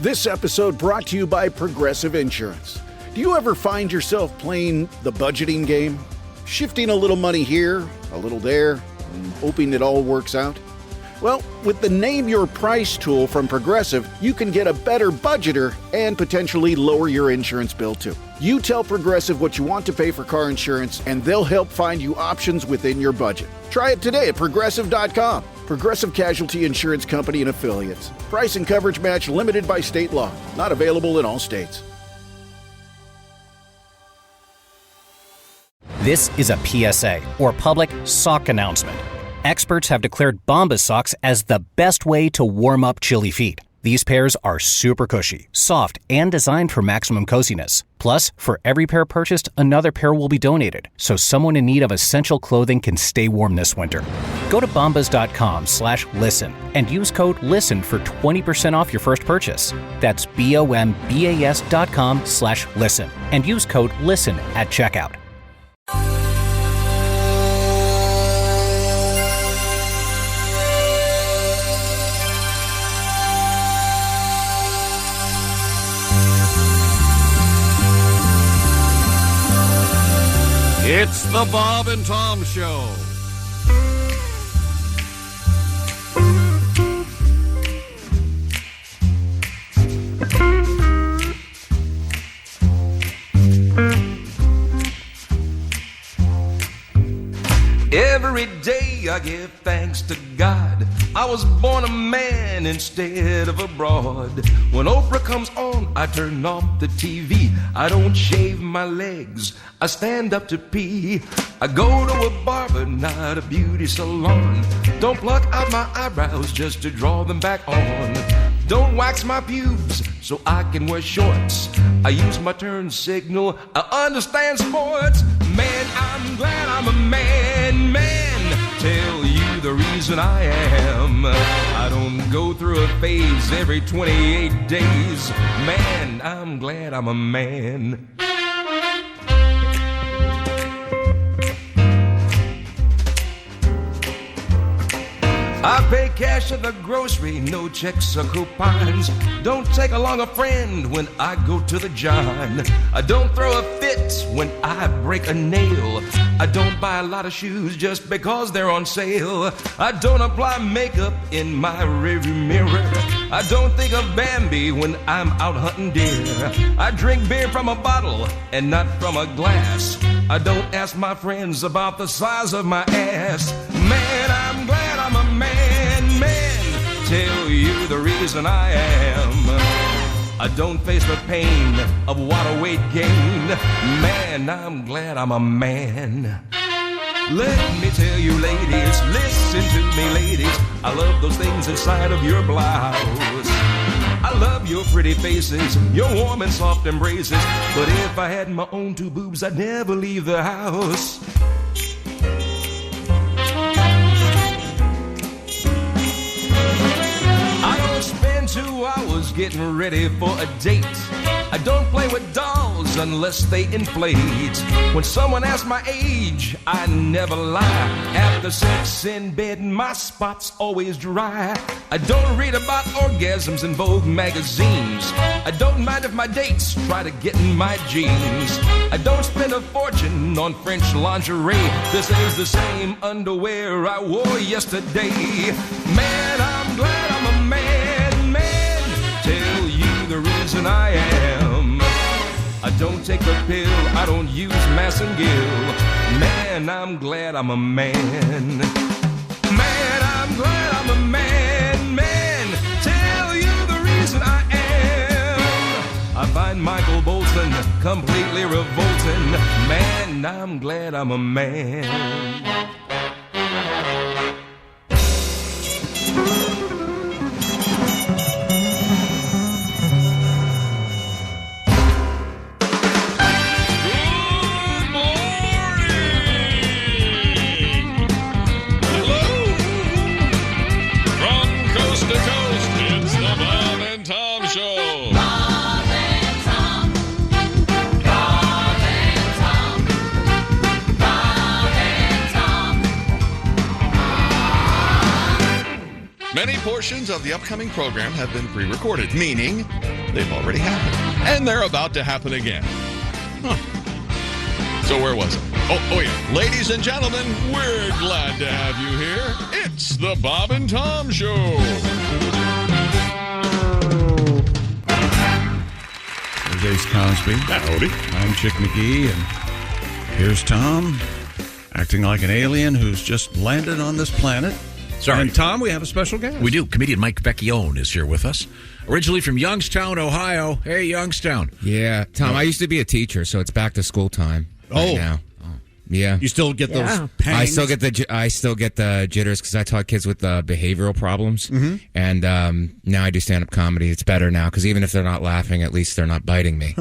This episode brought to you by Progressive Insurance. Do you ever find yourself playing the budgeting game? Shifting a little money here, a little there, and hoping it all works out? Well, with the Name Your Price tool from Progressive, you can get a better budgeter and potentially lower your insurance bill too. You tell Progressive what you want to pay for car insurance, and they'll help find you options within your budget. Try it today at Progressive.com. Progressive Casualty Insurance Company and Affiliates. Price and coverage match limited by state law. Not available in all states. This is a PSA, or public sock announcement. Experts have declared Bombas socks as the best way to warm up chilly feet. These pairs are super cushy, soft, and designed for maximum coziness. Plus, for every pair purchased, another pair will be donated, so someone in need of essential clothing can stay warm this winter. Go to bombas.com/listen and use code LISTEN for 20% off your first purchase. That's BOMBAS.com/listen and use code LISTEN at checkout. It's the Bob and Tom Show. Every day I give thanks to God. I was born a man instead of abroad. When Oprah comes on, I turn off the TV. I don't shave my legs, I stand up to pee. I go to a barber, not a beauty salon. Don't pluck out my eyebrows just to draw them back on. Don't wax my pubes so I can wear shorts. I use my turn signal, I understand sports. Man, I'm glad I'm a man, tell you the reason I am. I don't go through a phase every 28 days. Man, I'm glad I'm a man. I pay cash at the grocery, no checks or coupons. Don't take along a friend when I go to the John. I don't throw a fit when I break a nail. I don't buy a lot of shoes just because they're on sale. I don't apply makeup in my rearview mirror. I don't think of Bambi when I'm out hunting deer. I drink beer from a bottle and not from a glass. I don't ask my friends about the size of my ass. Man, I'm glad I'm a man, tell you the reason I am. I don't face the pain of water weight gain. Man, I'm glad I'm a man. Let me tell you ladies, listen to me ladies, I love those things inside of your blouse. I love your pretty faces, your warm and soft embraces. But if I had my own two boobs, I'd never leave the house. I don't spend 2 hours getting ready for a date. I don't play with dolls unless they inflate. When someone asks my age, I never lie. After sex in bed, my spot's always dry. I don't read about orgasms in Vogue magazines. I don't mind if my dates try to get in my jeans. I don't spend a fortune on French lingerie. This is the same underwear I wore yesterday. Man, I'm glad I'm a man, tell you the reason I am. I don't take the pill, I don't use Massengill. Man, I'm glad I'm a man. Man, I'm glad I'm a man, tell you the reason I am. I find Michael Bolton completely revolting. Man, I'm glad I'm a man. portions of the upcoming program have been pre-recorded, meaning they've already happened. And they're about to happen again. Huh. So where was it? Oh yeah. Ladies and gentlemen, we're glad to have you here. It's the Bob and Tom Show. There's Ace Cosby. Howdy. I'm Chick McGee, and here's Tom, acting like an alien who's just landed on this planet. Sorry. And Tom, we have a special guest. We do. Comedian Mike Vecchione is here with us. Originally from Youngstown, Ohio. Hey, Youngstown. Yeah, Tom, I used to be a teacher, so it's back to school time right now. Yeah. You still get those pangs? I still get the jitters because I taught kids with behavioral problems, and now I do stand-up comedy. It's better now because even if they're not laughing, at least they're not biting me.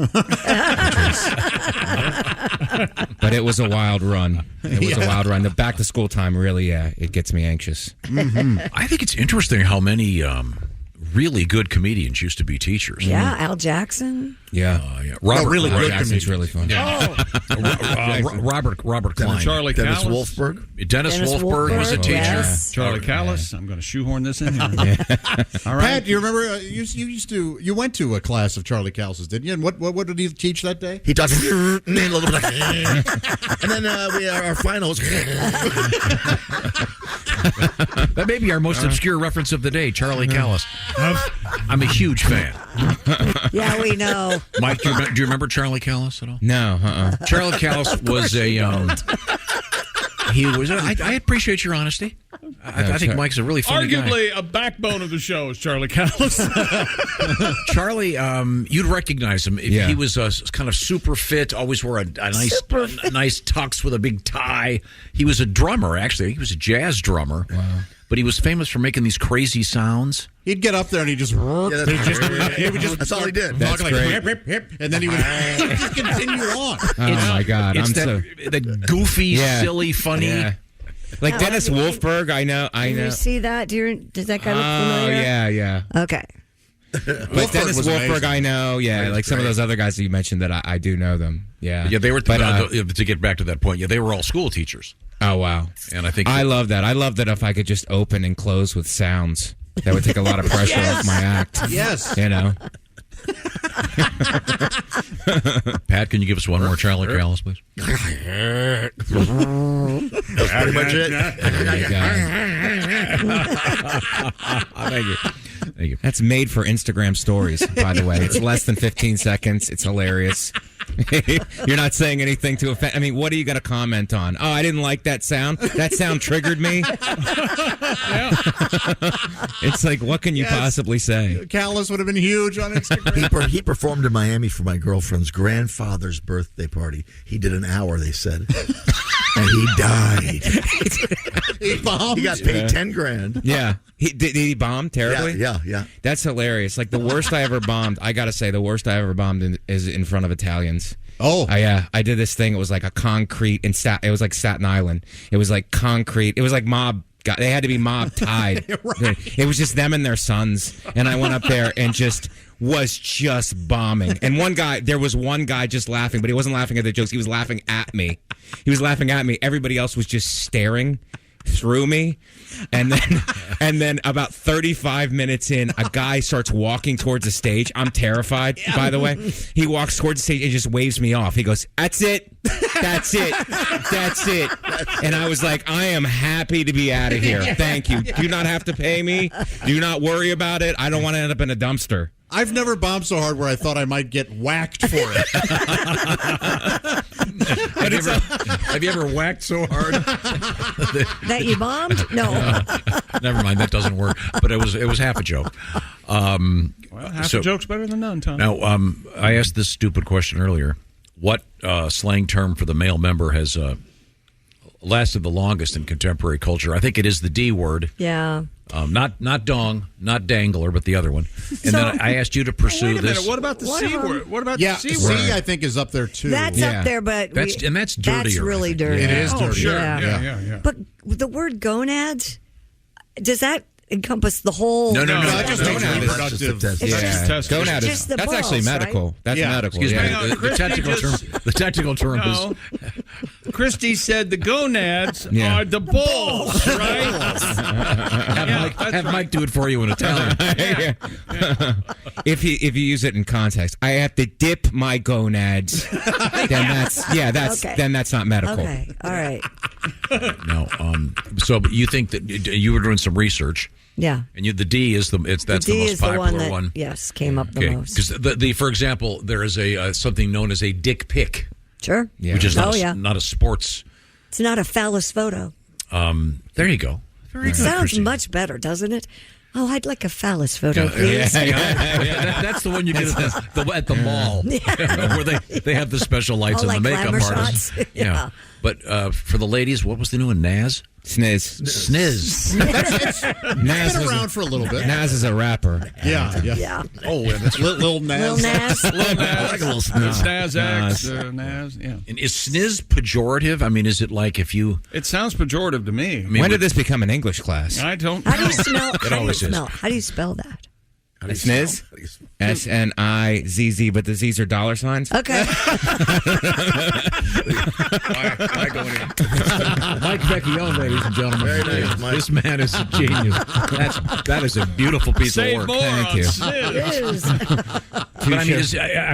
But it was a wild run. The back-to-school time really, it gets me anxious. I think it's interesting how many really good comedians used to be teachers. Yeah, Al Jackson. Yeah. Robert, really good Jackson's really fun. Robert Klein. Charlie Dennis Callis. Wolfberg. Dennis Wolfberg was a teacher. Yes. Charlie Callis. I'm going to shoehorn this in here. All right. Pat, do you remember you went to a class of Charlie Callis's, didn't you? And what did he teach that day? He talks a little bit and then our finals. That may be our most obscure reference of the day, Charlie Callis. I'm a huge fan. Yeah, we know. Mike, do you remember Charlie Callis at all? No, Charlie Callis was a. He was. I appreciate your honesty. I think Mike's a really funny guy. Arguably, a backbone of the show is Charlie Callis. Charlie, you'd recognize him. He was kind of super fit, always wore a nice tux with a big tie. He was a drummer, actually. He was a jazz drummer. Wow. But he was famous for making these crazy sounds. He'd get up there and he would just That's all he did. That's like, great. hip, hip, hip, and then he would just continue on. Oh, my God. It's that goofy, silly, funny. Yeah. Like Dennis Wolfberg, I know. Did you see that? Does that guy look familiar? Yeah. Okay. But Dennis Wolfberg, I know. Yeah, like some of those other guys that you mentioned that I do know them. Yeah. Yeah, they were, to get back to that point, they were all school teachers. Oh, wow. And I think I love that. I love that if I could just open and close with sounds. That would take a lot of pressure off my act. Yes. You know? Pat, can you give us one more Charlie Callis, please? That's pretty much it. Thank you. Thank you. That's made for Instagram stories, by the way. It's less than 15 seconds. It's hilarious. You're not saying anything to offend. I mean, what are you going to comment on? Oh, I didn't like that sound. That sound triggered me. It's like, what can you possibly say? Callis would have been huge on Instagram. He performed in Miami for my girlfriend's grandfather's birthday party. He did an hour, they said. And he died. He bombed. He got paid $10,000. Yeah. Did he bomb terribly? Yeah. That's hilarious. Like, the worst I ever bombed, I got to say, the worst I ever bombed is in front of Italians. Oh. I did this thing. It was like a concrete, it was like Staten Island. It was like concrete. It was like mob. They had to be mob tied. Right. It was just them and their sons. And I went up there and was just bombing. And there was one guy just laughing, but he wasn't laughing at the jokes. He was laughing at me. Everybody else was just staring through me. And then about 35 minutes in, a guy starts walking towards the stage. I'm terrified, by the way. He walks towards the stage and just waves me off. He goes, "That's it. That's it. That's it." And I was like, I am happy to be out of here. Thank you. Do not have to pay me. Do not worry about it. I don't want to end up in a dumpster. I've never bombed so hard where I thought I might get whacked for it. Have you ever whacked so hard that you bombed? No. Never mind. That doesn't work. But it was half a joke. Half a joke's better than none, Tom. Now, I asked this stupid question earlier. What slang term for the male member has lasted the longest in contemporary culture? I think it is the D word. Yeah. Not dong, not dangler, but the other one. And then I asked you to pursue wait a this. minute. What about the C word? What about the C C word? I think is up there too. That's up there, but that's dirtier. That's really dirty. It is dirty. Sure. Yeah. Yeah. But the word gonads, does that encompass the whole? No. Just gonad is reproductive. gonad just the that's actually balls, medical. right? That's medical. Excuse yeah. me. The technical term No. is Christy said the gonads Yeah. are the balls, right? have Mike do it for you in Italian. If you use it in context, I have to dip my gonads. Then that's not medical. Okay, all right. No. So you think that you were doing some research? Yeah. And the D is that's the D the most is the popular one that yes came up the most. Because the for example, there is a something known as a dick pic, Sure. Yeah. which is not Oh, not a sports. It's not a phallus photo. There you go. Very good. Sounds Christy. much better, doesn't it? Oh, I'd like a phallus photo, please. That's the one you get at the mall, where they have the special lights Oh, and the like makeup glamour artists. shots? Yeah. But for the ladies, what was the new one? Naz? Sniz. Sniz. Naz Been was around for a little bit. Naz is a rapper. Yeah. Oh, that's Lil Nas. Lil Nas. Like a little Sniz. Nas, Nas, yeah. And is sniz pejorative? I mean, is it like if you? It sounds pejorative to me. When did this become an English class? I don't How do know. you smell? It always is. How do you spell that? Sniz? SNIZZ, but the Z's are dollar signs? Okay. Mike Vecchione, ladies and gentlemen. Very nice, Mike. This man is a genius. That is a beautiful piece Save of more work. on Thank you. Sniz. It is. But I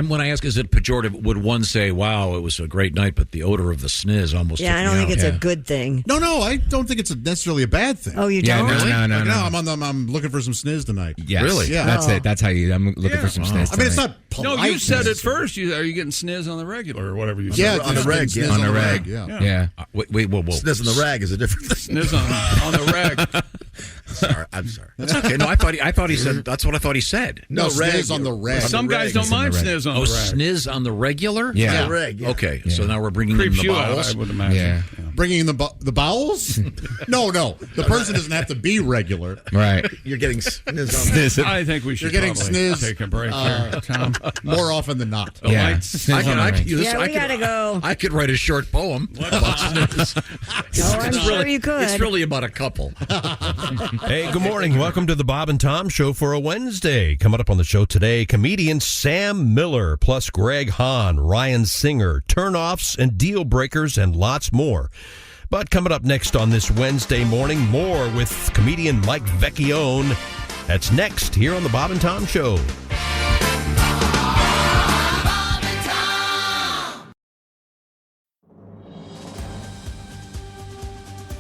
mean, when I ask, is it pejorative? Would one say, "Wow, it was a great night," but the odor of the sniz almost? Yeah, took I don't me think out. it's Yeah. a good thing. No, I don't think it's necessarily a bad thing. Oh, you Yeah, don't? no. I'm looking for some sniz tonight. Yes. Really? Yeah. That's it. That's how you. I'm looking for some sniz. I mean, it's tonight. not No, polite. you said it necessarily. first. Are you getting Sniz on the regular or whatever you said? Yeah, On the reg, sniz yeah. On the reg. Yeah. Yeah. Wait, whoa. Sniz and the rag is a different thing. Sniz on the rag. Sorry, I'm sorry. That's okay. No, I thought he said. That's what I thought he said. No, rag. sniz on the rag. Some guys don't mind Sniz on Oh, the rag. sniz on the regular. Yeah. The reg, yeah. Okay, so now we're bringing in Creeps the you out, bowels. I would imagine. Yeah. Bringing in the bowels? No. The person doesn't have to be regular. Right. You're getting sniz on I think we should You're getting probably sniz, take a break here, Tom. More often than not. Yeah. lights. Sniz on the reg. Yeah, we gotta go. I could write a short poem about sniz. Oh, I'm sure you could. It's really about a couple. Hey, good morning. Welcome to the Bob and Tom Show for a Wednesday. Coming up on the show today, comedian Sam Miller, plus Greg Hahn, Ryan Singer, turnoffs and deal breakers, and lots more. But coming up next on this Wednesday morning, more with comedian Mike Vecchione. That's next here on the Bob and Tom Show.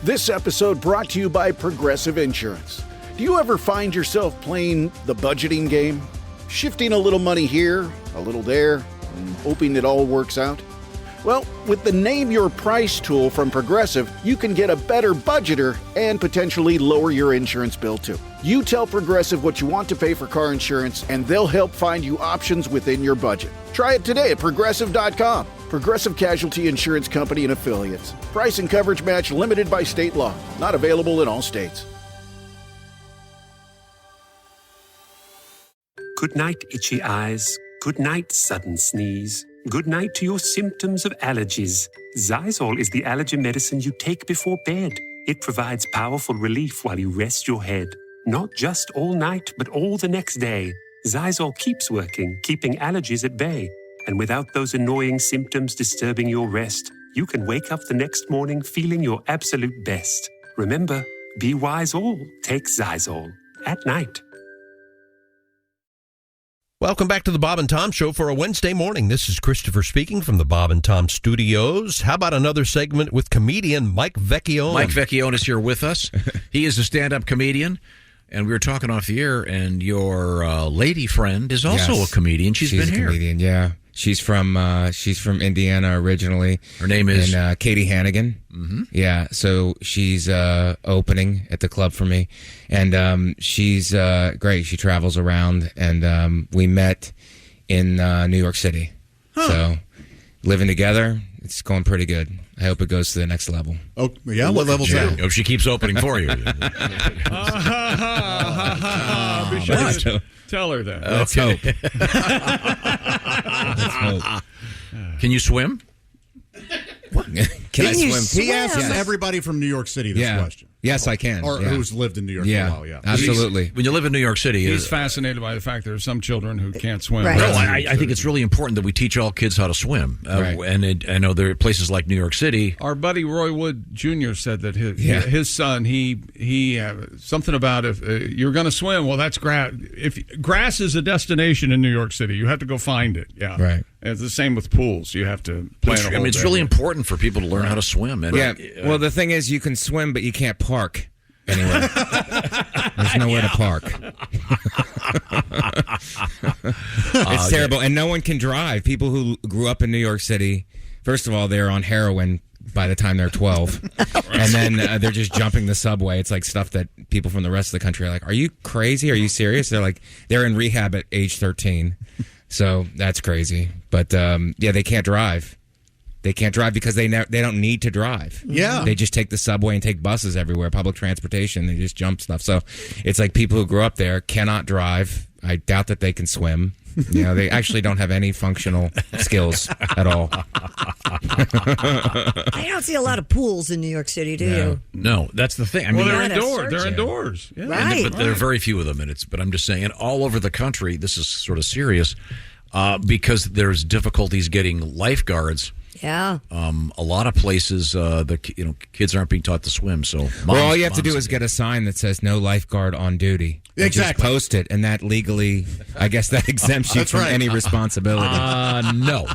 This episode brought to you by Progressive Insurance. Do you ever find yourself playing the budgeting game? Shifting a little money here, a little there, and hoping it all works out? Well, with the Name Your Price tool from Progressive, you can get a better budgeter and potentially lower your insurance bill too. You tell Progressive what you want to pay for car insurance, and they'll help find you options within your budget. Try it today at Progressive.com. Progressive Casualty Insurance Company and Affiliates. Price and coverage match limited by state law. Not available in all states. Good night, itchy eyes. Good night, sudden sneeze. Good night to your symptoms of allergies. Xyzal is the allergy medicine you take before bed. It provides powerful relief while you rest your head. Not just all night, but all the next day. Xyzal keeps working, keeping allergies at bay. And without those annoying symptoms disturbing your rest, you can wake up the next morning feeling your absolute best. Remember, be wise all. Take Xyzal. At night. Welcome back to the Bob and Tom Show for a Wednesday morning. This is Christopher speaking from the Bob and Tom Studios. How about another segment with comedian Mike Vecchione? Mike Vecchione is here with us. He is a stand-up comedian, and we were talking off the air, and your lady friend is also a comedian. She's been a here. Comedian, yeah. She's from Indiana originally. Her name is? And, Katie Hannigan. Mm-hmm. Yeah, so she's opening at the club for me. And she's great. She travels around, and we met in New York City. Huh. So living together, it's going pretty good. I hope it goes to the next level. Oh, yeah? What level's that? Hope she keeps opening for you. Be sure to tell her that. Let's hope. Can you swim? Can I Can you swim? He asks Yes. everybody from New York City this question. Yes, I can. Or Yeah. who's lived in New York for a while, Absolutely. When you live in New York City, He's fascinated by the fact there are some children who can't swim. Right. No, I think it's really important that we teach all kids how to swim. Right. I know there are places like New York City. Our buddy Roy Wood Jr. said that his son, he something about if you're going to swim, well, that's grass. If grass is a destination in New York City, you have to go find it. Yeah, Right. And it's the same with pools. You have to plan. I mean, it's really important for people to learn how to swim. And Well, the thing is, you can swim, but you can't park anywhere. There's nowhere to park. It's terrible. And no one can drive. People who grew up in New York City, first of all, they're on heroin by the time they're 12. And then they're just jumping the subway. It's like stuff that people from the rest of the country are like, are you crazy? Are you serious? They're in rehab at age 13. So that's crazy. But they can't drive. They can't drive because they don't need to drive. Yeah. They just take the subway and take buses everywhere, public transportation. They just jump stuff. So it's like people who grew up there cannot drive. I doubt that they can swim. They actually don't have any functional skills at all. I don't see a lot of pools in New York City, do you? No, that's the thing. I mean, they're gotta indoors. search They're it. indoors. Yeah. Right. but there are very few of them, but I'm just saying, and all over the country, this is sort of serious because there's difficulties getting lifeguards. Yeah. A lot of places, kids aren't being taught to swim. So, All you have to do is get a sign that says "No lifeguard on duty." And Exactly. just post it, and that legally, I guess, that exempts you That's from right. any responsibility. No.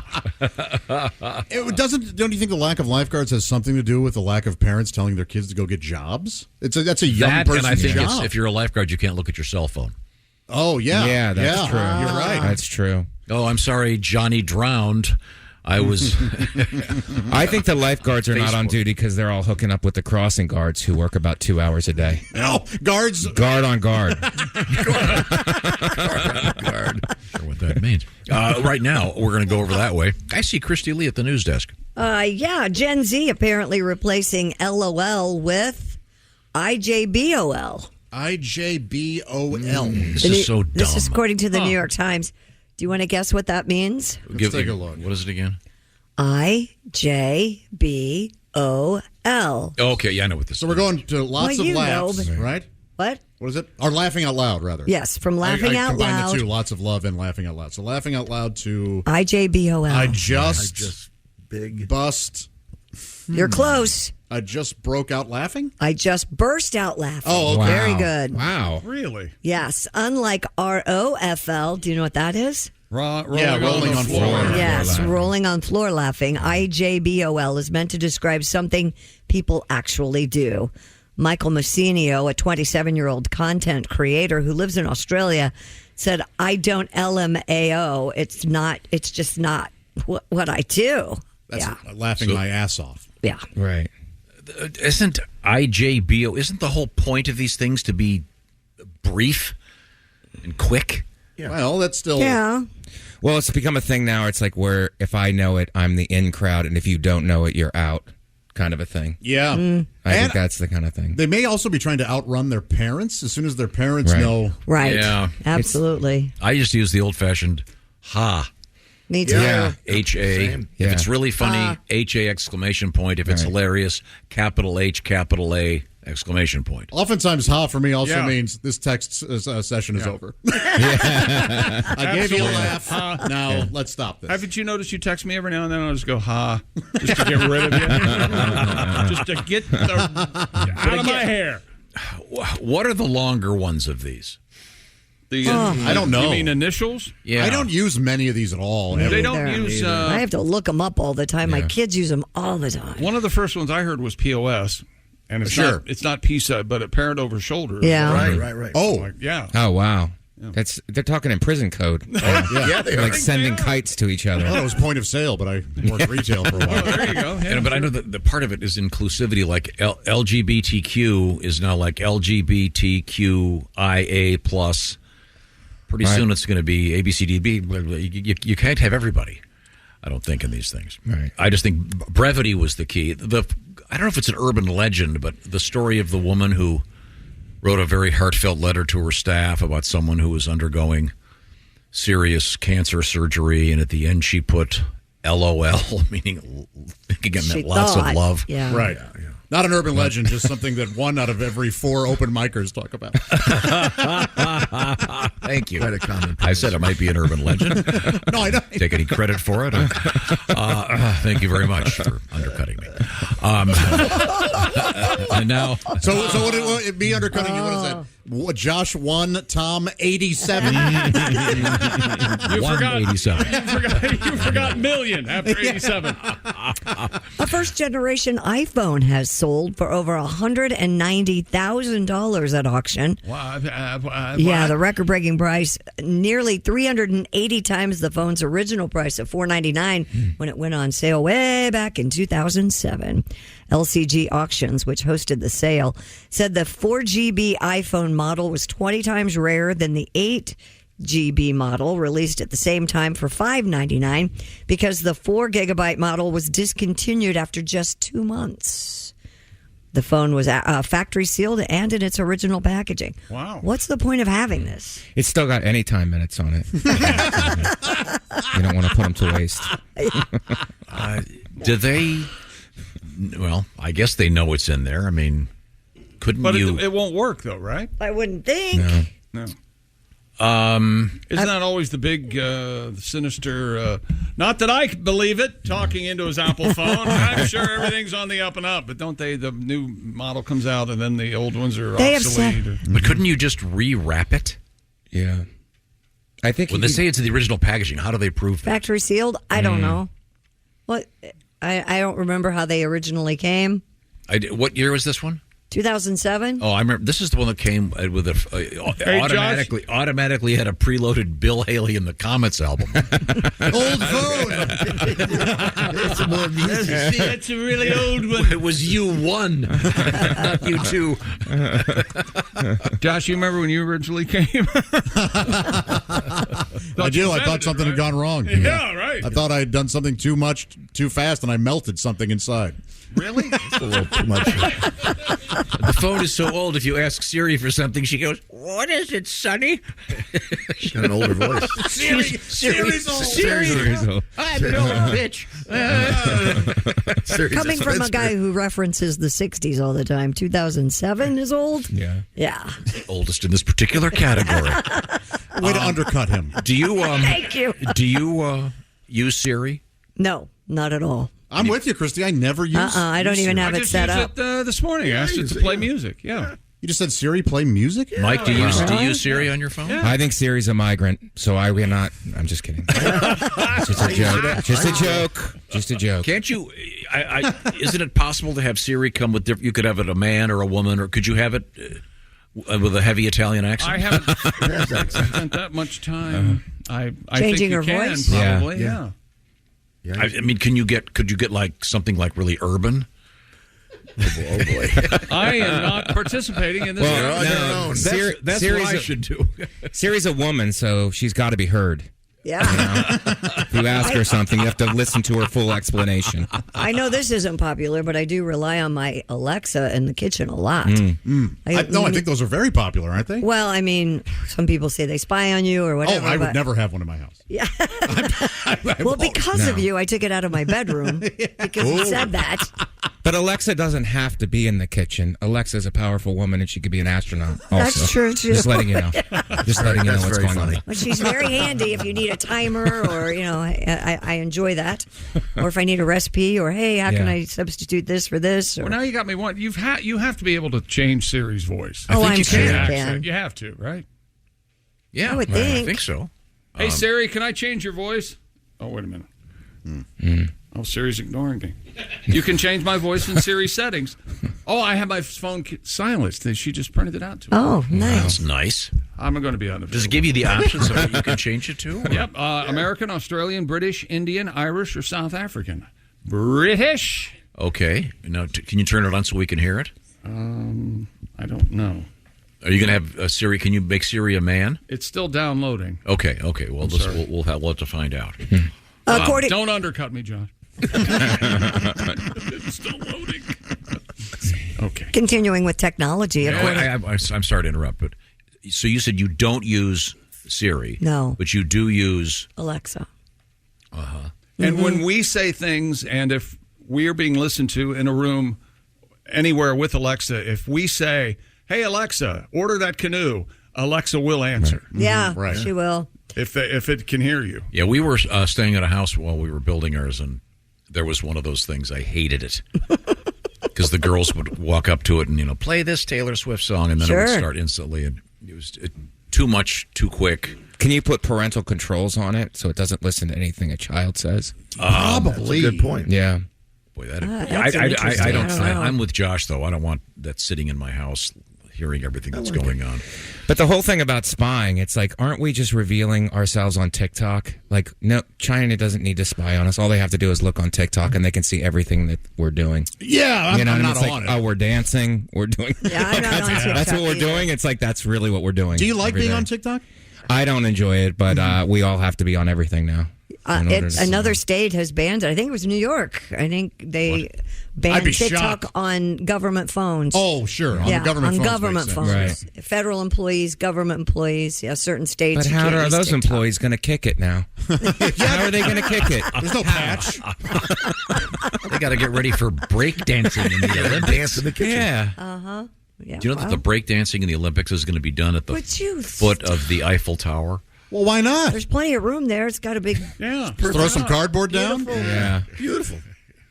Don't you think the lack of lifeguards has something to do with the lack of parents telling their kids to go get jobs? That's a young person's and I think job. if you're a lifeguard, you can't look at your cell phone. Oh yeah, Yeah, that's true. You're right. That's true. Oh, I'm sorry, Johnny drowned. I was. I think the lifeguards are not on Facebook. duty because they're all hooking up with the crossing guards who work about 2 hours a day. No, guards. Guard on guard. Guard. Sure what that means. Right now, we're going to go over that way. I see Christy Lee at the news desk. Gen Z apparently replacing LOL with IJBOL. IJBOL. This is so dumb. This is according to the New York Times. Do you want to guess what that means? Let's take a look. What is it again? IJBOL. Okay, yeah, I know what this So is. we're going to lots Well, of you laughs, know, but- right? What? What is it? Or laughing out loud, rather. Yes, from laughing I out combine loud. the two, lots of love and laughing out loud. So laughing out loud to IJBOL. I just big bust. You're close. I just broke out laughing. I just burst out laughing. Oh, okay. Very good. Wow. Really? Yes. Unlike ROFL, do you know what that is? Rolling on floor. Yes, rolling on floor laughing. IJBOL is meant to describe something people actually do. Michael Massinio, a 27-year-old content creator who lives in Australia, said, I don't LMAO. It's just not what I do. That's laughing my ass off. Yeah. Right. Isn't IJBO, isn't the whole point of these things to be brief and quick? Yeah. Well, that's still. Yeah. Well, it's become a thing now. It's like where if I know it, I'm the in crowd, and if you don't know it, you're out, kind of a thing. Yeah. I think that's the kind of thing. They may also be trying to outrun their parents as soon as their parents Right. know. Right. Yeah. Absolutely. I just use the old-fashioned ha. Me too. Yeah. H-A. Same. If it's really funny, H-A exclamation point. If it's hilarious, capital H, capital A, exclamation point. Oftentimes, ha for me also Yeah. means this text session is over. I gave you a laugh. Now let's stop this. Haven't you noticed you text me every now and then? I'll just go, ha, just to get rid of you. Just to get out of my hair. What are the longer ones of these? I don't know. You mean initials? Yeah. I don't use many of these at all. Me ever. They don't either. use. I have to look them up all the time. My Yeah. kids use them all the time. One of the first ones I heard was POS, and it's Sure. not. It's not PISA, but a parent over shoulder. Yeah. Right. Oh, Like, yeah. Oh wow. They're talking in prison code. Yeah, they They're are. like sending kites to each other. I thought it was point of sale, but I worked retail for a while. There you go. Yeah. But I know that the part of it is inclusivity. Like LGBTQ is now like LGBTQIA plus. Pretty Right. soon it's going to be ABCDB. You can't have everybody, I don't think, in these things. Right. I just think brevity was the key. I don't know if it's an urban legend, but the story of the woman who wrote a very heartfelt letter to her staff about someone who was undergoing serious cancer surgery, and at the end she put LOL, meaning thinking it meant lots of love. Yeah. Right. Not an urban legend, just something that 1 out of every 4 open micers talk about. Thank you. Quite a common. I said it might be an urban legend. No, I don't. Take any credit for it? Thank you very much for undercutting me. And now, so would it be undercutting you? What is that? Josh 1, Tom 87. You 187. You forgot million after 87. A first-generation iPhone has sold for over $190,000 at auction. Yeah, the record-breaking price, nearly 380 times the phone's original price of $499 when it went on sale way back in 2007. LCG Auctions, which hosted the sale, said the 4GB iPhone model was 20 times rarer than the 8GB model released at the same time for $599 because the 4GB model was discontinued after just 2 months. The phone was factory sealed and in its original packaging. Wow. What's the point of having this? It's still got anytime minutes on it. You don't want to put them to waste. Do they... Well, I guess they know it's in there. I mean, couldn't you... But it won't work, though, right? I wouldn't think. No. Isn't that always the big, sinister... not that I believe it, talking into his Apple phone. I'm sure everything's on the up and up, but don't they... The new model comes out, and then the old ones are obsolete. But couldn't you just rewrap it? Yeah. I think... When they say it's in the original packaging, how do they prove that? Factory sealed? I don't know. What... I don't remember how they originally came. What year was this one? 2007. Oh, I remember. This is the one that came with automatically had a preloaded Bill Haley in the Comets album. Old phone. It's more music. See, that's a really old one. It was U1, not U2. Josh, you remember when you originally came? I do. I thought something had gone wrong. Yeah, right. I thought I had done something too much, too fast, and I melted something inside. Really? It's a little too much. The phone is so old, if you ask Siri for something, she goes, "What is it, Sonny?" She's got an older voice. Siri's old. I'm an old bitch. Coming from a guy who references the 60s all the time, 2007 is old? Yeah. Yeah. Oldest in this particular category. Way to undercut him. Do you? Thank you. Do you use Siri? No, not at all. I'm with you, Christy. I never use I don't even have it set up. I just used it this morning. I asked it to play music. Yeah. You just said Siri play music? Yeah. Mike, do you use Siri on your phone? Yeah. I think Siri's a migrant, so we're not. I'm just kidding. Just a joke. Just a joke. Just a joke. Can't you? Isn't it possible to have Siri come with different? You could have it a man or a woman, or could you have it with a heavy Italian accent? I haven't spent that much time. I changing think you her can, voice. Probably, yeah. I mean, could you get like something like really urban? Oh boy! I am not participating in this. No, that's Siri's what I should do. Siri's a woman, so she's got to be heard. Yeah. If you ask her something, you have to listen to her full explanation. I know this isn't popular, but I do rely on my Alexa in the kitchen a lot. I think those are very popular, aren't they? Well, I mean, some people say they spy on you or whatever. Oh, I would never have one in my house. Yeah. Well, because of you, I took it out of my bedroom because you said that. But Alexa doesn't have to be in the kitchen. Alexa's a powerful woman, and she could be an astronaut also. That's true, too. Just letting you know. Just letting you know what's going on. Well, she's very handy if you need a timer or, I enjoy that. Or if I need a recipe or, hey, how can I substitute this for this? Or... Well, now you got me one. You have to be able to change Siri's voice. I'm sure you can. You have to, right? Yeah, I would think. I think so. Hey, Siri, can I change your voice? Oh, wait a minute. Oh, Siri's ignoring me. You can change my voice in Siri settings. Oh, I have my phone silenced. She just printed it out to me. Oh, nice. That's nice. I'm going to be on the. Does it give you the options of what you can change it to? Or? Yep. American, Australian, British, Indian, Irish, or South African. British. Okay. Now, can you turn it on so we can hear it? I don't know. Are you going to have Siri? Can you make Siri a man? It's still downloading. Okay. Well, we'll have to find out. Don't undercut me, John. It's still loading. Okay. Continuing with technology. I'm sorry to interrupt, but so you said you don't use Siri. No. But you do use Alexa. Uh-huh. And when we say things, and if we are being listened to in a room anywhere with Alexa, if we say, "Hey Alexa, order that canoe," Alexa will answer. Yeah, she will. If it can hear you. Yeah, we were staying at a house while we were building ours, and there was one of those things. I hated it. Because the girls would walk up to it and, play this Taylor Swift song, and then it would start instantly. And it was too much, too quick. Can you put parental controls on it so it doesn't listen to anything a child says? Probably. That's a good point. Yeah. Boy, I don't. I'm with Josh though. I don't want that sitting in my house, hearing everything that's going on. But the whole thing about spying, it's like, aren't we just revealing ourselves on TikTok? Like, no, China doesn't need to spy on us. All they have to do is look on TikTok, and they can see everything that we're doing. Yeah, I'm not it's on like, it. Oh, we're dancing. We're doing. Yeah, I'm not on TikTok. That's what we're doing. It's like that's really what we're doing. Do you like every being day. on TikTok? I don't enjoy it, but we all have to be on everything now. Another state has banned it. I think it was New York. I think they banned TikTok on government phones. Oh, sure. On government phones. Right. Federal employees, government employees. Yeah, certain states. But how are those employees going to kick it now? How are they going to kick it? There's no patch. They got to get ready for breakdancing in the Olympics. Dance in the kitchen. Yeah. Yeah, Do you know that the breakdancing in the Olympics is going to be done at the foot of the Eiffel Tower? Well, why not? There's plenty of room there. It's got a big. Yeah. Throw some cardboard down? Yeah. Beautiful.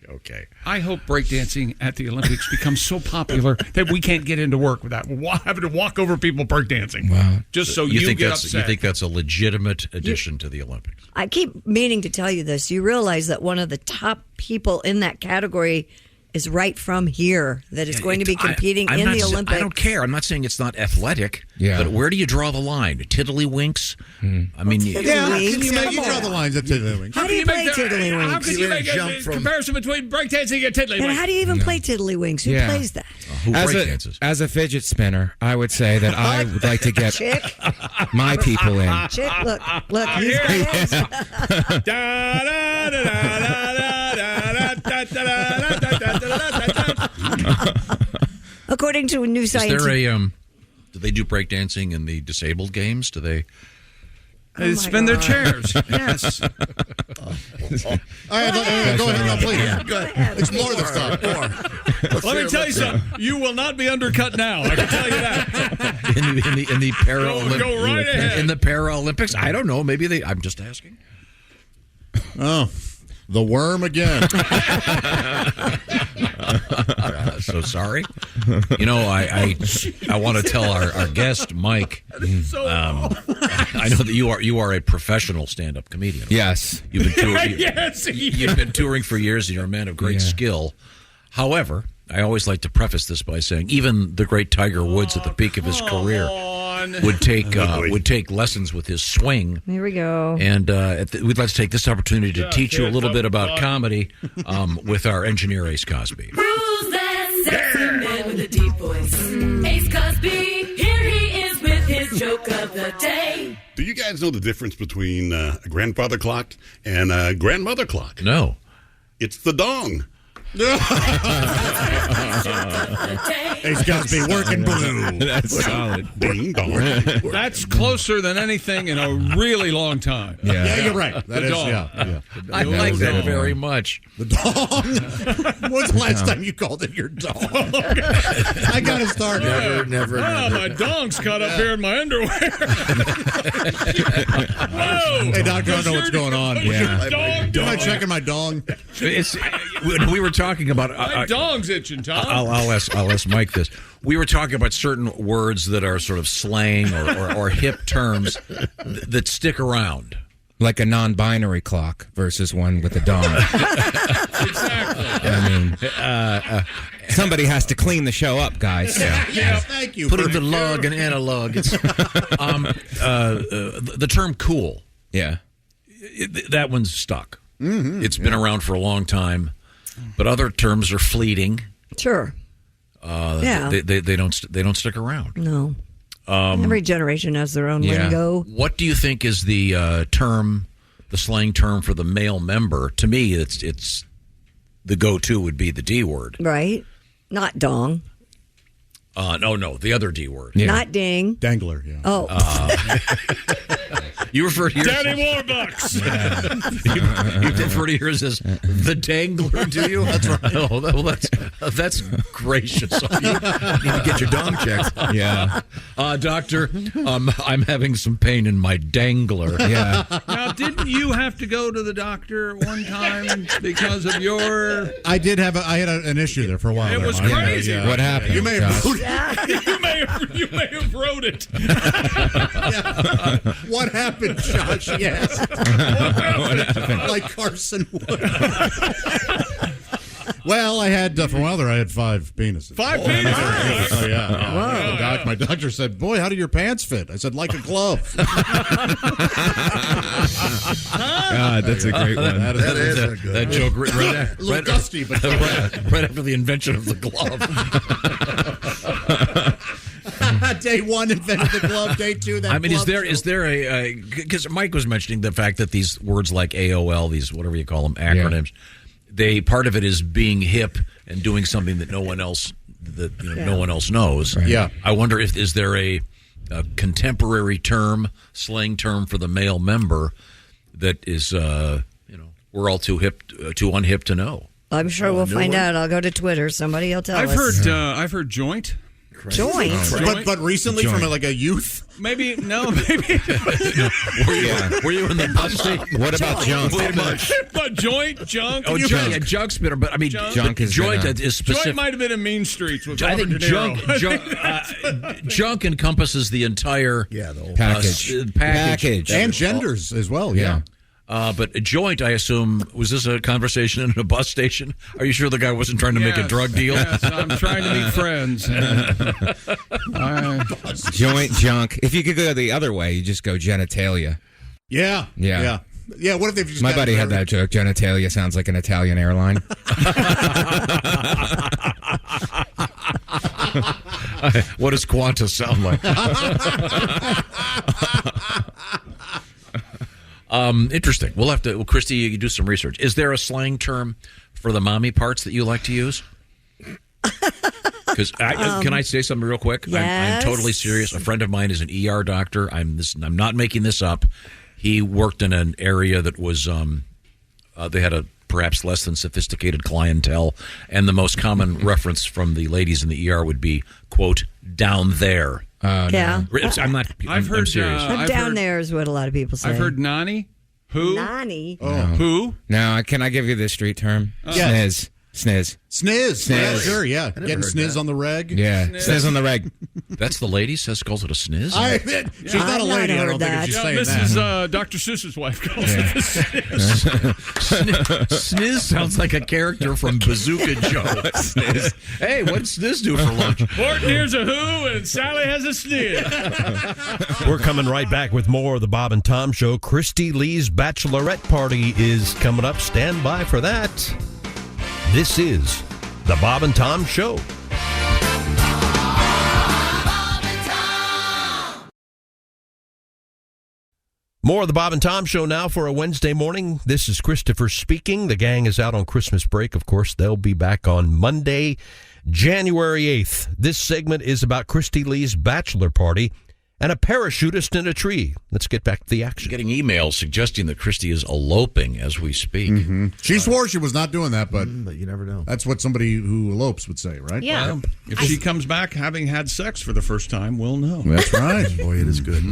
Okay. I hope breakdancing at the Olympics becomes so popular that we can't get into work without having to walk over people breakdancing. Wow. Just so you you think get that's, upset. You think that's a legitimate addition to the Olympics? I keep meaning to tell you this. You realize that one of the top people in that category is right from here, that is going to be competing in the Olympics. I don't care. I'm not saying it's not athletic, Yeah. but where do you draw the line? Tiddlywinks? I mean, Yeah, can you draw the lines at tiddlywinks? How do you play tiddlywinks? How can you make a comparison between breakdancing and And tiddlywinks? how do you even play tiddlywinks? Who plays that? who breakdances? As a fidget spinner, I would say that I would like to get Chick, my people in. Chick, look, he's got his. According to a new Is science. there a do they do breakdancing in the disabled games? Do they? They spin their chairs. Yes. All right, go ahead. No, please. Go ahead. Explore this stuff. Let me tell you something. You will not be undercut now. I can tell you that. in the Paralympics. Go right ahead. In the Paralympics, I don't know. Maybe they. I'm just asking. Oh, the worm again. So sorry. You know, I want to tell our guest Mike. I know that you are a professional stand-up comedian. Yes. You've been touring. Yes. You've been touring for years, and you're a man of great skill. However, I always like to preface this by saying even the great Tiger Woods at the peak of his career would take lessons with his swing. Here we go. And we'd like to take this opportunity to teach you a little bit about comedy with our engineer, Ace Cosby. Who's that sexy man with a deep voice? Ace Cosby, here he is with his joke of the day. Do you guys know the difference between a grandfather clock and a grandmother clock? No. It's the dong. Ace Cosby working blue. That's solid. Ding dong. That's closer than anything in a really long time. Yeah, you're right. That is, dong. yeah. I like that very much. The dong. When's the last time you called it your dong? I got to start. Never. My dong's caught up here in my underwear. Whoa! Hey, Doctor, I don't know what's going on. Dong, Am I checking my dong? We were talking about. My dong's itching, Tom. I'll ask Mike this. We were talking about certain words that are sort of slang or hip terms that stick around. Like a non-binary clock versus one with a dong. Exactly. I mean, somebody has to clean the show up, guys. Yes, thank you. Putting the lug and analog. It's, the term cool. Yeah. That one's stuck. Mm-hmm. It's been around for a long time, but other terms are fleeting. Sure. They don't stick around. No. Every generation has their own lingo. What do you think is the the slang term for the male member? To me, it's the go-to would be the D word. Right. Not dong. No, the other D word. Yeah. Not ding. Dangler, yeah. Oh. You refer to yours, Daddy Warbucks. you refer to yours as the Dangler, do you? That's right. Oh, well, that's gracious of you. You need to get your dong checked. Yeah. Doctor, I'm having some pain in my dangler. Yeah. Now, didn't you have to go to the doctor one time because of your? I had an issue there for a while. It there, was Mike. crazy. What happened? You may have you may have wrote it. What happened, Josh? Yes. What happened? Like Carson Wood. Well, I had for a while there. I had 5 penises. 5 penises. Oh yeah. My doctor said, "Boy, how do your pants fit?" I said, "Like a glove." God, that's a great one. That is a good That one. joke right A little dusty, but right after the invention of the glove. Day 1 invented the glove. Day 2, that. I mean, is glove there a because Mike was mentioning the fact that these words like AOL, these whatever you call them acronyms, they part of it is being hip and doing something that no one else no one else knows. Right. Yeah. I wonder if is there a contemporary term, slang term for the male member that is we're all too unhip to know. I'm sure we'll find out. I'll go to Twitter. Somebody will tell us. I've heard joint. Joint. But recently from like a youth. Maybe. Were you in the bus station? What about junk? Wait a minute. But joint, junk. Oh, junk's better, but I mean, junk is specific. Joint might have been in Mean Streets with I Robert think De Niro. junk encompasses the entire the whole package and genders as well. Yeah. But a joint, I assume, was this a conversation in a bus station? Are you sure the guy wasn't trying to make a drug deal? Yes, I'm trying to meet friends. Joint, junk. If you could go the other way, you just go genitalia. Yeah. What if they just My buddy had that joke. Genitalia sounds like an Italian airline. What does Qantas sound like? Interesting. We'll have to, Christy, you do some research. Is there a slang term for the mommy parts that you like to use? Because can I say something real quick? Yes. I'm totally serious. A friend of mine is an ER doctor. I'm not making this up. He worked in an area that was they had a perhaps less than sophisticated clientele, and the most common reference from the ladies in the ER would be, quote, down there. Yeah. I'm serious. Down there is what a lot of people say. I've heard nani. Who? Nani. Oh. Who? Now, can I give you the street term? Yes. Sniz. Sniz. Yeah, sure, yeah. Getting sniz on the reg. Yeah, sniz on the reg. That's the lady calls it a sniz? She's not a lady. I don't think she's saying this that. is Dr. Seuss's wife calls it the Sniz sounds like a character from Bazooka Joe. Sniz. Hey, what's Sniz do for lunch? Morton here's a who, and Sally has a sniz. We're coming right back with more of the Bob and Tom Show. Christy Lee's bachelorette party is coming up. Stand by for that. This is the Bob and Tom Show. More of the Bob and Tom Show now for a Wednesday morning. This is Christopher speaking. The gang is out on Christmas break. Of course, they'll be back on Monday, January 8th. This segment is about Christy Lee's bachelor party and a parachutist in a tree. Let's get back to the action. Getting emails suggesting that Christy is eloping as we speak. Mm-hmm. She swore she was not doing that, but you never know. That's what somebody who elopes would say, right? Yeah. Well, if she comes back having had sex for the first time, we'll know. That's right. Boy, it is good.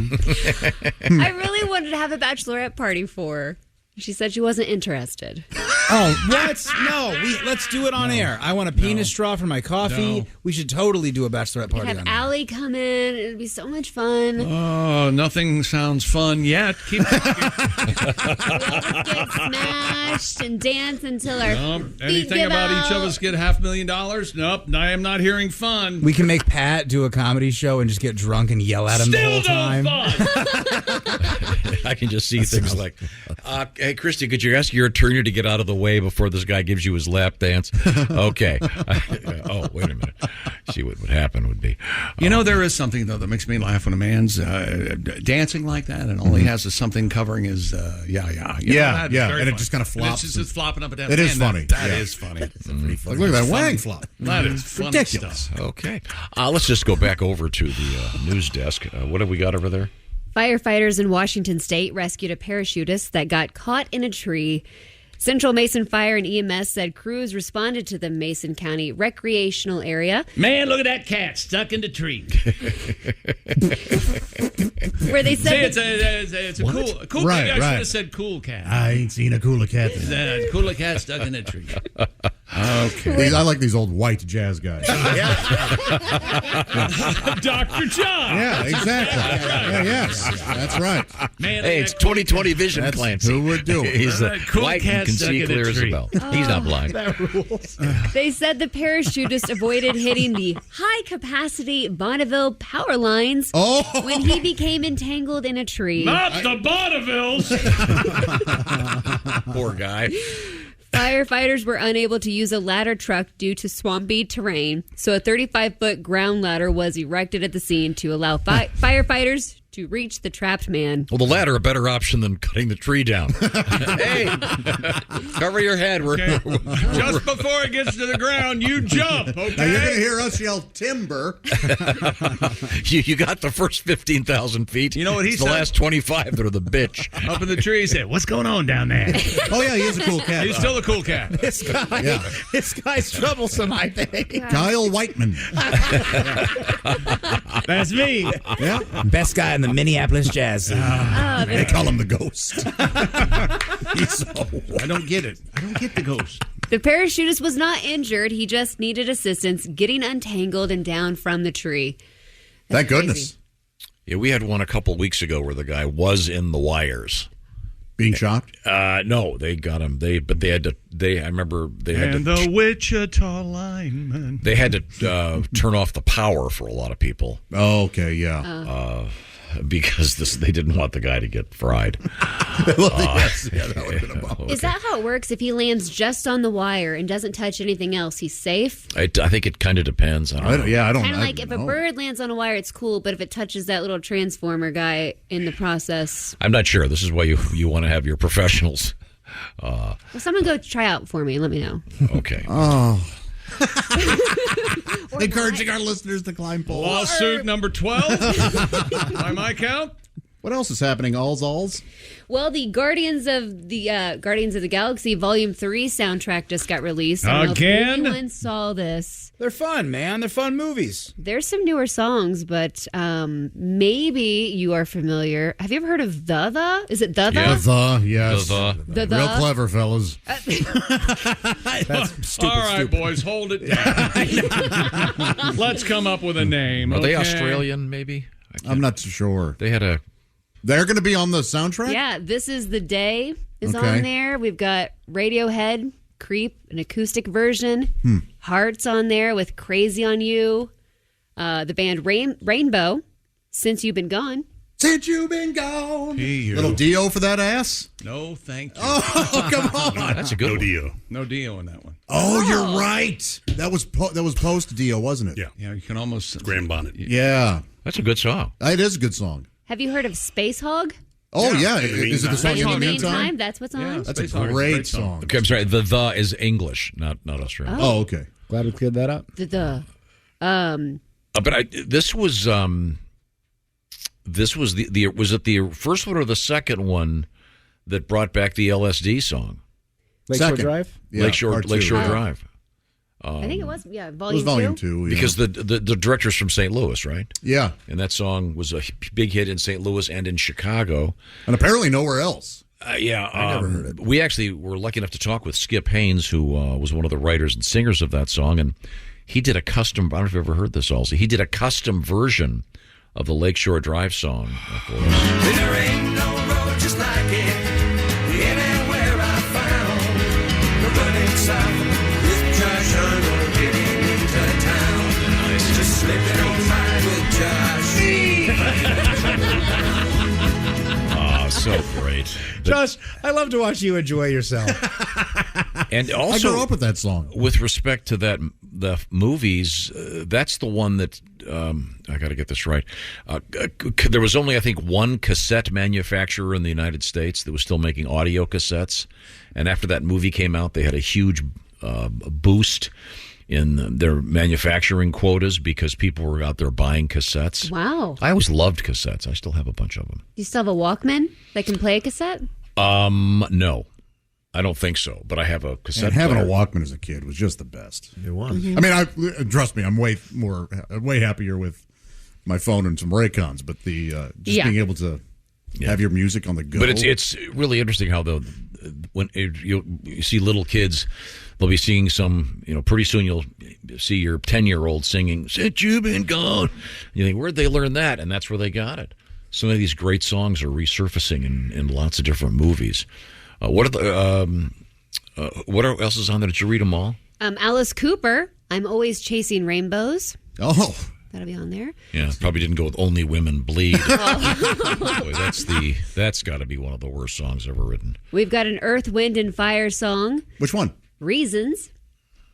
I really wanted to have a bachelorette party for her. She said she wasn't interested. Oh, what? No, let's do it on air. I want a penis straw for my coffee. No. We should totally do a bachelorette party Have on air. Allie come in. It'd be so much fun. Oh, nothing sounds fun yet. Keep talking. We'll just get smashed and dance until our feet Anything give about out. each of us get $500,000? Nope, I am not hearing fun. We can make Pat do a comedy show and just get drunk and yell at him the whole time. I can just see things like, hey, Christy, could you ask your attorney to get out of the way before this guy gives you his lap dance? Okay. Oh, wait a minute. See what would happen would be. You know, there is something, though, that makes me laugh when a man's dancing like that and all he has is something covering his You know, and funny. it just kind of flops. It's just flopping up and down. It is funny. That is funny. Like, look at that wang flop. That is funny ridiculous. stuff. Okay. Let's just go back over to the news desk. What have we got over there? Firefighters in Washington State rescued a parachutist that got caught in a tree. Central Mason Fire and EMS said crews responded to the Mason County recreational area. Man, look at that cat stuck in the tree. Where they said it's a cool Right, cat. I should right. have said cool cat. I ain't seen a cooler cat than that. Cooler cat stuck in a tree. Okay. I like these old white jazz guys. Dr. John. Yeah, exactly. Yeah, yes, that's right. Man, Hey, it's 20/20 vision, That's Clancy. who we're doing. He's Cool white cat and can stuck see in a clear as a tree. bell. He's not blind. That rules. They said the parachutist avoided hitting the high-capacity Bonneville power lines when he became entangled in a tree. Not the Bonnevilles. Poor guy. Firefighters were unable to use a ladder truck due to swampy terrain, so a 35-foot ground ladder was erected at the scene to allow firefighters to reach the trapped man. Well, the latter a better option than cutting the tree down. Hey, cover your head. Just before it gets to the ground, you jump, okay? Now you're going to hear us yell timber. you got the first 15,000 feet. You know what he It's said? the last 25 that are the bitch. Up in the tree, he said, "What's going on down there?" Oh, yeah, he is a cool cat. He's still a cool cat. This guy, this guy's troublesome, I think. Kyle Whiteman. That's me. Yeah. Best guy in the Minneapolis Jazz scene. They call him the Ghost. I don't get it. I don't get the ghost. The parachutist was not injured. He just needed assistance getting untangled and down from the tree. Thank goodness. Yeah, we had one a couple weeks ago where the guy was in the wires. Being shocked? No, they got him. I remember they had And to. the Wichita lineman. They had to turn off the power for a lot of people. Oh, okay, yeah. Because they didn't want the guy to get fried. Yes, yeah, that would have been a bummer. Is that how it works? If he lands just on the wire and doesn't touch anything else, he's safe? I think it kind of depends. I don't know. I don't Kind of like I if don't a know. bird lands on a wire, it's cool, but if it touches that little transformer guy in the process... I'm not sure. This is why you want to have your professionals. Well, someone go try out for me and let me know. Okay. Oh. Encouraging our listeners to climb poles. Lawsuit number 12 by my count. What else is happening? Alls? Well, the Guardians of the Galaxy Volume 3 soundtrack just got released. I don't know if Again? anyone saw this. They're fun, man. They're fun movies. There's some newer songs, but maybe you are familiar. Have you ever heard of The? Is it The? Yeah. Yes. The. Real clever, fellas. That's stupid. All right, boys, hold it down. Let's come up with a name. Are they okay? Australian, maybe? I'm not sure. They're going to be on the soundtrack? Yeah, This Is the Day is Okay. on there. We've got Radiohead, Creep, an acoustic version. Hearts on there with Crazy on You. The band Rainbow, Since You've Been Gone. Since you've been gone. Hey, you. Little Dio for that ass? No, thank you. Oh, come on. That's a good one. Dio. No Dio in that one. Oh, you're right. That was post Dio, wasn't it? Yeah. Yeah, you can almost... Grand Bonnet. Yeah. That's a good song. It is a good song. Have you heard of Space Hog? Oh, yeah. In the Is it the song In In the the Meantime? That's what's on. Yeah, That's a Space Hog is great song. Okay, I'm sorry. The is English, not Australian. Oh, okay. Glad we cleared that up. The. But this was the was it the first one or the second one that brought back the LSD song? Lakeshore Second. Drive? Yeah, Lakeshore part two. Drive. I think it was, It volume was volume 2. 2. Yeah. Because the director's from St. Louis, right? Yeah. And that song was a big hit in St. Louis and in Chicago. And apparently nowhere else. Yeah, I never heard it. We actually were lucky enough to talk with Skip Haynes, who was one of the writers and singers of that song, and he did a custom. I don't know if you've ever heard this, also. He did a custom version of the Lakeshore Drive song for us. There ain't no road just like it anywhere I found. No running south with Josh Arnold getting into town. Nice. Just slipping on by with Josh. So great. Josh, I love to watch you enjoy yourself. And also, I grew up with that song. With respect to the movies, that's the one that I got to get this right. There was only, I think, one cassette manufacturer in the United States that was still making audio cassettes, and after that movie came out, they had a huge boost in their manufacturing quotas because people were out there buying cassettes. Wow. I always loved cassettes. I still have a bunch of them. You still have a Walkman that can play a cassette? No. I don't think so, but I have a cassette And having player. a Walkman as a kid was just the best. It was. Mm-hmm. I mean, trust me, I'm way happier with my phone and some Raycons, but the just being able to have your music on the go. But it's really interesting how you see little kids, they'll be singing some, pretty soon you'll see your 10-year-old singing, "Since You've Been Gone." You think, where'd they learn that? And that's where they got it. Some of these great songs are resurfacing in lots of different movies. What else is on there? Did you read them all? Alice Cooper, I'm Always Chasing Rainbows. Oh. That'll be on there. Yeah, probably didn't go with Only Women Bleed. Boy, that's got to be one of the worst songs ever written. We've got an Earth, Wind, and Fire song. Which one? Reasons.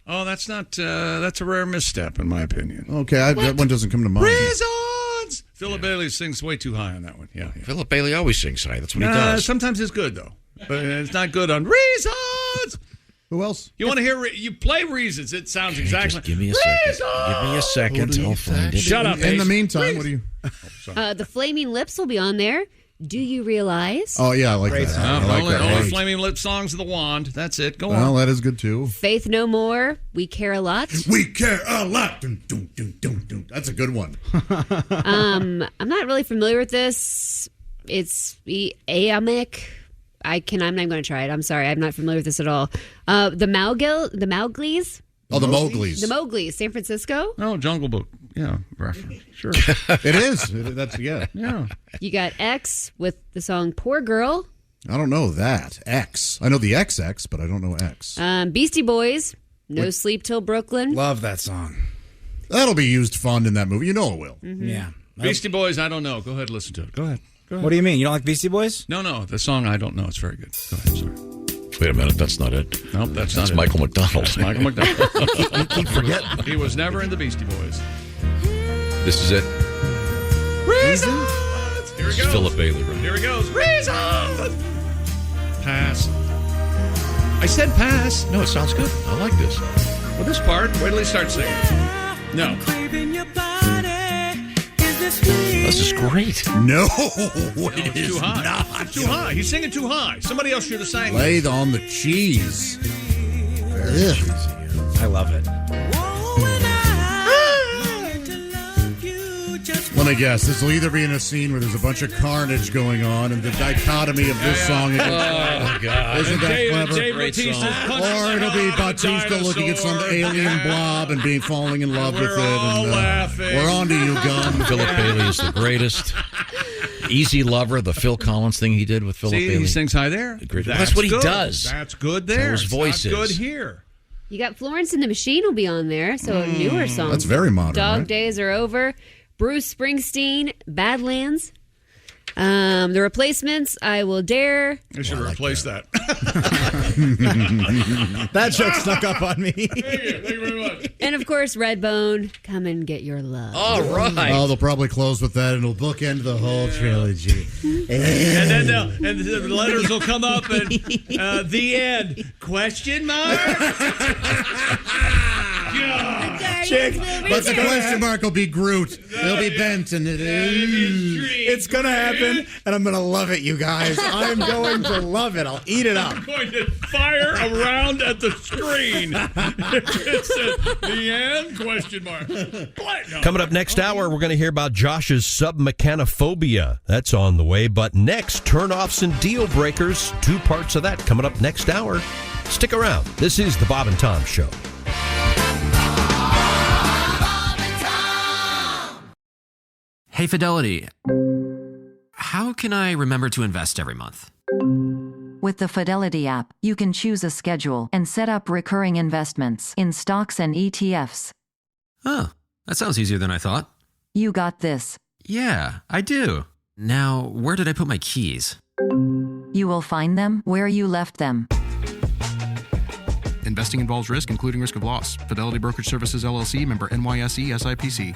Oh, that's not. That's a rare misstep, in my opinion. Okay, that one doesn't come to mind. Reasons. Philip Bailey sings way too high on that one. Yeah. Philip Bailey always sings high. That's what he does. Sometimes it's good though, but it's not good on Reasons. Who else? You want to hear? You play Reasons. It sounds exactly. Give me a second. Give me a second. I'll find it. Shut up. In the meantime, what do you? The Flaming Lips will be on there. Do You Realize? Oh yeah, I like that. I like that. Only Flaming Lips songs of the Wand. That's it. Go on. Well, that is good too. Faith No More. We Care a Lot. We care a lot. Dun, dun, dun, dun, dun. That's a good one. I'm not really familiar with this. It's Aamic. I'm not going to try it. I'm sorry. I'm not familiar with this at all. The Mowglis. Oh, the Mowglis. The Mowglis, San Francisco. Oh, Jungle Book. Yeah, reference. Sure. It is. That's yeah. You got X with the song Poor Girl. I don't know that. X. I know the XX, but I don't know X. Beastie Boys. No Sleep Till Brooklyn. Love that song. That'll be used fun in that movie. You know it will. Mm-hmm. Yeah. Beastie Boys, I don't know. Go ahead, listen to it. Go ahead. What do you mean? You don't like Beastie Boys? No. The song, I don't know. It's very good. Go ahead, sorry. Wait a minute, that's not it. Nope, that's not it. Michael McDonald. That's Michael McDonald. Keep forgetting. He was never in the Beastie Boys. This is it. Reasons! Here it goes. Philip Bailey, right? Here it goes. Reasons! Pass. I said pass. No, it sounds good. I like this. Well, this part, wait till he starts singing. No. This is great. No, it is too high. not. It's too high. He's singing too high. Somebody else should have sang this. Laid on the cheese. I love it. Let me guess. This will either be in a scene where there's a bunch of carnage going on, and the dichotomy of this song. Oh, God. Isn't that clever? Dave Bautista's punching Or it'll be the heart of a Bautista looking at some dinosaur. alien blob and falling in love with it. all And laughing. we're on to you, Gun. Philip Bailey is the greatest. Easy Lover, the Phil Collins thing he did with Philip See, Bailey. he sings high there. Great. That's what he good. does. That's good there. His voice It's not is. good here. You got Florence and the Machine will be on there, so a newer song. That's very modern, Dog right? Days Are Over. Bruce Springsteen, Badlands. The Replacements, I Will Dare. I should replace that. That joke snuck up on me. Thank you very much. And of course, Redbone, Come and Get Your Love. All right. Oh, they'll probably close with that, and it'll bookend the whole trilogy. And then the letters will come up and the end. Question mark? But the question mark will be Groot. They'll be bent, and It's going to happen, and I'm going to love it, you guys. I'm going to love it. I'll eat it up. I'm going to fire around at the screen. It says, the end? Question mark. What? No. Coming up next hour, we're going to hear about Josh's submechanophobia. That's on the way. But next, turnoffs and deal breakers. 2 parts of that coming up next hour. Stick around. This is the Bob and Tom Show. Hey, Fidelity. How can I remember to invest every month? With the Fidelity app, you can choose a schedule and set up recurring investments in stocks and ETFs. Oh, that sounds easier than I thought. You got this. Yeah, I do. Now, where did I put my keys? You will find them where you left them. Investing involves risk, including risk of loss. Fidelity Brokerage Services, LLC, member NYSE, SIPC.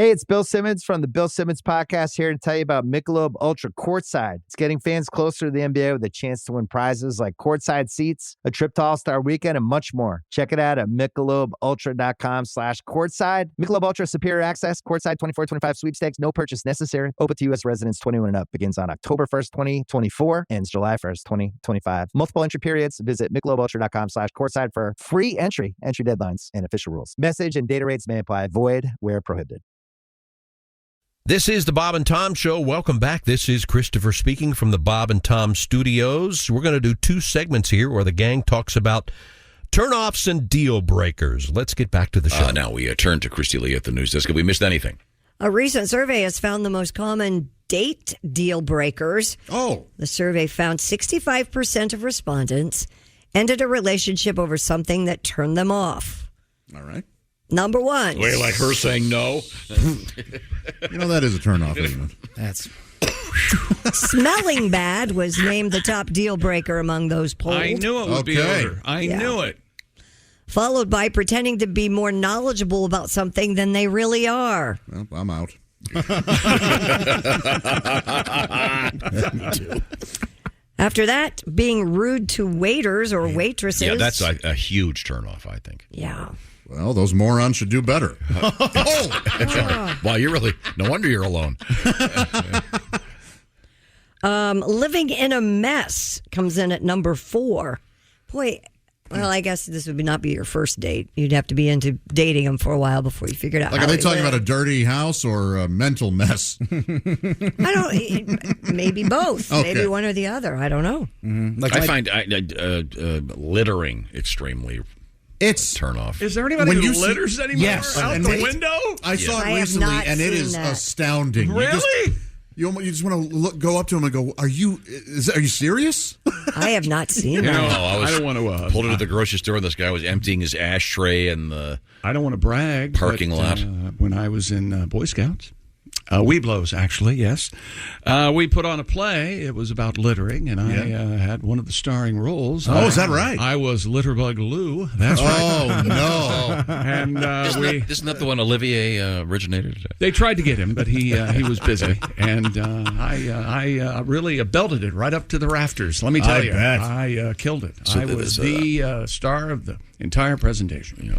Hey, it's Bill Simmons from the Bill Simmons Podcast here to tell you about Michelob Ultra Courtside. It's getting fans closer to the NBA with a chance to win prizes like courtside seats, a trip to All-Star Weekend, and much more. Check it out at MichelobUltra.com/courtside. Michelob Ultra Superior Access, Courtside 24-25 sweepstakes, no purchase necessary. Open to U.S. residents 21 and up. Begins on October 1st, 2024. Ends July 1st, 2025. Multiple entry periods. Visit MichelobUltra.com/courtside for free entry deadlines, and official rules. Message and data rates may apply. Void where prohibited. This is the Bob and Tom Show. Welcome back. This is Christopher speaking from the Bob and Tom Studios. We're going to do 2 segments here where the gang talks about turnoffs and deal breakers. Let's get back to the show. Now we turn to Christy Lee at the news desk. Have we missed anything? A recent survey has found the most common date deal breakers. Oh. The survey found 65% of respondents ended a relationship over something that turned them off. All right. Number 1. Wait, like her saying no? That is a turnoff, isn't it? That's Smelling bad was named the top deal breaker among those polled. I knew it would be odor. I knew it. Followed by pretending to be more knowledgeable about something than they really are. Well, I'm out. After that, being rude to waiters or waitresses. Yeah, that's a huge turnoff, I think. Yeah. Well, those morons should do better. Wow, you're really, no wonder you're alone. Living in a mess comes in at number 4. Boy, well, I guess this would not be your first date. You'd have to be into dating them for a while before you figured out. Like, how are they they talking live. about a dirty house or a mental mess? I don't. Maybe both. Okay. Maybe one or the other. I don't know. Like I find littering extremely turn off. Is there anybody who litters anymore? Yes. Out And the window? I saw I it have recently, not and it seen is that. astounding. Really? You just want to go up to him and go, "Are you serious?" I have not seen No, that. I don't want to pulled into the grocery store, and this guy was emptying his ashtray in the I don't want to brag. parking lot. When I was in Boy Scouts, Weeblos, actually, yes. We put on a play. It was about littering, and I had one of the starring roles. Oh, is that right? I was Litterbug Lou. That's right. Oh, no. And isn't that the one Olivier originated? They tried to get him, but he was busy, and I really belted it right up to the rafters. Let me tell you, bet. I killed it. So I was the star of the entire presentation.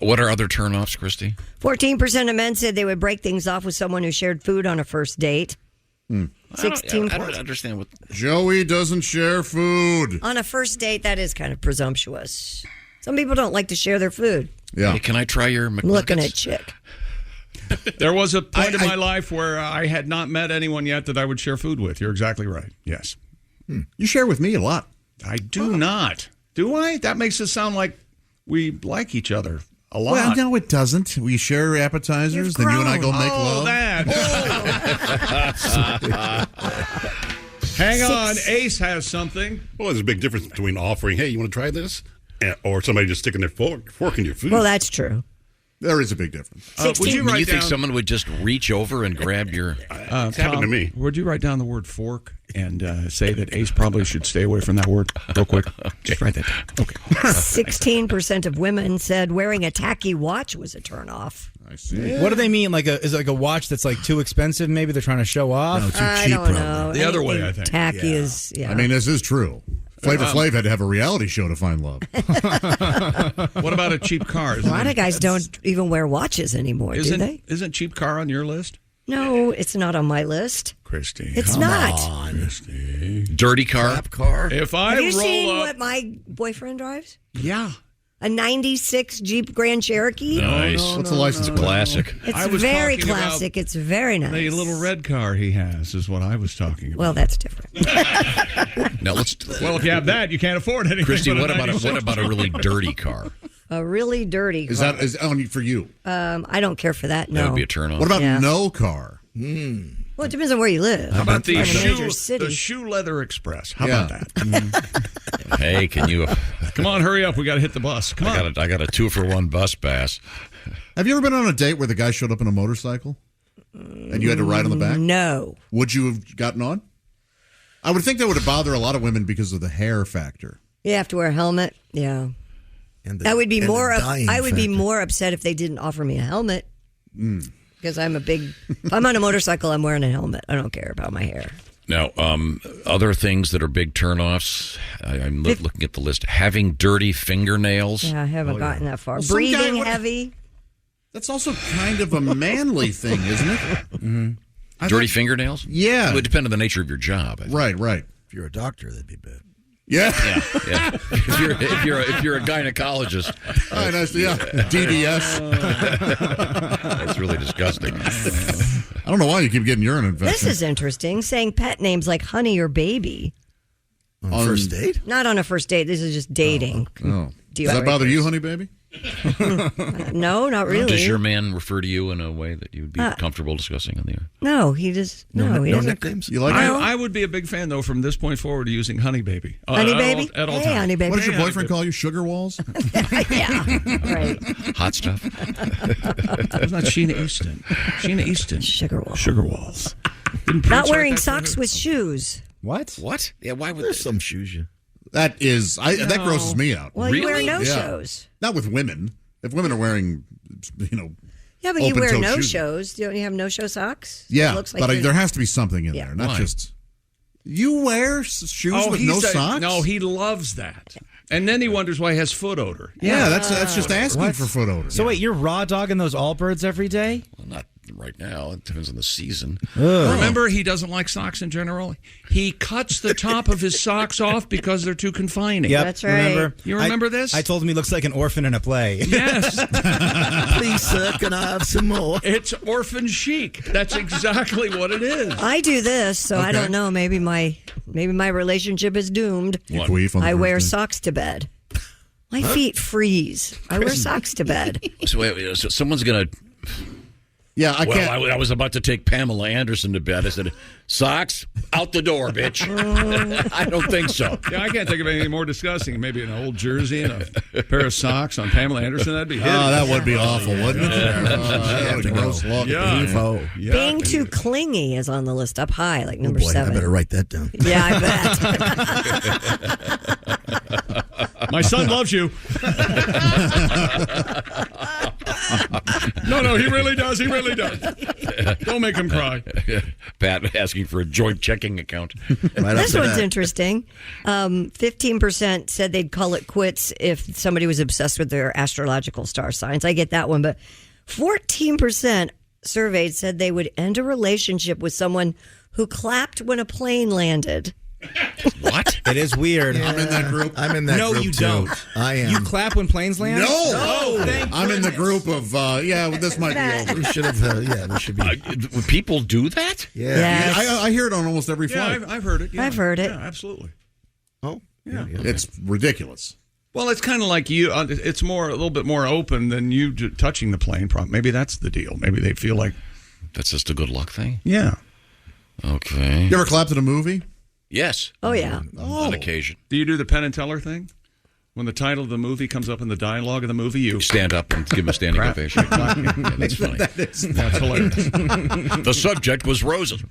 What are other turnoffs, Christy? 14% of men said they would break things off with someone who shared food on a first date. 16 I don't understand what Joey doesn't share food. On a first date, that is kind of presumptuous. Some people don't like to share their food. Yeah. Hey, can I try your I'm looking McNuggets? at Chick. There was a point in my life where I had not met anyone yet that I would share food with. You're exactly right. Yes. You share with me a lot. I do not. Do I? That makes it sound like we like each other a lot. Well, no, it doesn't. We share appetizers, then you and I go make love. Hang on. Ace has something. Well, there's a big difference between offering, "Hey, you want to try this?" or somebody just sticking their fork in your food. Well, that's true. There is a big difference. Would you write think down- someone would just reach over and grab your... It's happened to me. Would you write down the word fork and say that Ace probably should stay away from that word real quick? Just write that down. Okay. 16% of women said wearing a tacky watch was a turnoff. I see. What do they mean? Is it like a watch that's like too expensive? Maybe they're trying to show off. No, too I cheap, don't probably. know. The other way, Anything I think. Tacky is, yeah. I mean, this is true. Flavor Flav had to have a reality show to find love. What about a cheap car? a lot of guys don't even wear watches anymore, do they? Isn't cheap car on your list? No, it's not on my list. Christy. It's not. Christy. Dirty car? Crap car. If I Have you roll seen up... what my boyfriend drives? Yeah. A 96 Jeep Grand Cherokee? Nice. What's the license plate? Classic. It's I was very talking about classic. It's very nice. The little red car he has is what I was talking about. Well, that's different. Now let's... Well, if you have that, you can't afford anything. Christy, but what about 96. a really dirty car? A really dirty car. Is that on for you? I don't care for that, no. That would be a turn on. What about Yeah. no car? Well, it depends on where you live. How about In the a major shoe city. leather express? How Yeah. about that? Hey, can you... Come on, hurry up. We got to hit the bus. Come on. I got a 2-for-1 bus pass. Have you ever been on a date where the guy showed up in a motorcycle and you had to ride on the back? No. Would you have gotten on? I would think that would bother a lot of women because of the hair factor. You have to wear a helmet. Yeah. And I would be and more. the dying I would be factor. more upset if they didn't offer me a helmet. because I'm if I'm on a motorcycle, I'm wearing a helmet. I don't care about my hair. Now, other things that are big turnoffs. I'm looking at the list. Having dirty fingernails. Yeah, I haven't gotten that far. Well, some Breathing guy- heavy. That's also kind of a manly thing, isn't it? Mm-hmm. Dirty fingernails? Yeah. It would depend on the nature of your job. I think. Right. If you're a doctor, that'd be bad. Yeah. Yeah. If you're a gynecologist. DDS. That's really disgusting. I don't know why you keep getting urine infections. This is interesting. Saying pet names like honey or baby. On a first date? Not on a first date. This is just dating. Oh. Deal Does that bother breakers. you, honey baby? No, not really. Does your man refer to you in a way that you'd be comfortable discussing on the air? No, he just he doesn't. nicknames. You like I would be a big fan, though, from this point forward, using Honey Baby. Honey Baby? At all Hey, times. Honey Baby. What does your Hey, boyfriend honey call you? Sugar walls? Yeah, right. Hot stuff. It's not Sheena Easton. Sheena Easton. Sugar walls. Sugar walls. Not wearing socks with shoes. What? What? Yeah, why would There's some shoes you. That grosses me out. Well, you wear Really? no-shows. Not with women. If women are wearing, Yeah, but you wear open-toed no-shows. Don't you have no-show socks? Yeah, It looks like but you're- there has to be something in Yeah. there, not Why? just. You wear shoes with no socks? No, he loves that. And then he wonders why he has foot odor. Yeah, that's just asking What? for foot odor. So wait, you're raw dogging those Allbirds every day? Well, not right now. It depends on the season. Remember, he doesn't like socks in general. He cuts the top of his socks off because they're too confining. Yep. That's right. Remember? You remember this? I told him he looks like an orphan in a play. Yes. Please, sir, can I have some more? It's orphan chic. That's exactly what it is. I do this, so I don't know. Maybe my relationship is doomed. You queef on the I wear first day. socks to bed. My feet freeze. I wear socks to bed. So, wait, so someone's going to. Yeah, I can't. I was about to take Pamela Anderson to bed. I said, socks out the door, bitch. I don't think so. Yeah, I can't think of anything more disgusting. Maybe an old jersey and a pair of socks on Pamela Anderson. That'd be hideous. Oh, that would be awful, wouldn't it? have to Gross look. Yeah. Yeah. Being too clingy is on the list up high, like number Boy, I 7. better write that down. Yeah, I bet. My son loves you. No, he really does. He really does. Don't make him cry. Pat asking for a joint checking account. Right This after one's that. interesting. 15% said they'd call it quits if somebody was obsessed with their astrological star signs. I get that one, but 14% surveyed said they would end a relationship with someone who clapped when a plane landed. What? It is weird. I'm in that group. I'm in that No, group you too. don't. I am. You clap when planes land? No. Thank I'm in the group of, this might be over. We should have, we should be. Would people do that? Yeah. Yes. I hear it on almost every Yeah, flight. I've heard it. Yeah. I've heard it. Yeah, absolutely. Oh. Yeah. It's ridiculous. Well, it's kind of like you. It's a little bit more open than you touching the plane. Maybe that's the deal. Maybe they feel like That's just a good luck thing? Yeah. Okay. You ever clapped at a movie? Yes. Oh, yeah. On occasion. Do you do the Penn and Teller thing? When the title of the movie comes up in the dialogue of the movie, you stand up and give a standing Crap. ovation. Yeah, that's funny. That's hilarious. The subject was roses.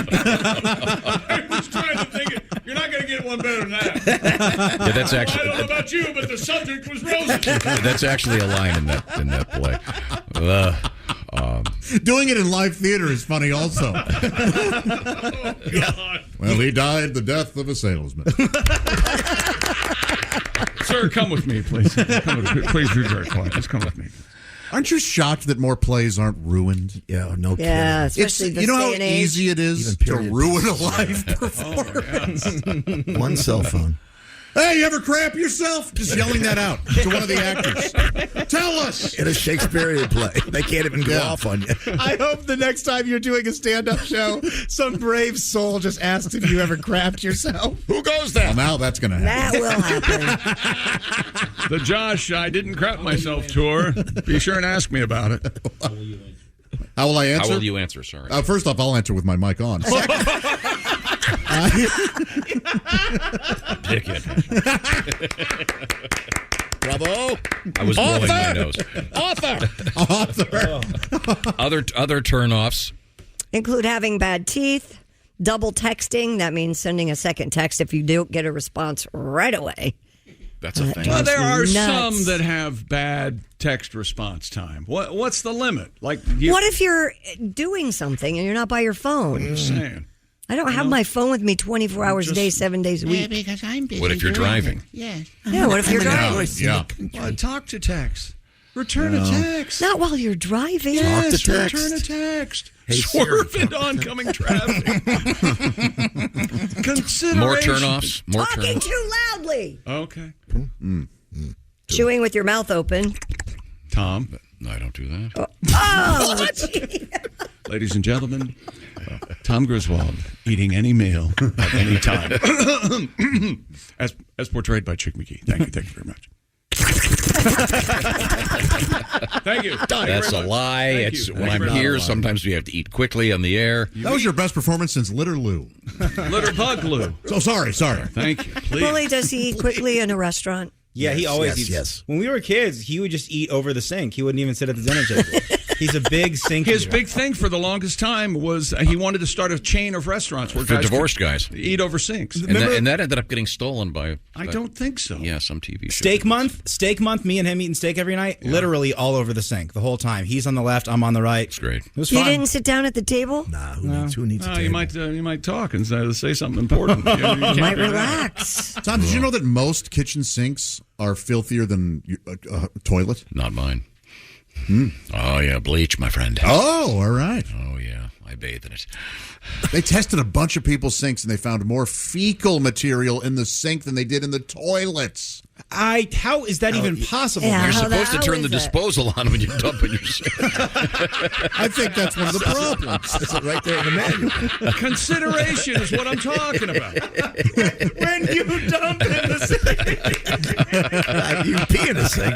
I was trying to think you're not going to get one better than that. Yeah, that's actually- I don't know about you, but the subject was roses. That's actually a line in that play. Doing it in live theater is funny also. Well, he died the death of a salesman. Sir, come with me, please. Come with me. Please be very quiet. Just come with me. Aren't you shocked that more plays aren't ruined? Yeah, no kidding. Yeah, especially this you know day how and age. easy it is Even to period ruin a pieces. live performance. One cell phone. Hey, you ever crap yourself? Just yelling that out to one of the actors. Tell us. In a Shakespearean play. They can't even go off on you. I hope the next time you're doing a stand-up show, some brave soul just asks if you ever crapped yourself. Who goes there? Well, now that's going to happen. That will happen. The Josh, I didn't crap myself tour. Be sure and ask me about it. How will I answer? How will you answer, sorry? First off, I'll answer with my mic on. Dickhead. Bravo. I was blowing my nose. Author. Other turnoffs. Include having bad teeth, double texting. That means sending a second text if you don't get a response right away. That's a thing. Well, there are nuts. some that have bad text response time. What's the limit? Like, what if you're doing something and you're not by your phone? I'm just saying. I don't have my phone with me 24 hours a day, 7 days a week. because I'm busy. What if you're driving? Yes. Yeah, what if you're driving? Well, talk to text. Return a text. Not while you're driving. Yes, to text. return a text. Hey, Swerve into oncoming traffic. Consideration. More turnoffs. More Talking turnoffs. too loudly. Okay. Chewing with your mouth open. Tom. No, I don't do that. Oh, Ladies and gentlemen, Tom Griswold eating any meal at any time. as portrayed by Chick McGee. Thank you very much. Thank you. That's a lie. It's when I'm here. Sometimes we have to eat quickly on the air. That was your best performance since Litter Lou. Litter Bug Lou. So sorry. Thank you. Please. Bully, does he eat quickly in a restaurant? Yeah, he always eats. Yes. When we were kids, he would just eat over the sink. He wouldn't even sit at the dinner table. He's a big sink His eater. big thing for the longest time was he wanted to start a chain of restaurants where For guys divorced guys. eat over sinks. And that ended up getting stolen by... I don't think so. Yeah, some TV show. Steak month, me and him eating steak every night, literally all over the sink the whole time. He's on the left, I'm on the right. It's great. It was You fun. didn't sit down at the table? Nah, who needs a table? You might talk and say something important. You can't Might do that. relax. Tom, did you know that most kitchen sinks are filthier than a toilet? Not mine. Oh, yeah, bleach, my friend. Oh, all right. Oh, yeah, I bathe in it. They tested a bunch of people's sinks and they found more fecal material in the sink than they did in the toilets. How is that even possible? Yeah, You're how supposed to the turn hell the is it? disposal on when you dump in your sink. I think that's one of the problems. It's right there in the menu. Consideration is what I'm talking about. When you dump in the sink. You pee in the sink.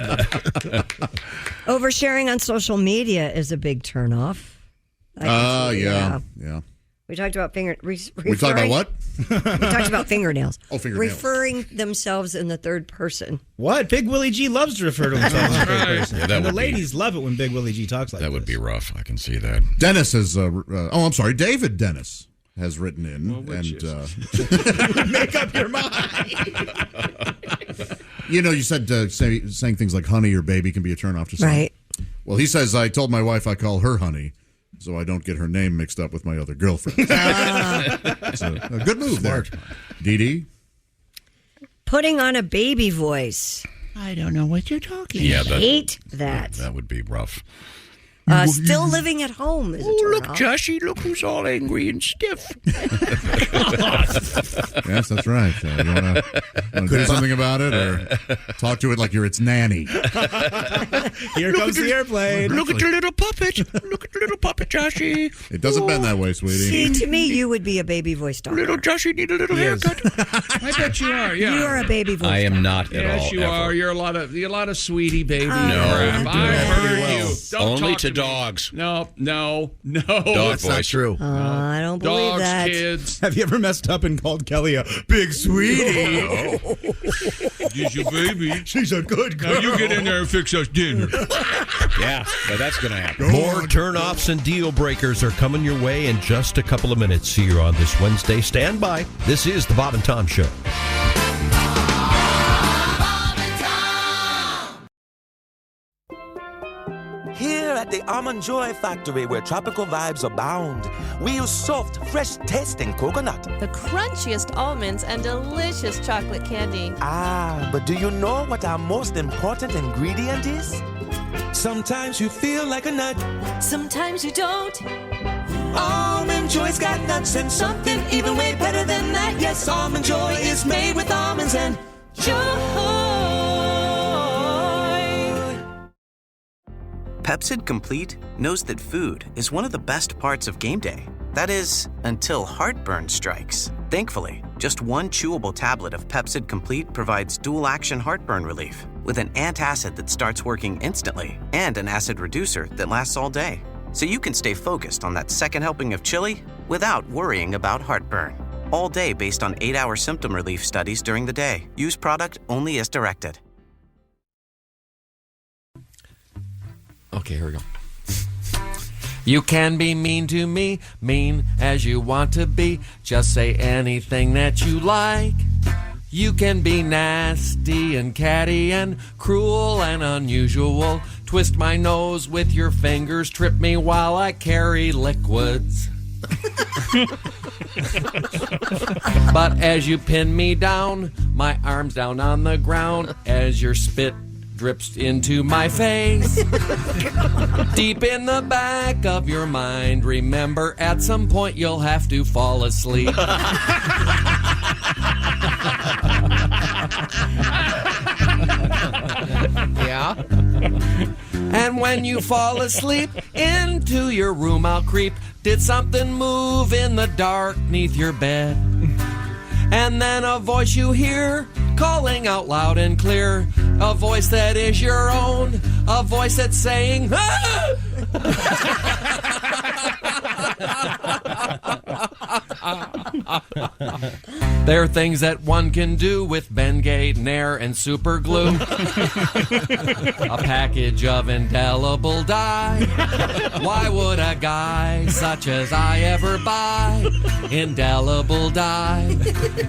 Oversharing on social media is a big turnoff. Yeah. We talked about We talked about what? We talked about fingernails. Oh, fingernails. Referring themselves in the third person. What? Big Willie G loves to refer to himself as a big person. Yeah, that And the would be- ladies love it when Big Willie G talks like That this. would be rough. I can see that. Dennis has, David Dennis has written in. Make up your mind. You said saying things like honey or baby can be a turnoff to some. Right. Well, he says, I told my wife I call her honey, so I don't get her name mixed up with my other girlfriend. So, a good move there. Dee Dee? Putting on a baby voice. I don't know what you're talking Yeah, about. Hate that. That would be rough. Still living at home is a turnoff. Joshy, look who's all angry and stiff. Yes, that's right. You want to do something about it or talk to it like you're its nanny? Here comes the airplane. Look at the little puppet. Look at the little puppet, Joshy. It doesn't bend that way, sweetie. See, to me, you would be a baby voice doctor. Little Joshy need a little haircut. I bet you are. Yeah. You are a baby voice I am not at all. Yes, you ever. are. You're a lot of sweetie baby. No. crap. I've heard you. Don't Only talk to me. dogs. No. Dog That's not voice. true. I don't believe Dogs, that. kids. Have you ever messed up and called Kelly a big sweetie? She's your baby. She's a good girl. Now you get in there and fix us dinner. Yeah, but that's going to happen. More turnoffs and deal breakers are coming your way in just a couple of minutes here on this Wednesday. Stand by. This is the Bob and Tom Show. Here at the Almond Joy Factory, where tropical vibes abound, we use soft, fresh tasting coconut. The crunchiest almonds and delicious chocolate candy. Ah, but do you know what our most important ingredient is? Sometimes you feel like a nut. Sometimes you don't. Almond Joy's got nuts and something even way better than that. Yes, Almond Joy is made with almonds and joy. Pepsid Complete knows that food is one of the best parts of game day. That is, until heartburn strikes. Thankfully, just one chewable tablet of Pepsid Complete provides dual-action heartburn relief with an antacid that starts working instantly and an acid reducer that lasts all day. So you can stay focused on that second helping of chili without worrying about heartburn. All day based on 8-hour symptom relief studies during the day. Use product only as directed. Okay, here we go. You can be mean to me, mean as you want to be. Just say anything that you like. You can be nasty and catty and cruel and unusual. Twist my nose with your fingers, trip me while I carry liquids. But as you pin me down, my arms down on the ground, as your spit drips into my face. Deep in the back of your mind, remember at some point you'll have to fall asleep. Yeah. And when you fall asleep, into your room I'll creep. Did something move in the dark neath your bed? And then a voice you hear calling out loud and clear, a voice that is your own, a voice that's saying, ah! There are things that one can do with Bengay, Nair, and super glue. A package of indelible dye. Why would a guy such as I ever buy indelible dye?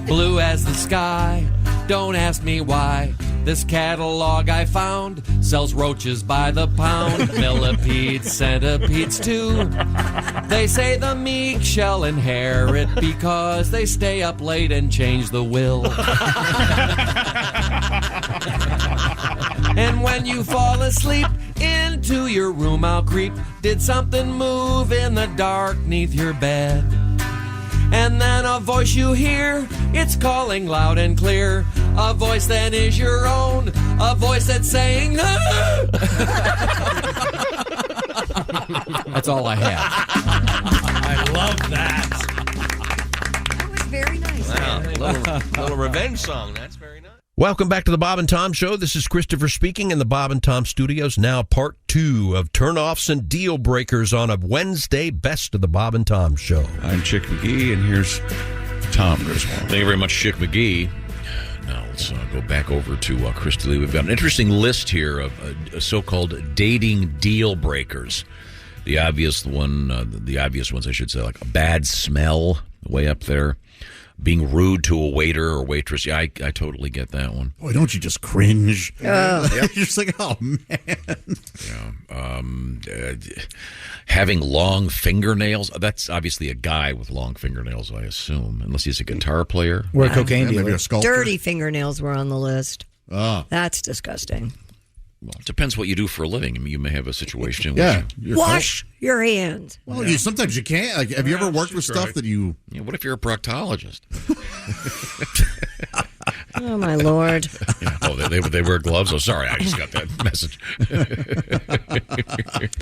Blue as the sky. Don't ask me why. This catalog I found sells roaches by the pound, millipedes, centipedes too. They say the meek shall inherit because they stay up late and change the will. And when you fall asleep, into your room I'll creep. Did something move in the dark neath your bed? And then a voice you hear, it's calling loud and clear, a voice that is your own, a voice that's saying, ah! That's all I have. I love that. That was very nice. Wow, little revenge song. That's very nice. Welcome back to the Bob and Tom Show. This is Christopher speaking in the Bob and Tom Studios. Now part 2 of Turnoffs and Deal Breakers on a Wednesday Best of the Bob and Tom Show. I'm Chick McGee, and here's Tom Griswold. Thank you very much, Chick McGee. Now let's go back over to Christy Lee. We've got an interesting list here of so-called dating deal breakers. The obvious ones, I should say, like a bad smell way up there. Being rude to a waiter or waitress. Yeah, I totally get that one. Boy, don't you just cringe? Oh. You're just like, oh, man. Yeah. Having long fingernails. That's obviously a guy with long fingernails, I assume. Unless he's a guitar player. Or a cocaine dealer. Maybe a sculptor. Dirty fingernails were on the list. Oh. That's disgusting. Well, it depends what you do for a living. I mean, you may have a situation in which wash your hands. Well, sometimes you can't. Like, have you ever worked with stuff that you... Yeah, what if you're a proctologist? Oh, my Lord. Yeah. Oh, they wear gloves? Oh, sorry, I just got that message.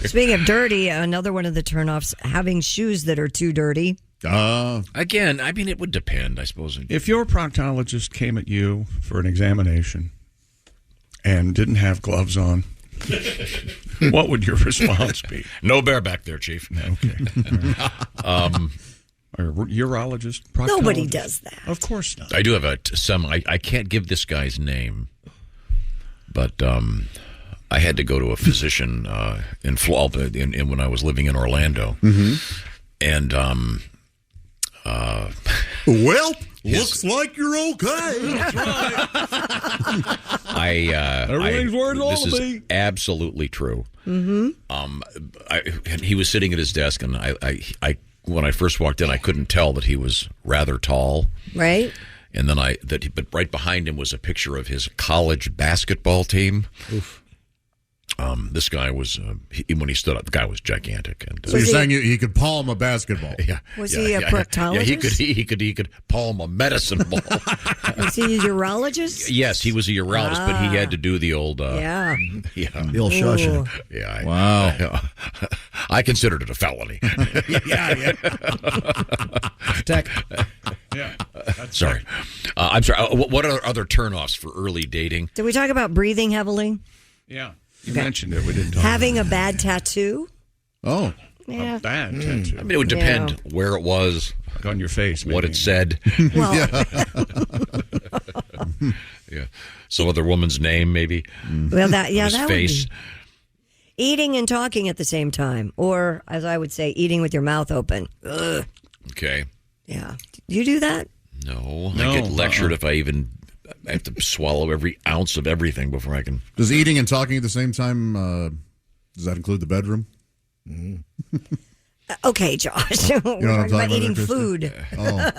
Speaking of dirty, another one of the turnoffs, having shoes that are too dirty. Again, I mean, it would depend, I suppose. If your proctologist came at you for an examination and didn't have gloves on, what would your response be? No bareback there, Chief. Okay. Or urologist, proctologist? Nobody does that. Of course not. I do have I can't give this guy's name, but I had to go to a physician in Florida when I was living in Orlando. Mm-hmm. And well, looks like you're okay. That's right. Everything's where it ought this to is be. absolutely true. Mm-hmm. And he was sitting at his desk, and I when I first walked in, I couldn't tell that he was rather tall. Right. And then but right behind him was a picture of his college basketball team. Oof. This guy was, when he stood up, the guy was gigantic. And, so you're saying he could palm a basketball? Yeah. Was he a proctologist? Yeah, he could palm a medicine ball. Was he a urologist? Yes, he was a urologist, but he had to do the old... The old shushing. Yeah. Wow. I considered it a felony. Yeah. Tech. Yeah. Sorry. I'm sorry. What are other turnoffs for early dating? Did we talk about breathing heavily? Yeah. You mentioned it. We didn't talk Having a bad tattoo? Oh. Yeah. A bad tattoo. I mean, it would depend where it was. Like on your face. What maybe. it said. Well, Yeah. Some other woman's name, maybe. well, that His that face. would be. Eating and talking at the same time. Or, as I would say, eating with your mouth open. Ugh. Okay. Yeah. Do you do that? No. No, I get lectured if I even I have to swallow every ounce of everything before I can. Does eating and talking at the same time, does that include the bedroom? Okay, Josh. You know what I'm We're talking about about eating there, Krista? food. Oh.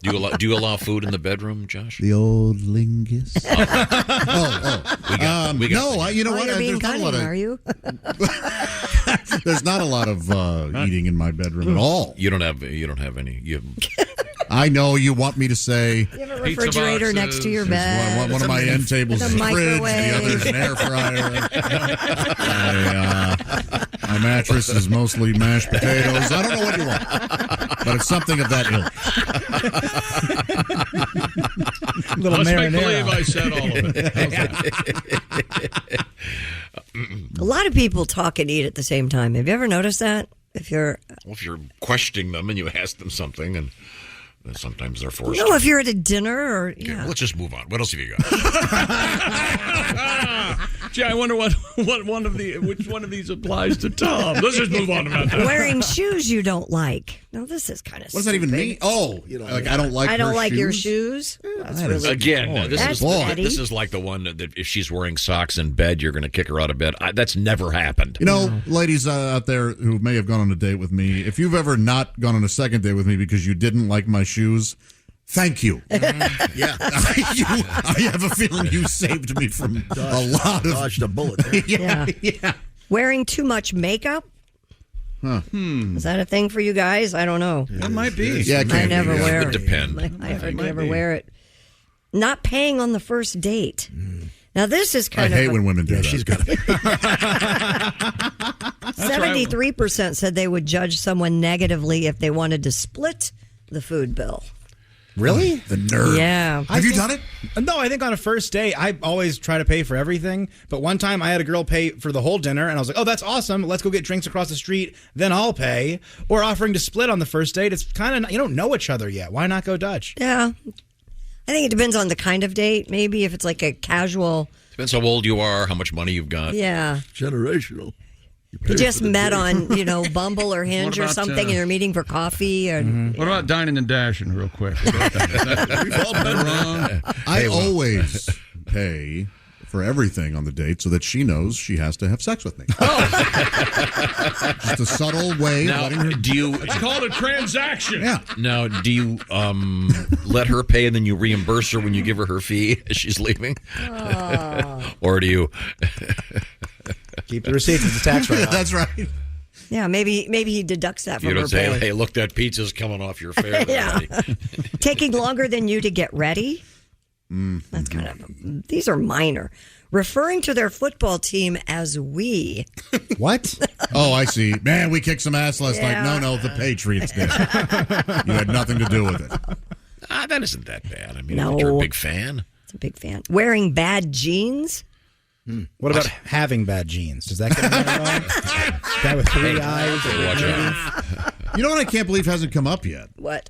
Do you allow food in the bedroom, Josh? The old lingus. No, you know Oh, what? you're being There's not a cunning, lot of- are you? There's not a lot of eating in my bedroom at all. You don't have any. I know you want me to say. You have a refrigerator next to your bed. One of my end tables is a fridge, the other is an air fryer. My mattress is mostly mashed potatoes. I don't know what you want, but it's something of that ilk. Let's make believe I said all of it. A lot of people talk and eat at the same time. Have you ever noticed that? If you're questioning them and you ask them something, and sometimes they're forced. no, if you're at a dinner or Okay, let's just move on. What else have you got? Gee, I wonder which one of these applies to Tom. Let's just move on about that. wearing shoes you don't like. No, this is kind of. What does that even mean? Oh, like I don't like. I don't her like your shoes? shoes. That's That is- really Again, That's this is like the one that if she's wearing socks in bed, you're going to kick her out of bed. That's never happened. You know, ladies out there who may have gone on a date with me, if you've ever not gone on a second date with me because you didn't like my shoes, thank you. Yeah. I have a feeling you saved me from a lot of... Dodged a bullet. Yeah. Wearing too much makeup. Huh. Is that a thing for you guys? I don't know. That might be. Yeah, it I can be, never yeah. wear It would it. depend. I hardly ever wear it. Not paying on the first date. Now this is I kind of. hate when women do that. She's got it. 73% said they would judge someone negatively if they wanted to split the food bill. Really? The nerve. Yeah. Have you done it? No, I think on a first date, I always try to pay for everything. But one time I had a girl pay for the whole dinner, and I was like, oh, that's awesome. Let's go get drinks across the street, then I'll pay. Or offering to split on the first date. It's kind of, you don't know each other yet. Why not go Dutch? Yeah. I think it depends on the kind of date. Maybe if it's like a casual. Depends how old you are, how much money you've got. Yeah. Generational. You just met on, Bumble or Hinge or about, something, and you're meeting for coffee. Or, What about dining and dashing, real quick? We've all been wrong. I always pay for everything on the date so that she knows she has to have sex with me. Just a subtle way Now, of letting her... do you? It's called a transaction. Yeah. Now, do you let her pay and then you reimburse her when you give her her fee as she's leaving, or do you keep the receipts? It's a tax write-off. That's right. Yeah, maybe he deducts that from you her don't say, pay. "Hey, look, that pizza's coming off your fare." Yeah. Taking longer than you to get ready. Mm. That's kind of. These are minor. Referring to their football team as we. What? Oh, I see. Man, we kicked some ass last night. No, the Patriots did. You had nothing to do with it. That isn't that bad. I mean, No. you're a big fan. It's a big fan. Wearing bad jeans. What about having bad genes? Does that get in there at all? Guy with three eyes. Watch out. You know what I can't believe hasn't come up yet? What?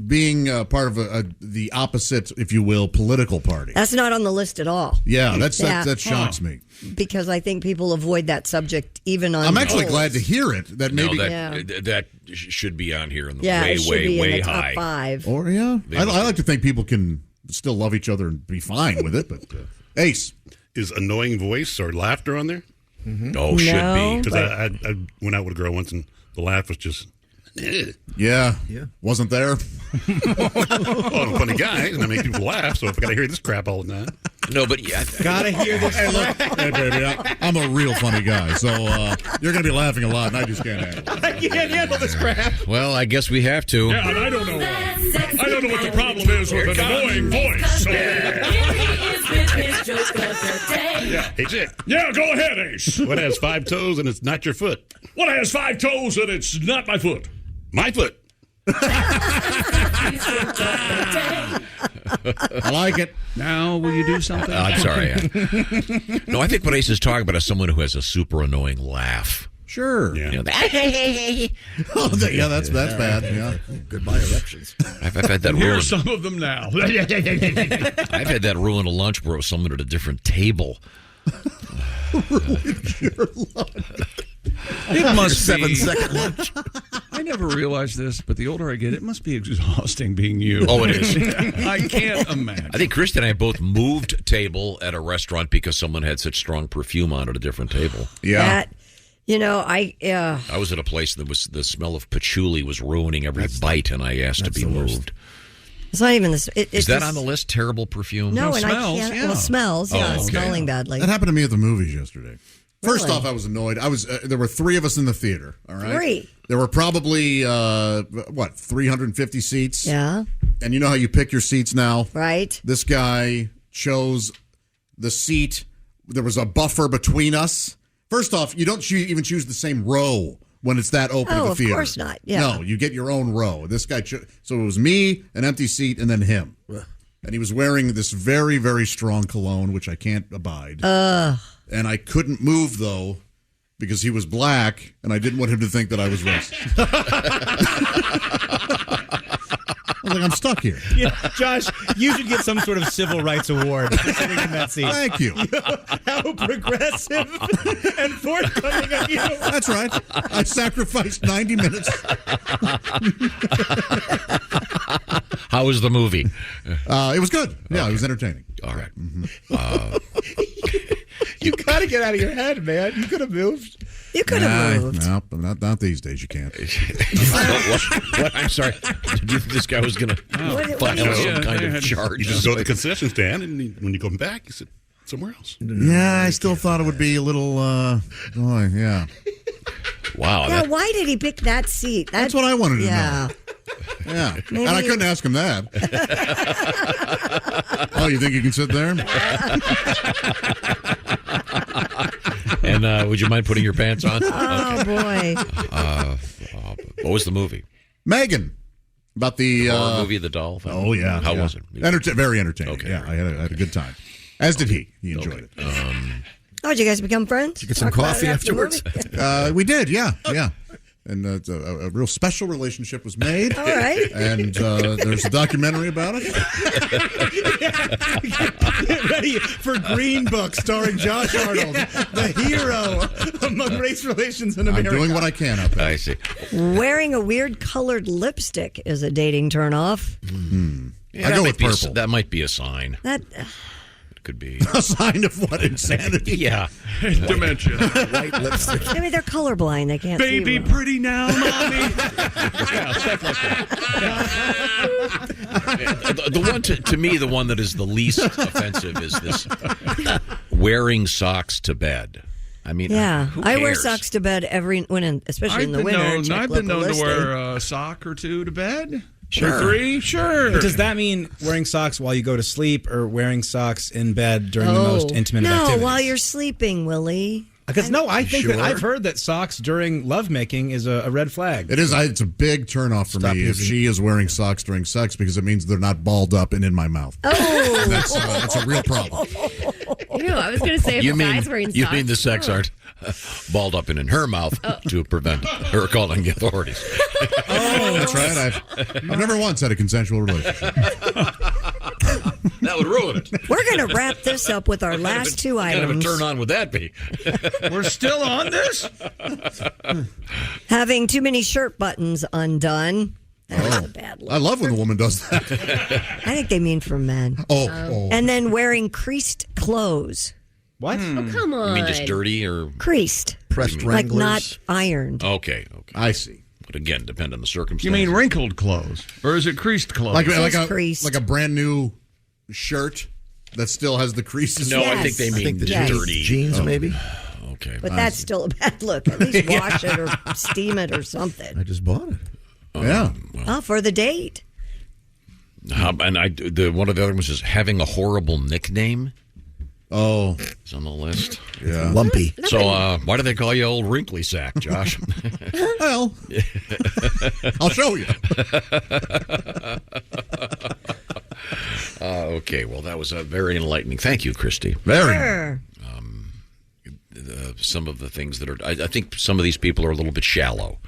Being part of the opposite, if you will, political party. That's not on the list at all. Yeah, that shocks me. Because I think people avoid that subject even on. I'm actually polls. glad to hear it. That maybe that should be on here in the Yeah, it should be way in the high. top 5. Or I like to think people can still love each other and be fine with it. But Ace, is annoying voice or laughter on there? Oh, should be. Because I went out with a girl once and the laugh was just. Yeah. Wasn't there? Well, I'm a funny guy, and I make people laugh, so if I got to hear this crap all the time. No, but yeah. Gotta hear this. Hey, look, hey, baby, I'm a real funny guy, so you're going to be laughing a lot, and I just can't handle it. I can't handle this crap. Well, I guess we have to. Yeah, and I don't know what the problem is with an annoying voice. So. Yeah. Hey, Chick. Yeah, go ahead, Ace. What has 5 toes and it's not your foot? What has 5 toes and it's not my foot? My foot. I like it. Now, will you do something? I'm sorry. No, I think what Ace is talking about is someone who has a super annoying laugh. Sure. Yeah. Yeah, that's bad. Yeah. Goodbye erections. I've had that Here are ruin. some of them now. I've had that ruin a lunch where it was someone at a different table. It must be 7-second lunch. I ever realize this? But the older I get, it must be exhausting being you. Oh, it is. I can't imagine. I think Kristen and I both moved table at a restaurant because someone had such strong perfume on at a different table. That, I was at a place that was the smell of patchouli was ruining every bite, and I asked to be moved. It's not even this. Is that on the list? Terrible perfume? No, and smells, I can't. Well, smells. Smelling badly. That happened to me at the movies yesterday. First Really? off, I was annoyed. There were 3 of us in the theater. All right, 3. There were probably 350 seats. Yeah. And you know how you pick your seats now, right? This guy chose the seat. There was a buffer between us. First off, you don't even choose the same row when it's that open Oh, at the of theater. course not. Yeah. No, you get your own row. This guy, so it was me, an empty seat, and then him. And he was wearing this very, very strong cologne, which I can't abide. And I couldn't move, though, because he was black, and I didn't want him to think that I was racist. I was like, I'm stuck here. Yeah, Josh, you should get some sort of civil rights award for sitting in that seat. Thank you. How progressive and forthcoming of you. That's right. I sacrificed 90 minutes. How was the movie? It was good. Yeah, it was entertaining. All right. You got to get out of your head, man. You could have moved. You could have moved. No, not these days. You can't. What? I'm sorry. Did you think this guy was going to file some kind of charge? You just go to the concession stand, and when you come back, you sit somewhere else. Yeah, I still thought it would be a little. Yeah. Wow. Yeah, why did he pick that seat? That's what I wanted to know. Yeah. Maybe- And I couldn't ask him that. Oh, you think you can sit there? And would you mind putting your pants on? Oh, boy. What was the movie? Megan. About the horror movie, The Doll. Oh, yeah. How yeah. was it? Very entertaining. Okay, Yeah, I had a good time. As did he. He enjoyed it. Oh, did you guys become friends? Get some Talk about coffee it after the afterwards. movie? We did, yeah. And a real special relationship was made. All right. And there's a documentary about it. Get ready for Green Book starring Josh Arnold, the hero among race relations in I'm America. doing what I can up there. I see. Wearing a weird colored lipstick is a dating turnoff. Yeah, I go that with might be purple. that might be a sign. That It could be A sign of what? Insanity? Yeah. Dementia. White lipstick. maybe they're colorblind. They can't Baby see well. pretty now, mommy. Yeah, stuff like that. The one to me, the one that is the least offensive is this wearing socks to bed. I mean, Yeah, who I wear cares? socks to bed especially in the winter. Check I've been known to Local wear Listing. a sock or two to bed. Sure. Or 3, sure. Does that mean wearing socks while you go to sleep or wearing socks in bed during the most intimate of no, activities? while you're sleeping, Willie. Because I think that Sure. I've heard that socks during lovemaking is a red flag. It is. It's a big turnoff for me if she is wearing socks during sex because it means they're not balled up and in my mouth. Oh, That's a real problem. Ew, I was going to say if a guy's wearing socks. You mean the sex aren't balled up and in her mouth to prevent her calling the authorities? Oh, that's right. I've never once had a consensual relationship. That would ruin it. We're going to wrap this up with our last 2 What kind of a items. turn on would that be? We're still on this? Having too many shirt buttons undone. That's a bad look. I love when a woman does that. I think they mean for men. Oh. And then wearing creased clothes. What? Oh, come on. You mean just dirty or Creased. Pressed Like Wranglers. not ironed. okay? I see. But again, depend on the circumstances. You mean wrinkled clothes? Or is it creased clothes? Like It's creased. a brand new shirt that still has the creases. No, I Yes. think they mean Yes. dirty Jeans, maybe? Okay. But that's still a bad look. At least wash it or steam it or something. I just bought it. Yeah. Oh, for the date. And one of the other ones is having a horrible nickname. Oh. It's on the list. Yeah. Lumpy. So why do they call you old wrinkly sack, Josh? Well, I'll show you. Okay, well, that was very enlightening. Thank you, Christy. Very. Sure. Some of the things that are, I think some of these people are a little bit shallow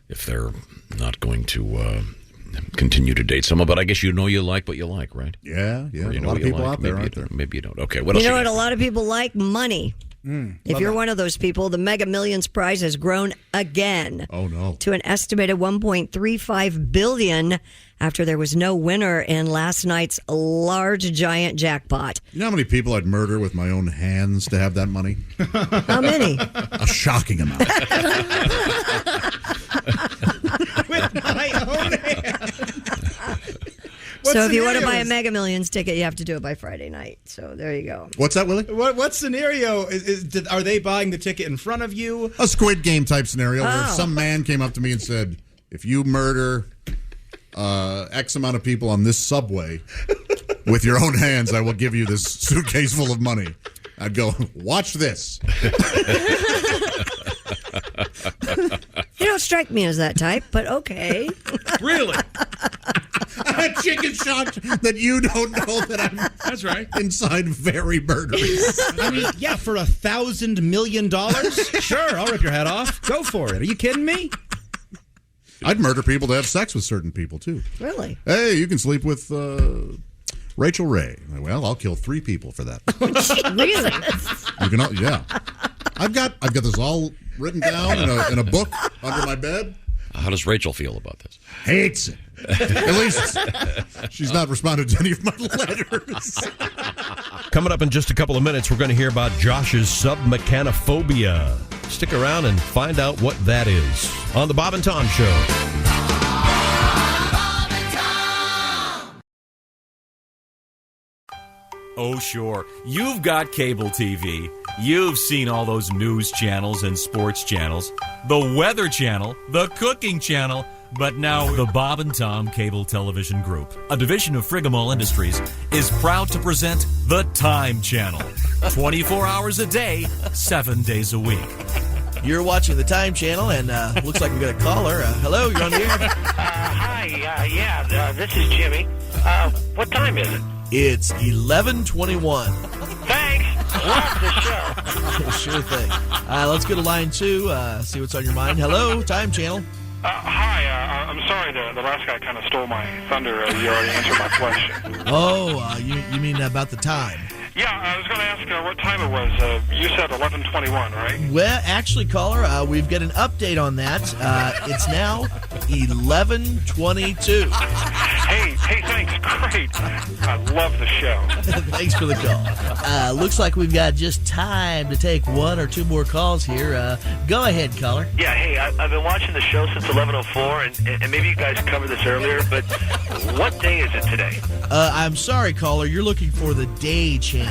if they're not going to continue to date someone. But I guess you like what you like, right? Yeah. Or A you know lot what of you people like. out there, Maybe aren't there? Maybe you don't. Okay, what You else know you what got? a lot of people like? Money. If you're one of those people, the Mega Millions prize has grown again. Oh, no. To an estimated $1.35 billion after there was no winner in last night's large giant jackpot. You know how many people I'd murder with my own hands to have that money? How many? A shocking amount. With my own hand. So if you want to buy a Mega Millions ticket, you have to do it by Friday night. So there you go. What's that, Willie? What scenario are they buying the ticket in front of you? A Squid Game type scenario where Oh. some man came up to me and said, if you murder X amount of people on this subway with your own hands, I will give you this suitcase full of money. I'd go, watch this. You don't strike me as that type, but okay. Really? I'm chicken shocked that you don't know that I'm That's right. inside very murderous. I mean, yeah, for $1,000 million? Sure, I'll rip your head off. Go for it. Are you kidding me? I'd murder people to have sex with certain people, too. Really? Hey, you can sleep with Rachel Ray. Well, I'll kill 3 people for that. Really? You can, yeah. I've got this all written down in a book under my bed. How does Rachel feel about this? Hates it. At least she's not responded to any of my letters. Coming up in just a couple of minutes, we're going to hear about Josh's submechanophobia. Stick around and find out what that is on the Bob and Tom Show. Oh, sure. You've got cable TV. You've seen all those news channels and sports channels, the Weather Channel, the Cooking Channel, but now the Bob and Tom Cable Television Group, a division of Frigamall Industries, is proud to present the Time Channel. 24 hours a day, 7 days a week. You're watching the Time Channel, and looks like we got a caller. Hello, you're on the air. Hi, this is Jimmy. What time is it? It's 11:21. Thanks. Love the show. Sure thing. Let's go to line 2, see what's on your mind. Hello, Time Channel. Hi, I'm sorry the last guy kind of stole my thunder. You already answered my question. Oh, you mean about the time? Yeah, I was going to ask what time it was. You said 11:21, right? Well, actually, caller, we've got an update on that. It's now 11:22. Hey, thanks. Great. I love the show. Thanks for the call. Looks like we've got just time to take 1 or 2 more calls here. Go ahead, caller. Yeah, hey, I've been watching the show since 11:04, and maybe you guys covered this earlier, but what day is it today? I'm sorry, caller. You're looking for the day channel.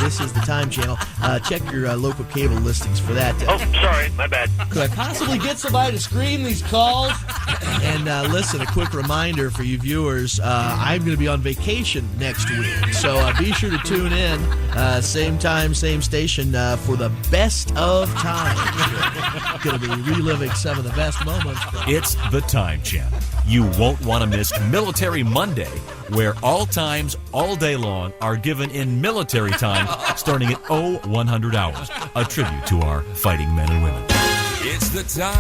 This is the Time Channel. Check your local cable listings for that. Oh, sorry, my bad. Could I possibly get somebody to screen these calls? And listen, a quick reminder for you viewers, I'm going to be on vacation next week. So be sure to tune in, same time, same station, for the best of time. Going to be reliving some of the best moments. It's the Time Channel. You won't want to miss Military Monday, where all times, all day long, are given in military time, starting at 0100 hours. A tribute to our fighting men and women. It's the Time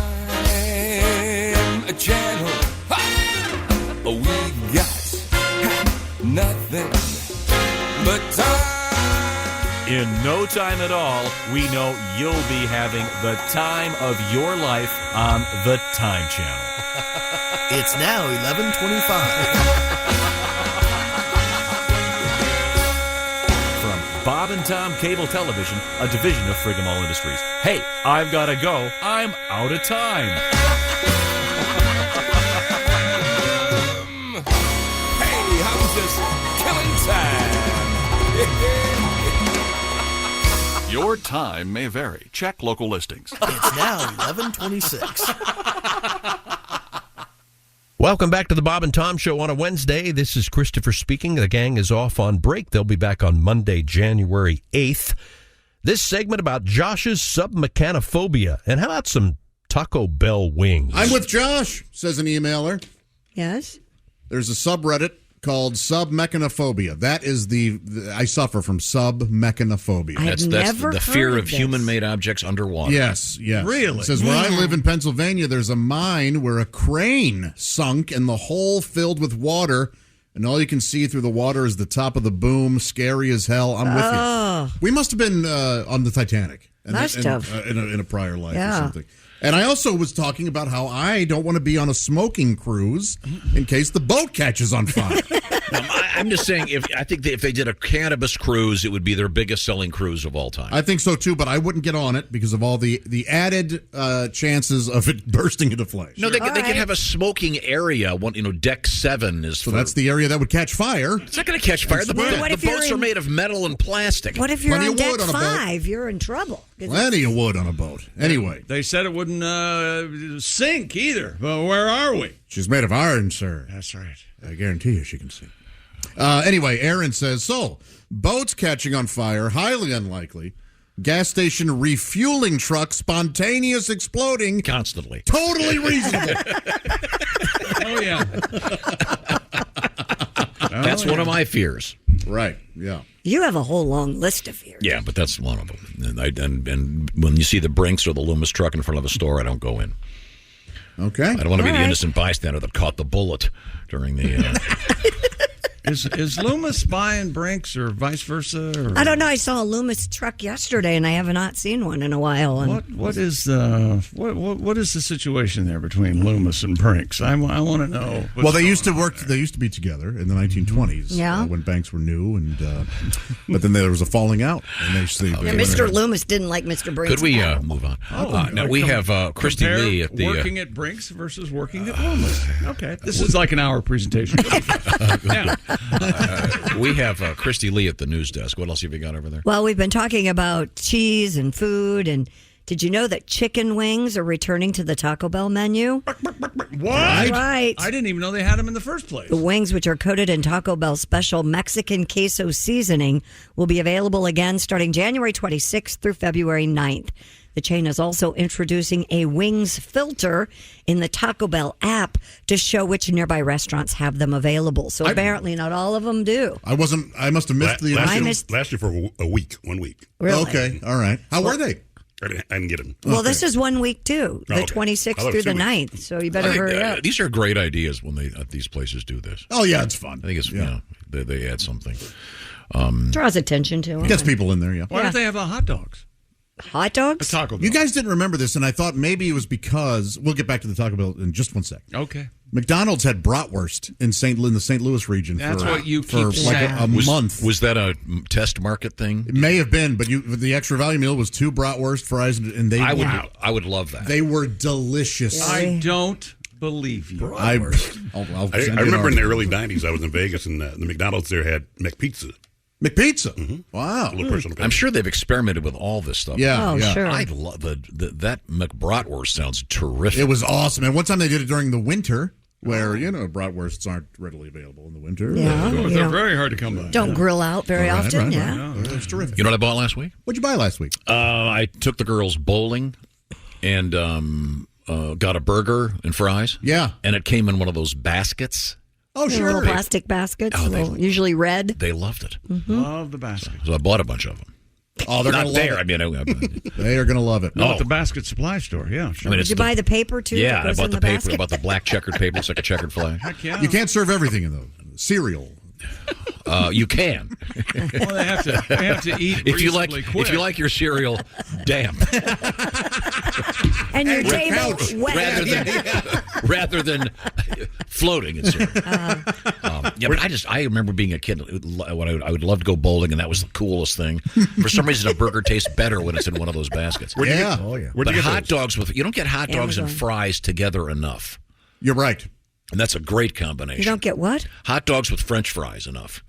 Channel. Ha! We got nothing but time. In no time at all, we know you'll be having the time of your life on the Time Channel. It's now 11:25. From Bob and Tom Cable Television, a division of Frigamall Industries. Hey, I've got to go. I'm out of time. Hey, I'm just killing time. Your time may vary. Check local listings. It's now 11:26. Welcome back to the Bob and Tom Show on a Wednesday. This is Christopher speaking. The gang is off on break. They'll be back on Monday, January 8th. This segment about Josh's submechanophobia. And how about some Taco Bell wings? I'm with Josh, says an emailer. Yes? There's a subreddit called submechanophobia. That is I suffer from submechanophobia. That's the fear of human-made objects underwater. Yes. Really? It says, where I live in Pennsylvania, there's a mine where a crane sunk and the hole filled with water, and all you can see through the water is the top of the boom. Scary as hell. I'm with you. We must have been on the Titanic. Must have. In a prior life Yeah. or something. And I also was talking about how I don't want to be on a smoking cruise in case the boat catches on fire. I'm just saying, I think that if they did a cannabis cruise, it would be their biggest selling cruise of all time. I think so too, but I wouldn't get on it because of all the added chances of it bursting into flames. No, they could have a smoking area. Deck 7 is. So that's the area that would catch fire. It's not going to catch fire. The boats are made of metal and plastic. What if you're Plenty on of deck wood on a boat. 5? You're in trouble. Plenty of wood on a boat. Anyway, they said it wouldn't sink either. But where are we? She's made of iron, sir. That's right. I guarantee you she can sink. Anyway, Aaron says, so, boats catching on fire, highly unlikely. Gas station refueling truck, spontaneous exploding. Constantly. Totally reasonable. Oh, yeah. That's one of my fears. Right, yeah. You have a whole long list of fears. Yeah, but that's one of them. And when you see the Brinks or the Loomis truck in front of a store, I don't go in. Okay. I don't want to be the innocent bystander that caught the bullet during the... Is Loomis buying Brinks or vice versa? Or? I don't know. I saw a Loomis truck yesterday, and I have not seen one in a while. And What is the situation there between Loomis and Brinks? I want to know. Well, they used to work. They used to be together in the 1920s. Yeah. When banks were new, and but then there was a falling out, and Mr. Loomis didn't like Mr. Brinks. Could we move on? Now we have Christy Lee at the working at Brinks versus working at Loomis. Okay, this is like an hour presentation. Now, we have Christy Lee at the news desk. What else have you got over there? Well, we've been talking about cheese and food, and did you know that chicken wings are returning to the Taco Bell menu? What? Right. I didn't even know they had them in the first place. The wings, which are coated in Taco Bell's special Mexican queso seasoning, will be available again starting January 26th through February 9th. The chain is also introducing a wings filter in the Taco Bell app to show which nearby restaurants have them available. So apparently not all of them do. I must have missed the last year for a week, 1 week. Really? Okay, all right. How were they? I didn't get them. Well, this is 1 week too, the 26th through the 9th. So you better hurry up. These are great ideas when these places do this. Oh yeah, it's fun. I think it's they add something. Draws attention to them. Gets people in there. Yeah. Why don't they have hot dogs? Hot dogs? A Taco Bell. You guys didn't remember this, and I thought maybe it was because we'll get back to the Taco Bell in just 1 sec. Okay. McDonald's had bratwurst in the St. Louis region. That's for, what you for keep like saying. a month. Was that a test market thing? It may have been, but the extra value meal was 2 bratwurst fries, and they I would love that. They were delicious. I don't believe you. I remember in the early 90s, I was in Vegas, and the McDonald's there had McPizza. McPizza. Mm-hmm. Wow. I'm sure they've experimented with all this stuff. Yeah. Oh, yeah. Sure. I love that McBratwurst sounds terrific. It was awesome. And one time they did it during the winter, where bratwursts aren't readily available in the winter. Yeah, they're very hard to come by. Don't grill out very often. Right. Yeah. It's terrific. You know what I bought last week? What'd you buy last week? I took the girls bowling and got a burger and fries. Yeah. And it came in one of those baskets. Oh, sure. Little plastic baskets, usually red. They loved it. Mm-hmm. Love the basket. So I bought a bunch of them. Oh, they're not gonna there. love it. I mean, they are going to love it. No, at the basket supply store. Yeah, sure. Did you buy the paper too? Yeah, I bought the paper. Basket? I bought the black checkered paper. It's like a checkered flag. Heck yeah. You can't serve everything in those. Cereal. You can. Well, they have to eat if you like quick. If you like your cereal damp. And your table rather than floating in cereal. But I remember being a kid when I would love to go bowling, and that was the coolest thing. For some reason, a burger tastes better when it's in one of those baskets. Yeah. But hot dogs you don't get hot dogs and fries together enough. You're right. And that's a great combination. You don't get what? Hot dogs with French fries enough.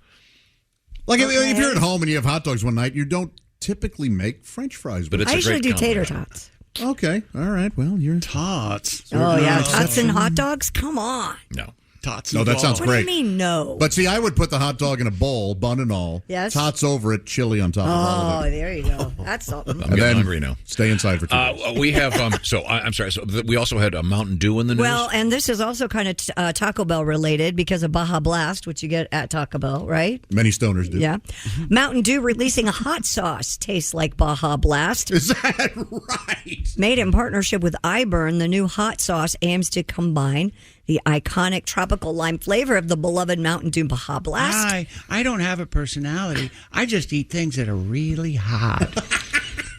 Like if you're at home and you have hot dogs one night, you don't typically make French fries. But it's I usually do tater tots. Okay. All right. Well, you're tots. Oh yeah, tots and hot dogs. Come on. No. Tots. No, that sounds What great. do you mean no? But see, I would put the hot dog in a bowl, bun and all. Yes. Tots over it, chili on top of all of it. There you go. That's something. I'm getting hungry now. Stay inside for 2 days. We have I'm sorry. So we also had a Mountain Dew in the news. Well, and this is also kind of Taco Bell related because of Baja Blast, which you get at Taco Bell, right? Many stoners do. Yeah. Mountain Dew releasing a hot sauce tastes like Baja Blast. Is that right? Made in partnership with iBurn, the new hot sauce aims to combine The iconic tropical lime flavor of the beloved Mountain Dew Baja Blast. I don't have a personality. I just eat things that are really hot.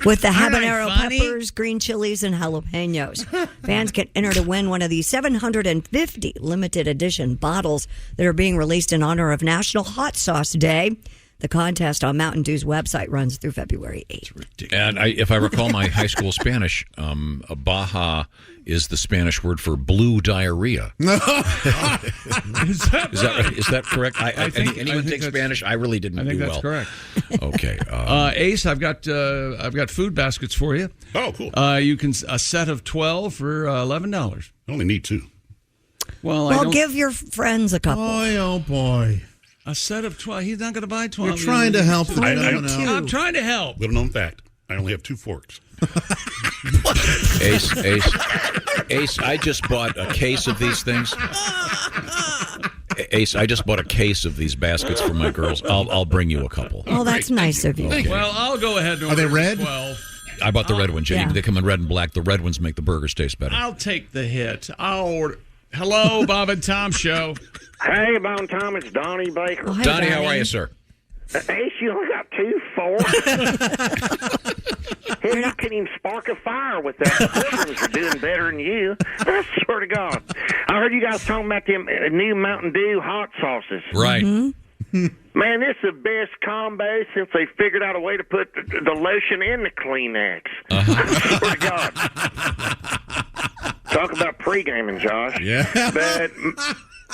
With the Aren't I habanero funny? peppers, green chilies, and jalapenos. Fans can enter to win one of these 750 limited edition bottles that are being released in honor of National Hot Sauce Day. The contest on Mountain Dew's website runs through February 8th. And if I recall my high school Spanish, Baja is the Spanish word for blue diarrhea. Is that correct? Anyone take Spanish? I really didn't. I think do that's well. correct. Okay, Ace, I've got food baskets for you. Oh, cool. You can a set of 12 for $11. I only need 2. Well, give your friends a couple. Oh boy. A set of 12. He's not going to buy 12. You're trying to help. I'm trying to help. Little known fact, I only have 2 forks. Ace, I just bought a case of these things. Ace, I just bought a case of these baskets for my girls. I'll bring you a couple. Oh, that's nice of you. Okay. Well, I'll go ahead and Are they order red? 12. I bought the red ones. Yeah. They come in red and black. The red ones make the burgers taste better. I'll take the hit. I'll order. Hello, Bob and Tom Show. Hey, Bob and Tom, it's Donnie Baker. Oh, hi, Donnie, how are you, sir? Ace, you only got 2 forks. Hell, you couldn't even spark a fire with that. The Muslims are doing better than you. I swear to God. I heard you guys talking about them new Mountain Dew hot sauces. Right. Man, this is the best combo since they figured out a way to put the lotion in the Kleenex. I swear to God. Talk about pre-gaming, Josh. Yeah. But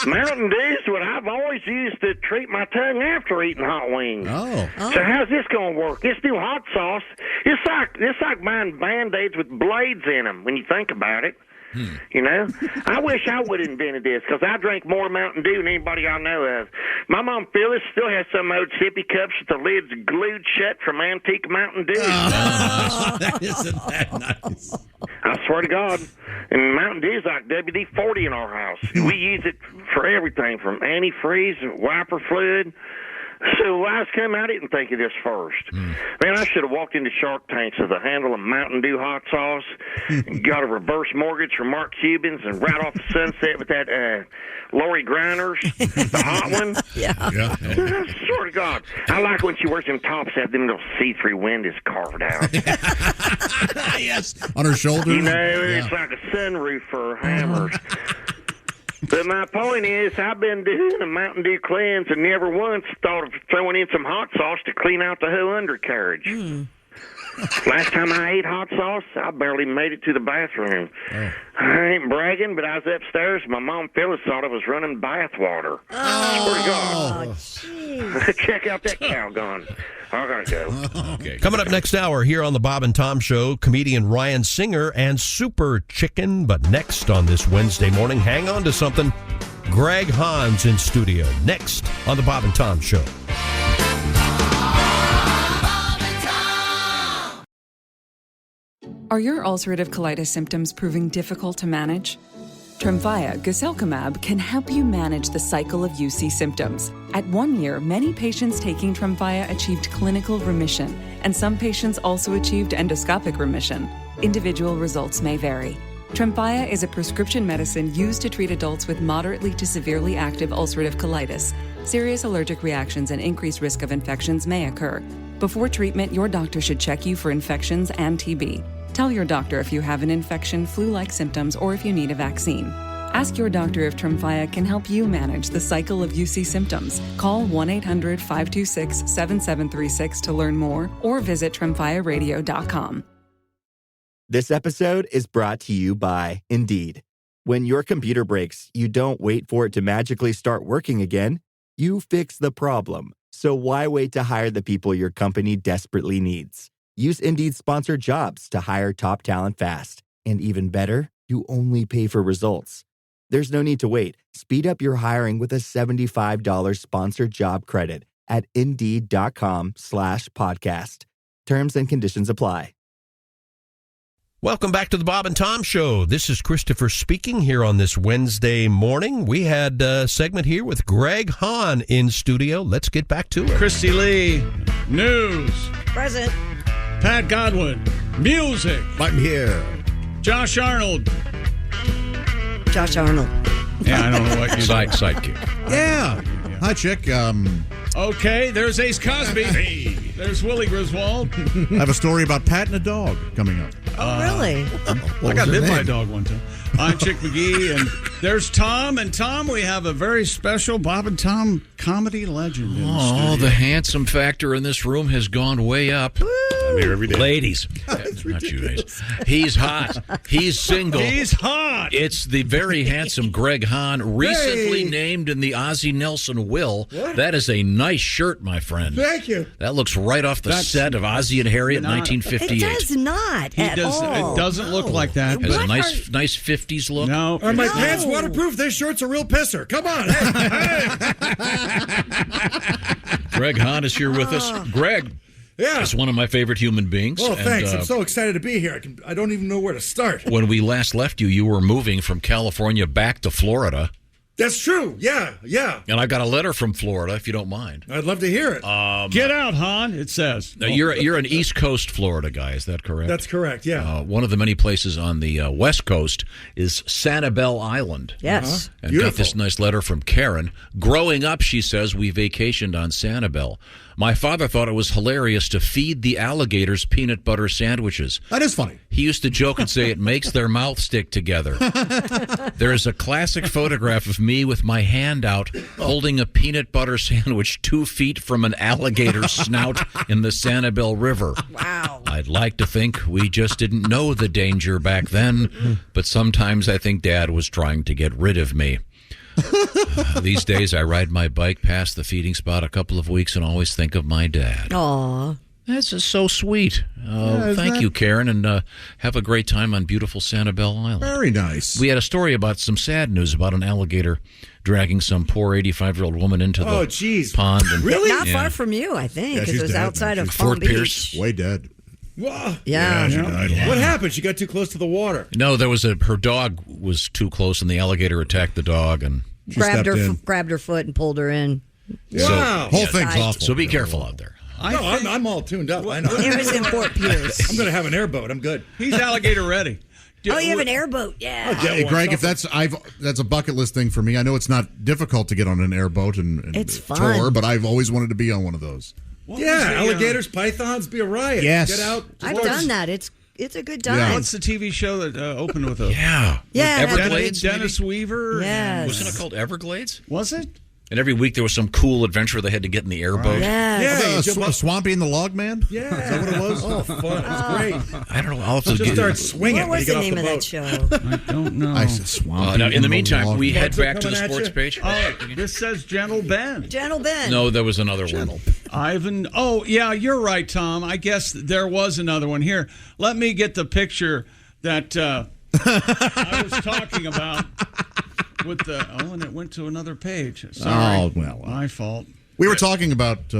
Mountain Dew is what I've always used to treat my tongue after eating hot wings. Oh. So how's this going to work? This new hot sauce, it's like buying Band-Aids with blades in them when you think about it. You know, I wish I would have invented this because I drink more Mountain Dew than anybody I know of. My mom Phyllis still has some old sippy cups with the lids glued shut from antique Mountain Dew. Isn't that nice? I swear to God. And Mountain Dew is like WD-40 in our house. We use it for everything from antifreeze, wiper fluid. So why has come? I didn't think of this first. Man, I should have walked into Shark Tanks with a handle of Mountain Dew hot sauce, got a reverse mortgage from Mark Cuban's, and right off the Sunset with that Lori Grinders, the hot one. Yeah. I swear to God. I like when she wears them tops that have them little see-through windows carved out. Yes. On her shoulders. You know, it's like a sunroof for hammers. But my point is, I've been doing a Mountain Dew cleanse and never once thought of throwing in some hot sauce to clean out the whole undercarriage. Last time I ate hot sauce, I barely made it to the bathroom. I ain't bragging, but I was upstairs. My mom Phyllis thought I was running bath water. I swear to God. Check out that cow gun. I gotta go. Okay. Coming up next hour here on the Bob and Tom Show, comedian Ryan Singer and Super Chicken. But next on this Wednesday morning, hang on to something. Greg Hahn's in studio. Next on the Bob and Tom Show. Are your ulcerative colitis symptoms proving difficult to manage? Tremfya guselkumab can help you manage the cycle of UC symptoms. At 1 year, many patients taking Tremfya achieved clinical remission, and some patients also achieved endoscopic remission. Individual results may vary. Tremfya is a prescription medicine used to treat adults with moderately to severely active ulcerative colitis. Serious allergic reactions and increased risk of infections may occur. Before treatment, your doctor should check you for infections and TB. Tell your doctor if you have an infection, flu-like symptoms, or if you need a vaccine. Ask your doctor if Tremfya can help you manage the cycle of UC symptoms. Call 1-800-526-7736 to learn more or visit TremfyaRadio.com. This episode is brought to you by Indeed. When your computer breaks, you don't wait for it to magically start working again. You fix the problem. So why wait to hire the people your company desperately needs? Use Indeed's sponsored jobs to hire top talent fast. And even better, you only pay for results. There's no need to wait. Speed up your hiring with a $75 sponsored job credit at Indeed.com/podcast. Terms and conditions apply. Welcome back to the Bob and Tom Show. This is Christopher speaking here on this Wednesday morning. We had a segment here with Greg Hahn in studio. Let's get back to it. Christy Lee, news. Present. Pat Godwin, music. I'm here. Josh Arnold. Josh Arnold. Yeah, I don't know what you sidekick. Yeah. Hi, Chick. Okay, there's Ace Cosby. Hey. There's Willie Griswold. I have a story about patting a dog coming up. Oh, really? I got bit by a dog one time. I'm Chick McGee, and there's Tom. And Tom, we have a very special Bob and Tom comedy legend in the studio. The handsome factor in this room has gone way up. I'm here every day. Ladies. Not you, Ace. He's hot. He's single. He's hot. It's the very handsome Greg Hahn, recently named in the Ozzie Nelson will. What? That is a nice shirt, my friend. Thank you. That looks right off the set of Ozzie and Harriet, 1958. It does not at all. It doesn't look like that. Has a nice 50s look. No. Are my pants waterproof? This shirt's a real pisser. Come on. Greg Hahn is here with us. Greg. Yeah. Is one of my favorite human beings. Oh, thanks. And, I'm so excited to be here. I don't even know where to start. When we last left you, you were moving from California back to Florida. That's true. Yeah. And I got a letter from Florida, if you don't mind. I'd love to hear it. Get out, Han, it says. Now, you're an East Coast Florida guy, is that correct? That's correct, yeah. One of the many places on the West Coast is Sanibel Island. Yes. And Beautiful. got this nice letter from Karen. Growing up, she says, we vacationed on Sanibel. My father thought it was hilarious to feed the alligators peanut butter sandwiches. That is funny. He used to joke and say it makes their mouth stick together. There is a classic photograph of me with my hand out holding a peanut butter sandwich 2 feet from an alligator's snout in the Sanibel River. Wow. I'd like to think we just didn't know the danger back then, but sometimes I think Dad was trying to get rid of me. These days, I ride my bike past the feeding spot a couple of weeks and always think of my dad. Aw. That's just so sweet. Thank you, Karen, and have a great time on beautiful Sanibel Island. Very nice. We had a story about some sad news about an alligator dragging some poor 85-year-old woman into the pond. And, Really? Not far from you, I think, because she's it was dead, outside man. of She's Palm Fort Beach. Pierce. Way dead. Whoa. Yeah. she died. What happened? She got too close to the water. No, her dog was too close, and the alligator attacked the dog, and Grabbed stepped her foot and pulled her in. Wow. Whole thing's awful. So be careful out there. I'm all tuned up. I know. It was in Fort Pierce. I'm going to have an airboat. I'm good. He's alligator ready. Oh, you have an airboat? Yeah. Hey, Greg, if that's a bucket list thing for me. I know it's not difficult to get on an airboat and It's tour, fun. but I've always wanted to be on one of those. Alligators, pythons, be a riot. Yes. Get out. I've done that. It's a good time. Yeah. What's the TV show that opened with a Yeah. Yeah, Everglades, Dennis Weaver? Yes. Wasn't it called Everglades? Was it? And every week there was some cool adventure they had to get in the airboat. Yes. Swampy and the Log Man? Yeah. Is that what it was? Oh, fun. It was great. I don't know. I'll have to Just start swinging What when you was get the off name the of boat. that show? I don't know. I said Swampy. Now, in the meantime, Log we Man. head Bugs are back to the coming at sports you. page. Oh, this says Gentle Ben. Gentle Ben. No, there was another one. Ivan. Oh, yeah, you're right, Tom. I guess there was another one. Here, let me get the picture that I was talking about with the. Oh, and it went to another page. Sorry. Oh, well. My fault. We were talking about,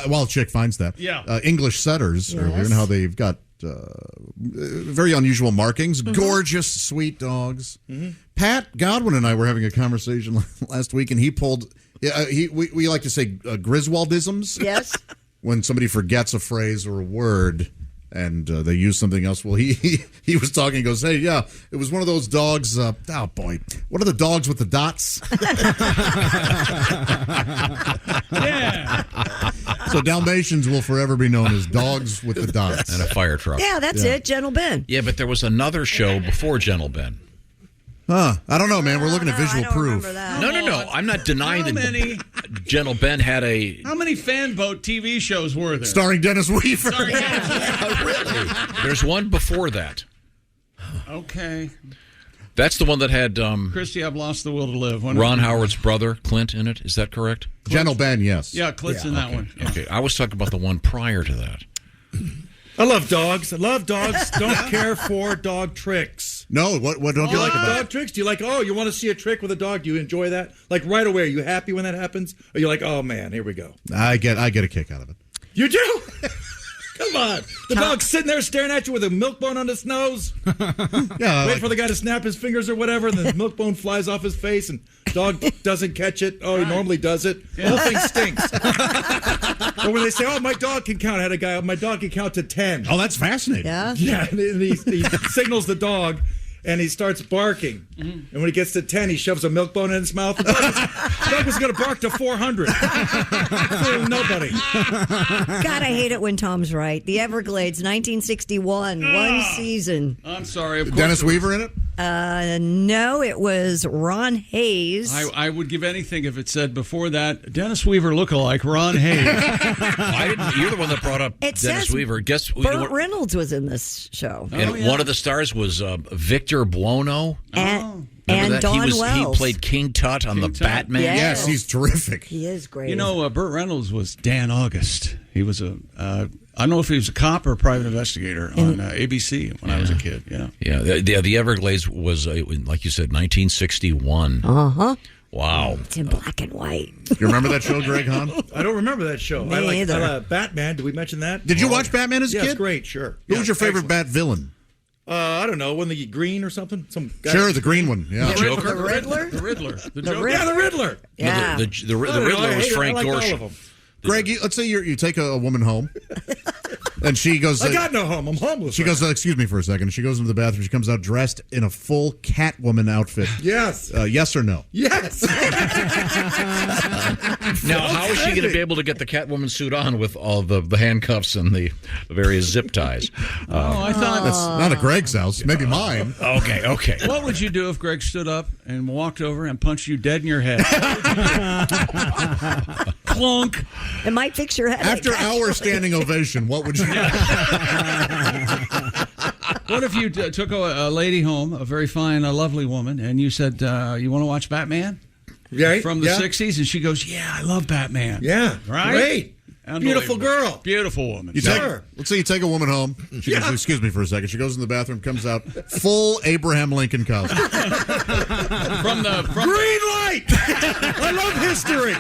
while Chick finds that, English setters earlier and how they've got very unusual markings, gorgeous, sweet dogs. Pat Godwin and I were having a conversation last week, and he pulled, we like to say Griswoldisms. Yes. When somebody forgets a phrase or a word and they use something else. Well, he was talking, he goes, hey, yeah, it was one of those dogs, oh boy, what are the dogs with the dots? Yeah. So Dalmatians will forever be known as dogs with the dots. And a fire truck. Yeah, that's it. Gentle Ben. Yeah, but there was another show before Gentle Ben. Huh. I don't know, man. We're looking at visual proof. No. I'm not denying How many? that Gentle Ben had a... How many fan boat TV shows were there? Starring Dennis Weaver. Really? There's one before that. Okay. That's the one that had Christy, I've lost the will to live. Ron Howard's brother, Clint, in it. Is that correct? Gentle Ben, yes. Yeah, Clint's in that one. Yeah. Okay, I was talking about the one prior to that. I love dogs. Don't care for dog tricks. No, what don't you like about dog tricks? Do you like, you want to see a trick with a dog? Do you enjoy that? Like right away, are you happy when that happens? Or you're like, oh man, here we go. I get a kick out of it. You do? Come on. The dog's sitting there staring at you with a milk bone on his nose. Yeah. Wait for the guy to snap his fingers or whatever, and the milk bone flies off his face, and dog doesn't catch it. Oh, he normally does it. The whole thing stinks. Or when they say, my dog can count. I had a guy, my dog can count to 10. Oh, that's fascinating. Yeah. Yeah, and he signals the dog, and he starts barking. And when he gets to 10, he shoves a milk bone in his mouth. Doug was going to bark to 400. Fooling nobody. God, I hate it when Tom's right. The Everglades, 1961, one season. I'm sorry. Of course Dennis Weaver in it? No, it was Ron Hayes. I would give anything if it said before that, Dennis Weaver lookalike Ron Hayes. You're the one that brought up It Dennis says Weaver. Guess Burt Reynolds was in this show. And one of the stars was Victor Buono. And Remember that? Don He Wells. played King Tut on the Batman. Yes, he's terrific. He is great. You know, Burt Reynolds was Dan August. He was I don't know if he was a cop or a private investigator on ABC when I was a kid. Yeah. The Everglades was, like you said, 1961. Uh-huh. Wow. It's in black and white. You remember that show, Greg Hahn? I don't remember that show. Me I either. Batman. Did we mention that? Did you watch Batman as a Yeah, kid? it's great, sure. Who was your favorite Bat villain? I don't know. Wasn't the green or something? Some guy. Sure, the green one. Yeah. The Joker? The Riddler? The Riddler. The The Joker. Yeah, the Riddler. Yeah. The Riddler was Frank Gorshin. Greg, let's say you take a woman home, and she goes. I got no home. I'm homeless. She goes, excuse me for a second. She goes into the bathroom. She comes out dressed in a full Catwoman outfit. Yes. Yes or no? Yes. Now, how is she going to be able to get the Catwoman suit on with all the handcuffs and the various zip ties? I thought That's not at Greg's house. Maybe mine. Okay. What would you do if Greg stood up and walked over and punched you dead in your head? Clunk. It might fix your head. After our standing ovation, what would you do? What if you took a lady home, a very fine, lovely woman, and you said, you want to watch Batman? Right. From the 60s? And she goes, yeah, I love Batman. Yeah. Right? Great. Beautiful girl. Beautiful woman. Let's say you take a woman home. She goes, excuse me for a second. She goes in the bathroom, comes out, full Abraham Lincoln costume. From Green light! I love history.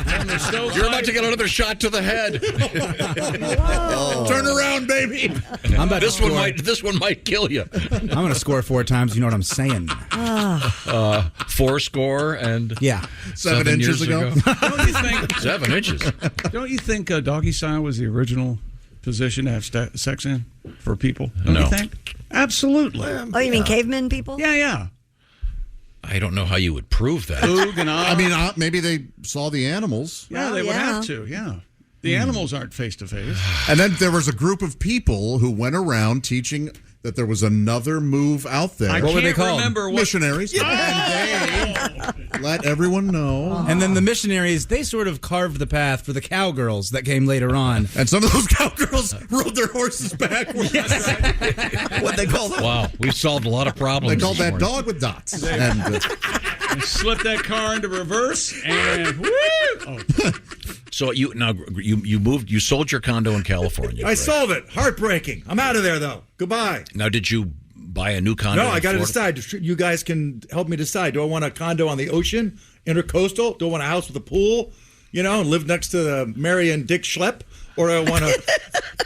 You're about to get another shot to the head. Turn around, baby. I'm about This to one score. this one might kill you. I'm going to score 4 times. You know what I'm saying? 4 score and 7 inches years ago. Don't you think 7 inches. Don't you think doggy style was the original position to have sex in for people? Don't you think? Absolutely. Oh, you mean cavemen people? Yeah. I don't know how you would prove that. Oog and I mean, maybe they saw the animals. Yeah, they would have to. Yeah. The animals aren't face to face. And then there was a group of people who went around teaching that there was another move out there. What were they called? Remember what missionaries. And they let everyone know. And then the missionaries, they sort of carved the path for the cowgirls that came later on. And some of those cowgirls rode their horses backwards. What they call that? Wow, we've solved a lot of problems. They called this that morning. dog with dots. And, Slip that car into reverse and woo! Oh. So you sold your condo in California. I sold it. Heartbreaking. I'm out of there, though. Goodbye. Now, did you buy a new condo? No, I got to in decide. You guys can help me decide. Do I want a condo on the ocean, intercoastal? Do I want a house with a pool, and live next to the Mary and Dick Schlepp? Or do I want to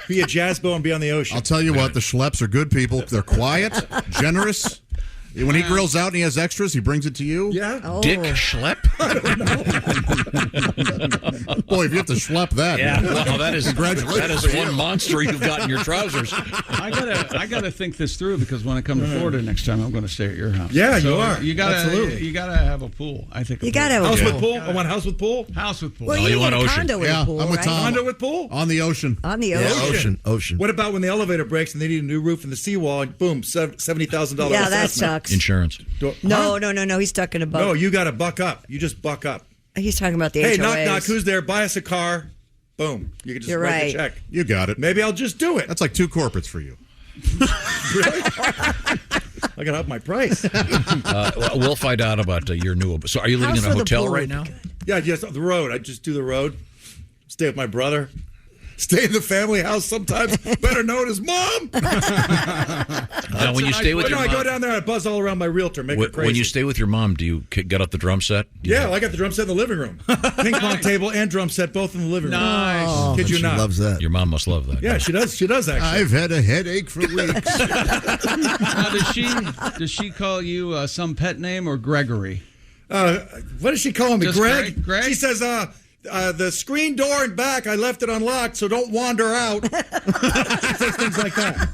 be a jazzbo and be on the ocean? I'll tell you what, the Schlepps are good people. They're quiet, generous. When he grills out and he has extras, he brings it to you. Yeah. Oh. Dick Schlepp? Boy, if you have to schlep that. Yeah, well, that is Congratulations. one monster you've got in your trousers. I gotta think this through because when I come to Florida next time, I'm going to stay at your house. Yeah, you are. Absolutely. You gotta have a pool. I think You gotta have a House pool. with pool? I want a house with pool? House with pool. Well, No, you you get want a ocean. condo with a pool, I'm with right? Tom. Condo with pool? On the ocean. On the ocean. Ocean. What about when the elevator breaks and they need a new roof in the seawall and boom, $70,000 Yeah, that assessment? sucks. Insurance. No. He's stuck in a boat. No, you got to buck up. You just buck up. He's talking about the Hey, HOAs. knock, knock. Who's there? Buy us a car. Boom. You can just You're write right. the check. You got it. Maybe I'll just do it. That's like 2 corporates for you. Really? I got to up my price. We'll find out about your new. So, are you living House in a with a hotel pool right would be now? good. Yeah, just the road. I just do the road. Stay with my brother. Stay in the family house sometimes. Better known as Mom. Now, when you stay with your I mom, go down there and I buzz all around my realtor, make her crazy. when you stay with your mom, do you get out the drum set? Yeah, I got the drum set in the living room. Ping pong table and drum set both in the living room. Nice. Oh. Kid you She not. loves that. Your mom must love that. Yeah, she does. She does actually. I've had a headache for weeks. Now, does she call you some pet name or Gregory? What is she calling me? Just Greg? Greg? She says, the screen door and back, I left it unlocked, so don't wander out. Says things like that.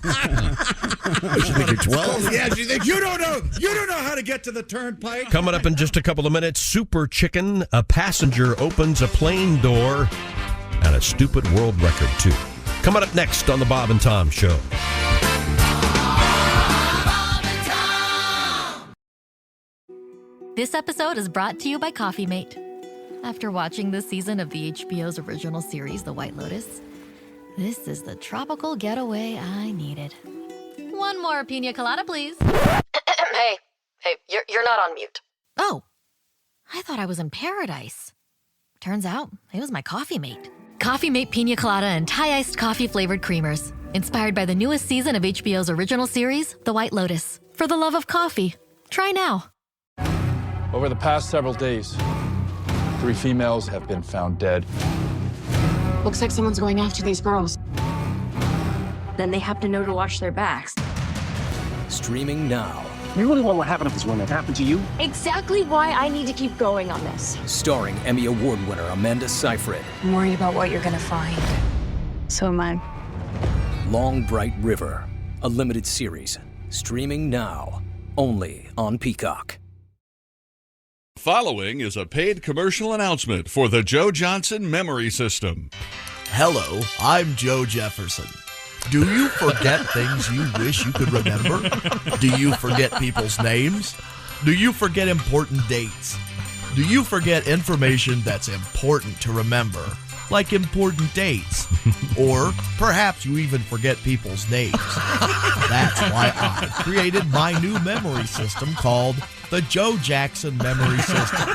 She think you're 12? Yeah, she thinks you don't know how to get to the turnpike. Coming up in just a couple of minutes, Super Chicken, a passenger opens a plane door, and a stupid world record, too. Coming up next on the Bob and Tom Show. This episode is brought to you by Coffee Mate. After watching this season of the HBO's original series, The White Lotus, this is the tropical getaway I needed. One more pina colada, please. Hey, you're not on mute. Oh, I thought I was in paradise. Turns out, it was my Coffee Mate. Coffee Mate Pina Colada and Thai-iced coffee flavored creamers. Inspired by the newest season of HBO's original series, The White Lotus. For the love of coffee. Try now. Over the past several days, 3 females have been found dead. Looks like someone's going after these girls. Then they have to know to watch their backs. Streaming now. You really want what happened to this woman happen to you? Exactly why I need to keep going on this. Starring Emmy Award winner Amanda Seyfried. I'm worried about what you're gonna find. So am I. Long Bright River. A limited series. Streaming now. Only on Peacock. Following is a paid commercial announcement for the Joe Johnson Memory System. Hello, I'm Joe Jefferson. Do you forget things you wish you could remember? Do you forget people's names? Do you forget important dates? Do you forget information that's important to remember, like important dates? Or perhaps you even forget people's names. That's why I created my new memory system called the Joe Jackson Memory System.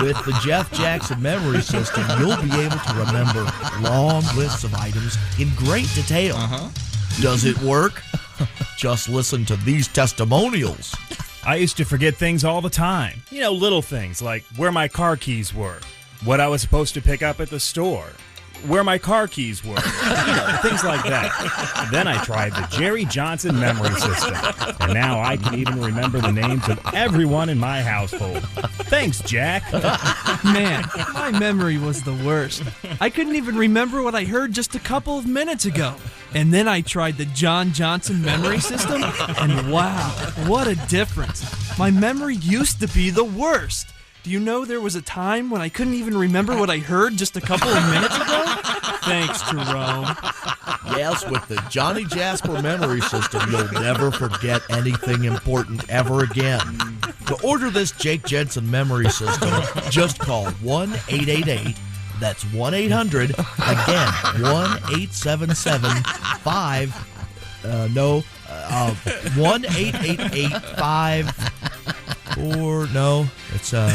With the Jeff Jackson Memory System, you'll be able to remember long lists of items in great detail. Does it work? Just listen to these testimonials. I used to forget things all the time. You know, little things like where my car keys were, what I was supposed to pick up at the store, where my car keys were, things like that. Then I tried the Jerry Johnson Memory System, and now I can even remember the names of everyone in my household. Thanks, Jack. Man, my memory was the worst. I couldn't even remember what I heard just a couple of minutes ago. And then I tried the John Johnson Memory System, and wow, what a difference. My memory used to be the worst. Do you know there was a time when I couldn't even remember what I heard just a couple of minutes ago? Thanks, Jerome. Yes, with the Johnny Jasper Memory System, you'll never forget anything important ever again. To order this Jake Jensen Memory System, just call 1-888. That's 1-800. Again, 1-877-5. 1-888-5. Or no, it's an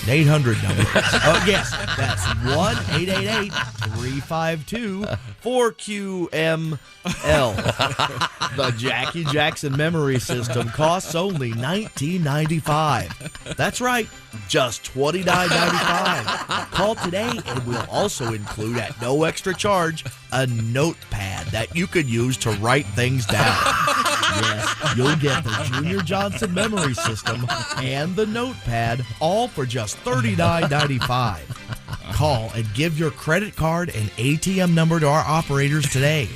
800 number. Oh yes, that's 1-888-352-4QML. The Jackie Jackson Memory System costs only $19.95. That's right, just $29.95. Call today, and we'll also include at no extra charge a notepad that you could use to write things down. Yes, you'll get the Junior Johnson Memory System and the notepad, all for just $39.95. Call and give your credit card and ATM number to our operators today.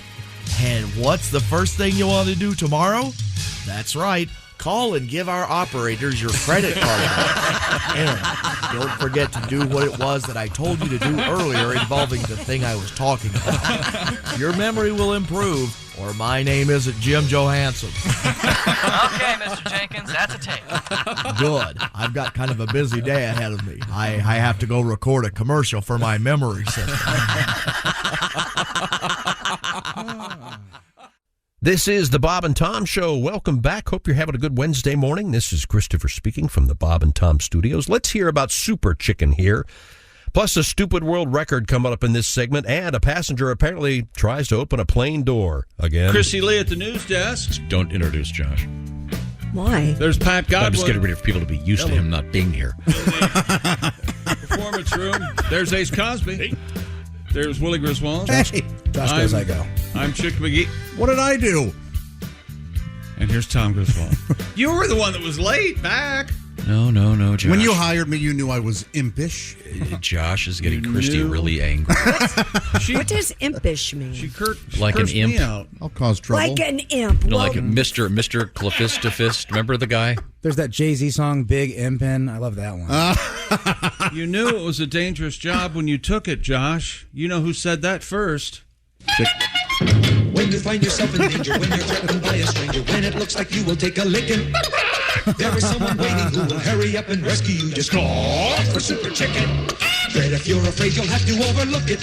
And what's the first thing you want to do tomorrow? That's right. Call and give our operators your credit card. And don't forget to do what it was that I told you to do earlier involving the thing I was talking about. Your memory will improve, or my name isn't Jim Johansson. Okay, Mr. Jenkins, that's a tape. Good. I've got kind of a busy day ahead of me. I have to go record a commercial for my memory system. This is the Bob and Tom Show. Welcome back. Hope you're having a good Wednesday morning. This is Christopher speaking from the Bob and Tom Studios. Let's hear about Super Chicken here. Plus a stupid world record coming up in this segment, and a passenger apparently tries to open a plane door again. Chrissy Lee at the news desk. Don't introduce Josh. Why? There's Pat Godwin. I'm just getting ready for people to be used to him not being here. Performance room. There's Ace Cosby. There's Willie Griswold. Hey, Josh goes, I go. I'm Chick McGee. What did I do? And here's Tom Griswold. You were the one that was late back. No, Josh. When you hired me, you knew I was impish. Josh is getting Christy really angry. What does impish mean? Like an imp. I'll cause trouble. Like an imp. No, like Mr. Clefistofist. Remember the guy? There's that Jay-Z song, Big Impin'. I love that one. You knew it was a dangerous job when you took it, Josh. You know who said that first. When you find yourself in danger, when you're threatened by a stranger, when it looks like you will take a licking, there is someone waiting who will hurry up and rescue you. Just call for Super Chicken. But if you're afraid, you'll have to overlook it.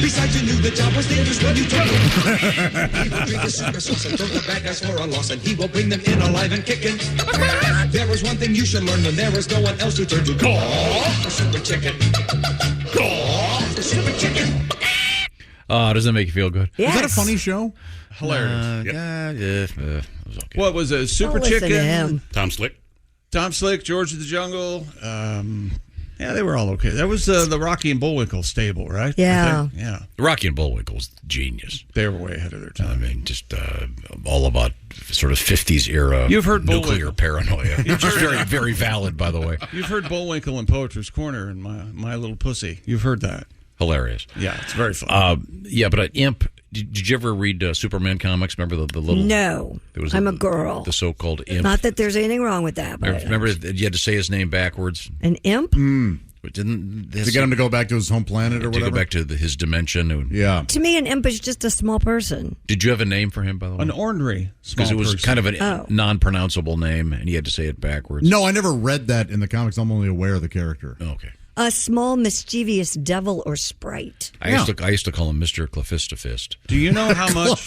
Besides, you knew the job was dangerous when you took it. He will drink the super sauce and throw the bad guys for a loss, and he will bring them in alive and kicking. There is one thing you should learn when there is no one else to turn to. Call for Super Chicken. Call for Super Chicken. Doesn't that make you feel good? Yes. Was that a funny show? Hilarious. It was okay. What was it? Super Don't listen to Chicken? him. Tom Slick. Tom Slick, George of the Jungle. Yeah, they were all okay. That was the Rocky and Bullwinkle stable, right? Yeah. Yeah. Rocky and Bullwinkle was genius. They were way ahead of their time. I mean, just all about sort of 50s era You've heard nuclear Bullwinkle. paranoia. Which is very, very valid, by the way. You've heard Bullwinkle in Poetry's Corner and My Little Pussy. You've heard that. Hilarious. Yeah, it's very fun. Yeah, but an imp. Did you ever read Superman comics? Remember the little? No, I'm a girl. The so-called imp. Not that there's anything wrong with that. But Remember you had to say his name backwards. An imp? But didn't to get him to go back to his home planet or whatever? To go back to his dimension. Yeah. To me, an imp is just a small person. Did you have a name for him, by the way? An ornery small Because it was person. kind of a non-pronounceable name, and you had to say it backwards. No, I never read that in the comics. I'm only aware of the character. Oh, okay. A small, mischievous devil or sprite. I used to call him Mr. Clefistofist. Do you know how much?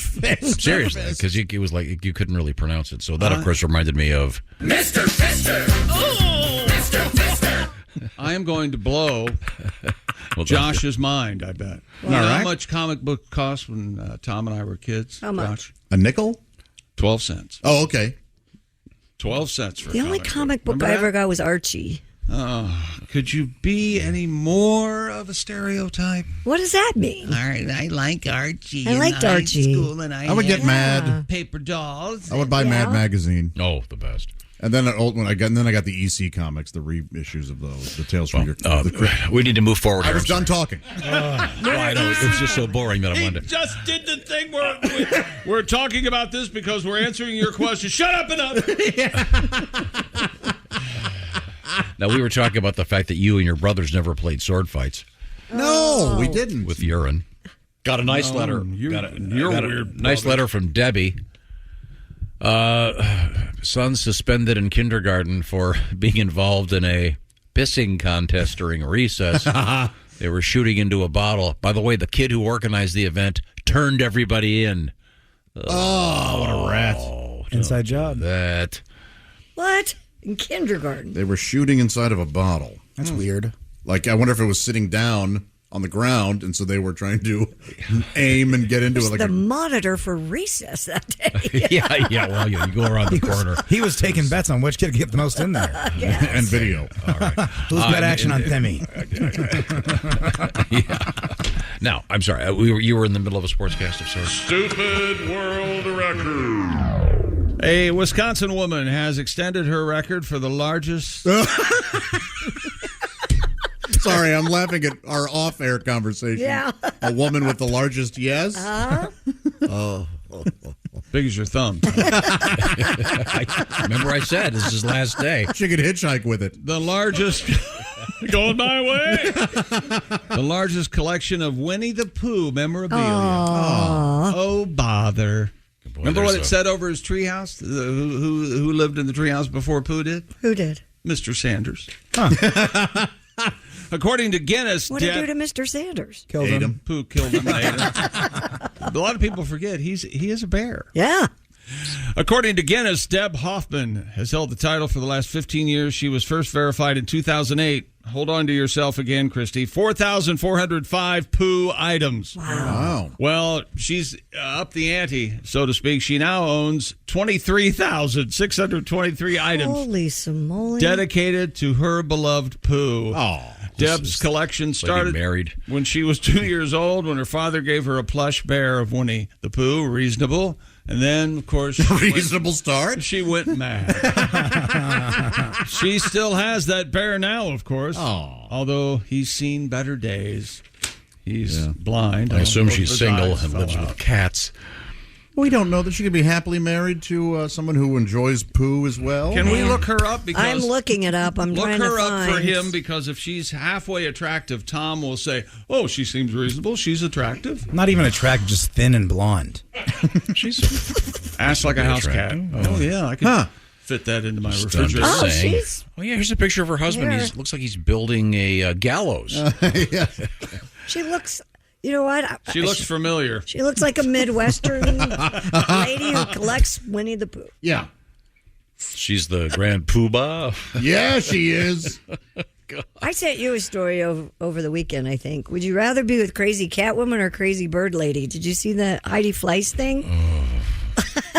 Seriously, because it was like you couldn't really pronounce it. So that, of course, reminded me of Mr. Fister. Oh, Mr. Fister. I am going to blow Josh's mind, I bet. All You know right. how much comic book cost when Tom and I were kids? How much? Josh? A nickel? 12 cents. Oh, okay. 12 cents for The only comic book I ever got was Archie. Could you be any more of a stereotype? What does that mean? All right, I like Archie. I liked Archie. School and I would get mad. Paper dolls. I would buy Mad Magazine. Oh, the best. And then I got the EC comics, the reissues of those, the Tales from the Crypt. We need to move forward. I here. was done talking. I know it was just so boring that I wanted to. Just did the thing where we're talking about this because we're answering your question. Shut up and up. Now, we were talking about the fact that you and your brothers never played sword fights. No, we didn't. With urine. Got a nice letter. You're got a weird. nice letter from Debbie. Son suspended in kindergarten for being involved in a pissing contest during recess. They were shooting into a bottle. By the way, the kid who organized the event turned everybody in. Oh, what a rat. Inside job. That. What? In kindergarten. They were shooting inside of a bottle. That's weird. Like, I wonder if it was sitting down on the ground, and so they were trying to aim and get into it. Like the monitor for recess that day. yeah. Well, you go around the corner. He was taking bets on which kid could get the most in there. Yes. and video. All right. Who's bet action on Themi? Yeah. Now, I'm sorry. You were in the middle of a sportscast of sorts. Stupid world record. A Wisconsin woman has extended her record for the largest. Sorry, I'm laughing at our off-air conversation. Yeah. A woman with the largest yes. Big as your thumb. Remember I said this is his last day. She could hitchhike with it. The largest. Going my way. The largest collection of Winnie the Pooh memorabilia. Oh, bother. Boy, Remember what it there's said over his treehouse? Who lived in the treehouse before Pooh did? Who did? Mr. Sanders. According to Guinness, What did he do to Mr. Sanders? Killed him. Pooh killed him. And ate him. A lot of people forget he is a bear. Yeah. According to Guinness, Deb Hoffman has held the title for the last 15 years. She was first verified in 2008. Hold on to yourself again, Christy. 4,405 Pooh items. Wow. Well, she's up the ante, so to speak. She now owns 23,623 items. Holy simoly. Dedicated to her beloved Pooh. Oh. Deb's collection started married when she was 2 years old, when her father gave her a plush bear of Winnie the Pooh, reasonable, And then, of course, reasonable start. She went mad. She still has that bear now, of course. Although he's seen better days. He's blind. I assume she's single and lives with cats. We don't know that she could be happily married to someone who enjoys poo as well. Can we look her up? Because I'm looking it up. I'm trying to find. Look her up for him, because if she's halfway attractive, Tom will say, "Oh, she seems reasonable. She's attractive." Not even attractive, just thin and blonde. She's ass like a house cat. Oh yeah, I can fit that into my refrigerator. Oh, yeah, here's a picture of her husband. He looks like he's building a gallows. She looks. You know what? She looks familiar. She looks like a Midwestern lady who collects Winnie the Pooh. Yeah. She's the Grand Poobah. Yeah, she is. I sent you a story over the weekend, I think. Would you rather be with Crazy Catwoman or Crazy Bird Lady? Did you see the Heidi Fleiss thing?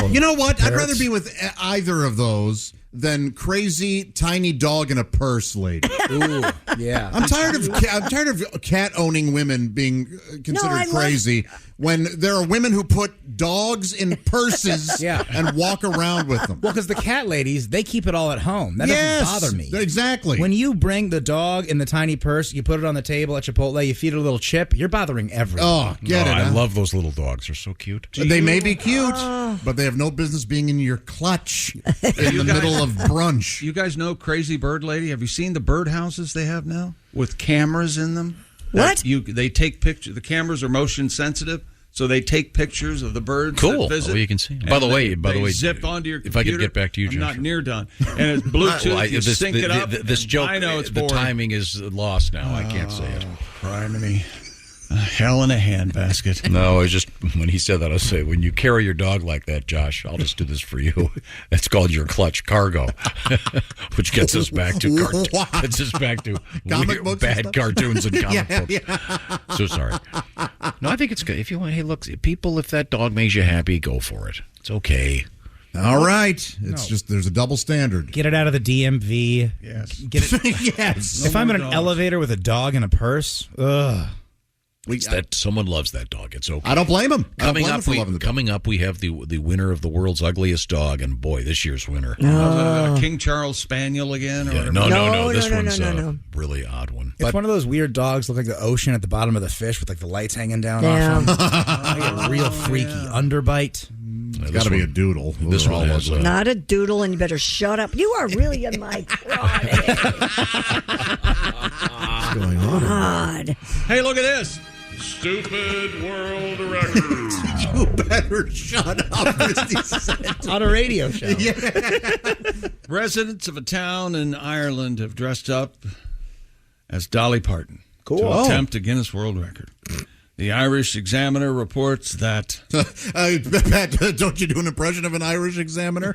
You know what? I'd rather be with either of those than crazy tiny dog in a purse lady. Ooh, yeah. I'm tired of cat owning women being considered crazy when there are women who put dogs in purses and walk around with them. Well, because the cat ladies, they keep it all at home. That doesn't bother me. Exactly. When you bring the dog in the tiny purse, you put it on the table at Chipotle, you feed it a little chip, you're bothering everyone. Oh, get it. I love those little dogs. They're so cute. They may be cute, but they have no business being in your clutch in the middle of brunch. You guys know Crazy Bird Lady? Have you seen the birdhouses they have now with cameras in them? What? They take pictures. The cameras are motion sensitive, so they take pictures of the birds. Cool. That visit. Well, you can see. By the way, zip onto your computer. If I could get back to you, I'm Josh. not near done. And it's Bluetooth. You sync it up. This joke. I know it's the boring. timing is lost now. I can't say it. Criminy. Hell in a handbasket. No, I was just when he said that, I was saying, when you carry your dog like that, Josh, I'll just do this for you. That's called your clutch cargo, which gets us back to Comic books bad cartoons and comic books. Yeah. So sorry. No, I think it's good. If you want, hey, look, people, if that dog makes you happy, go for it. It's okay. All right. It's just there's a double standard. Get it out of the DMV. Yes. Get it. Yes. If I'm in an elevator with a dog in a purse, ugh. It's that someone loves that dog. It's okay. I don't blame him. Coming up, we have the winner of the world's ugliest dog, and boy, this year's winner. King Charles Spaniel again? Or Yeah, no. This one's a really odd one. It's one of those weird dogs, look like the ocean at the bottom of the fish with like the lights hanging down off them. Like a real freaky underbite. It's got to be a doodle. This one has not a doodle, and you better shut up. You are really in my chronic. What's going on? God. Hey, look at this. Stupid world record. You better shut up, Christy said. On a radio show. Yeah. Residents of a town in Ireland have dressed up as Dolly Parton to attempt a Guinness World Record. The Irish Examiner reports that... Pat, don't you do an impression of an Irish Examiner?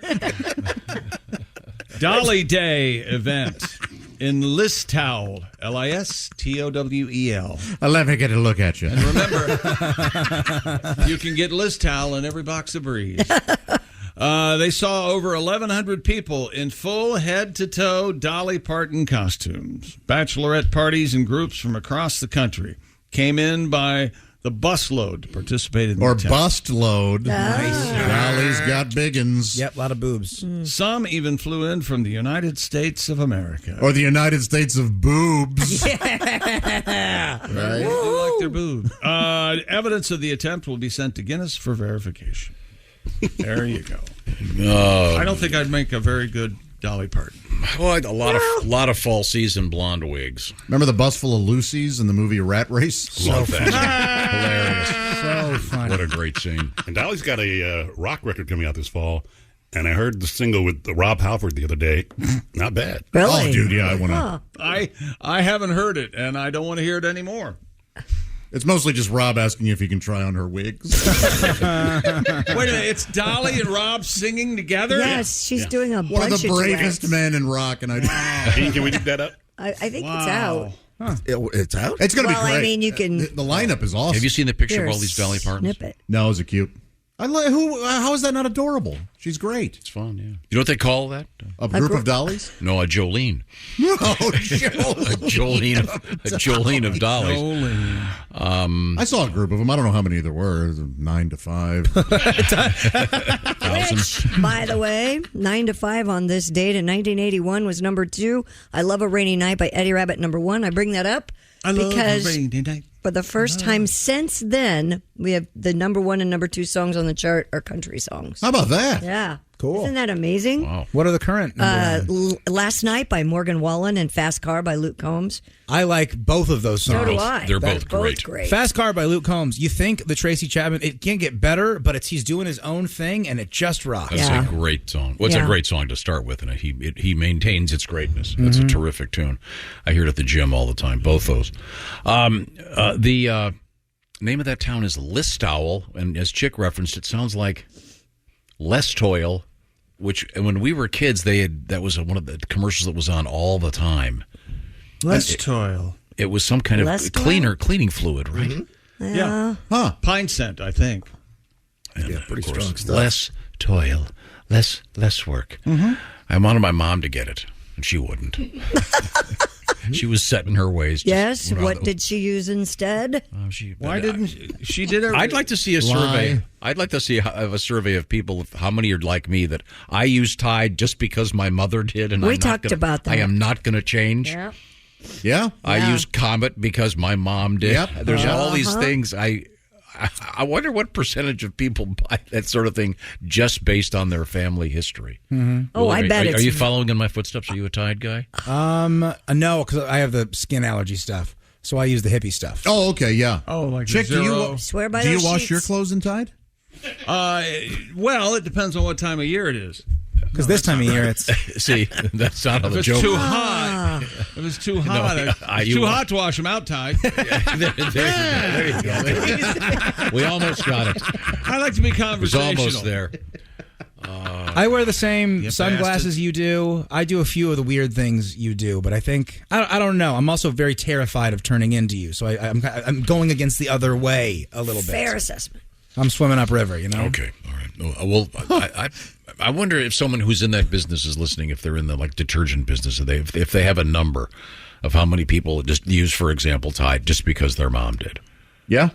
Dolly Day event in Listowel, Listowel. Let me get a look at you. And remember, you can get Listowel in every box of Breeze. They saw over 1,100 people in full head-to-toe Dolly Parton costumes. Bachelorette parties and groups from across the country came in by the busload to participate in the attempt. Bust load. Nice. Dolly's got biggins. Yep, a lot of boobs. Some even flew in from the United States of America. Or the United States of boobs. Yeah. Right? They like their boobs. Evidence of the attempt will be sent to Guinness for verification. There you go. I don't think I'd make a very good Dolly Parton. Well, a lot of fall season blonde wigs. Remember the bus full of Lucy's in the movie Rat Race? Love that. Hilarious. So funny. What a great scene. And Dolly's got a rock record coming out this fall. And I heard the single with Rob Halford the other day. Not bad. Really? Oh, dude, yeah, I want to. I haven't heard it, and I don't want to hear it anymore. It's mostly just Rob asking if he can try on her wigs. Wait a minute, it's Dolly and Rob singing together? Yes, she's doing a bunch One of the duets. bravest men in rock, and Can we dig that up? I think it's out. Huh. It's out? It's going to be great. I mean, you can... The lineup is awesome. Have you seen the picture Here, of all these Dolly Partons? Snippet. No, is it cute? How is that not adorable? She's great. It's fun, yeah. You know what they call that? A group of dollies? No, a Jolene. No, a Jolene of dollies. I saw a group of them. I don't know how many there were. 9 to 5. Which, by the way, 9 to 5 on this date in 1981 was number 2. I Love a Rainy Night by Eddie Rabbitt, number 1. I bring that up because for the first time since then, we have the number 1 and number 2 songs on the chart are country songs. How about that? Yeah. Cool. Isn't that amazing? Wow. What are the current? Last Night by Morgan Wallen and Fast Car by Luke Combs. I like both of those songs. So do I. They're both great. Fast Car by Luke Combs. You think the Tracy Chapman, it can't get better, but he's doing his own thing, and it just rocks. That's a great song. Well, it's a great song to start with, and he maintains its greatness. It's a terrific tune. I hear it at the gym all the time, both those. The name of that town is Listowel, and as Chick referenced, it sounds like Less Toil, which when we were kids, that was one of the commercials that was on all the time. Less Toil. It was some kind of cleaning fluid, right? Mm-hmm. Yeah. Huh. Pine scent, I think. And pretty strong stuff. Less toil, less work. Mm-hmm. I wanted my mom to get it, and she wouldn't. She was set in her ways. Yes. What did she use instead? Why didn't she did her? I'd like to see a survey. I'd like to see a survey of people. How many are like me that I use Tide just because my mother did, and we talked about that. I am not going to change. Yeah. Yeah. I use Comet because my mom did. Yep. There's all these things. I wonder what percentage of people buy that sort of thing just based on their family history. Mm-hmm. Oh, I bet Are you following in my footsteps? Are you a Tide guy? No, because I have the skin allergy stuff, so I use the hippie stuff. Oh, okay, yeah. Oh, like Chick, Zero. Swear by do you those wash sheets. your clothes in Tide? Well, it depends on what time of year it is. Because this time of year, it's see, that's not how the If joke. it's too hot, if it's too hot, it's too hot to wash them out, Tide. There you go. We almost got it. I like to be It was conversational. almost there. I wear the same sunglasses you do. I do a few of the weird things you do, but I think I don't know. I'm also very terrified of turning into you, so I'm going against the other way a little bit. Fair assessment. I'm swimming upriver, you know. Okay, all right. Well, I wonder if someone who's in that business is listening. If they're in the detergent business, if they have a number of how many people just use, for example, Tide just because their mom did. Yeah.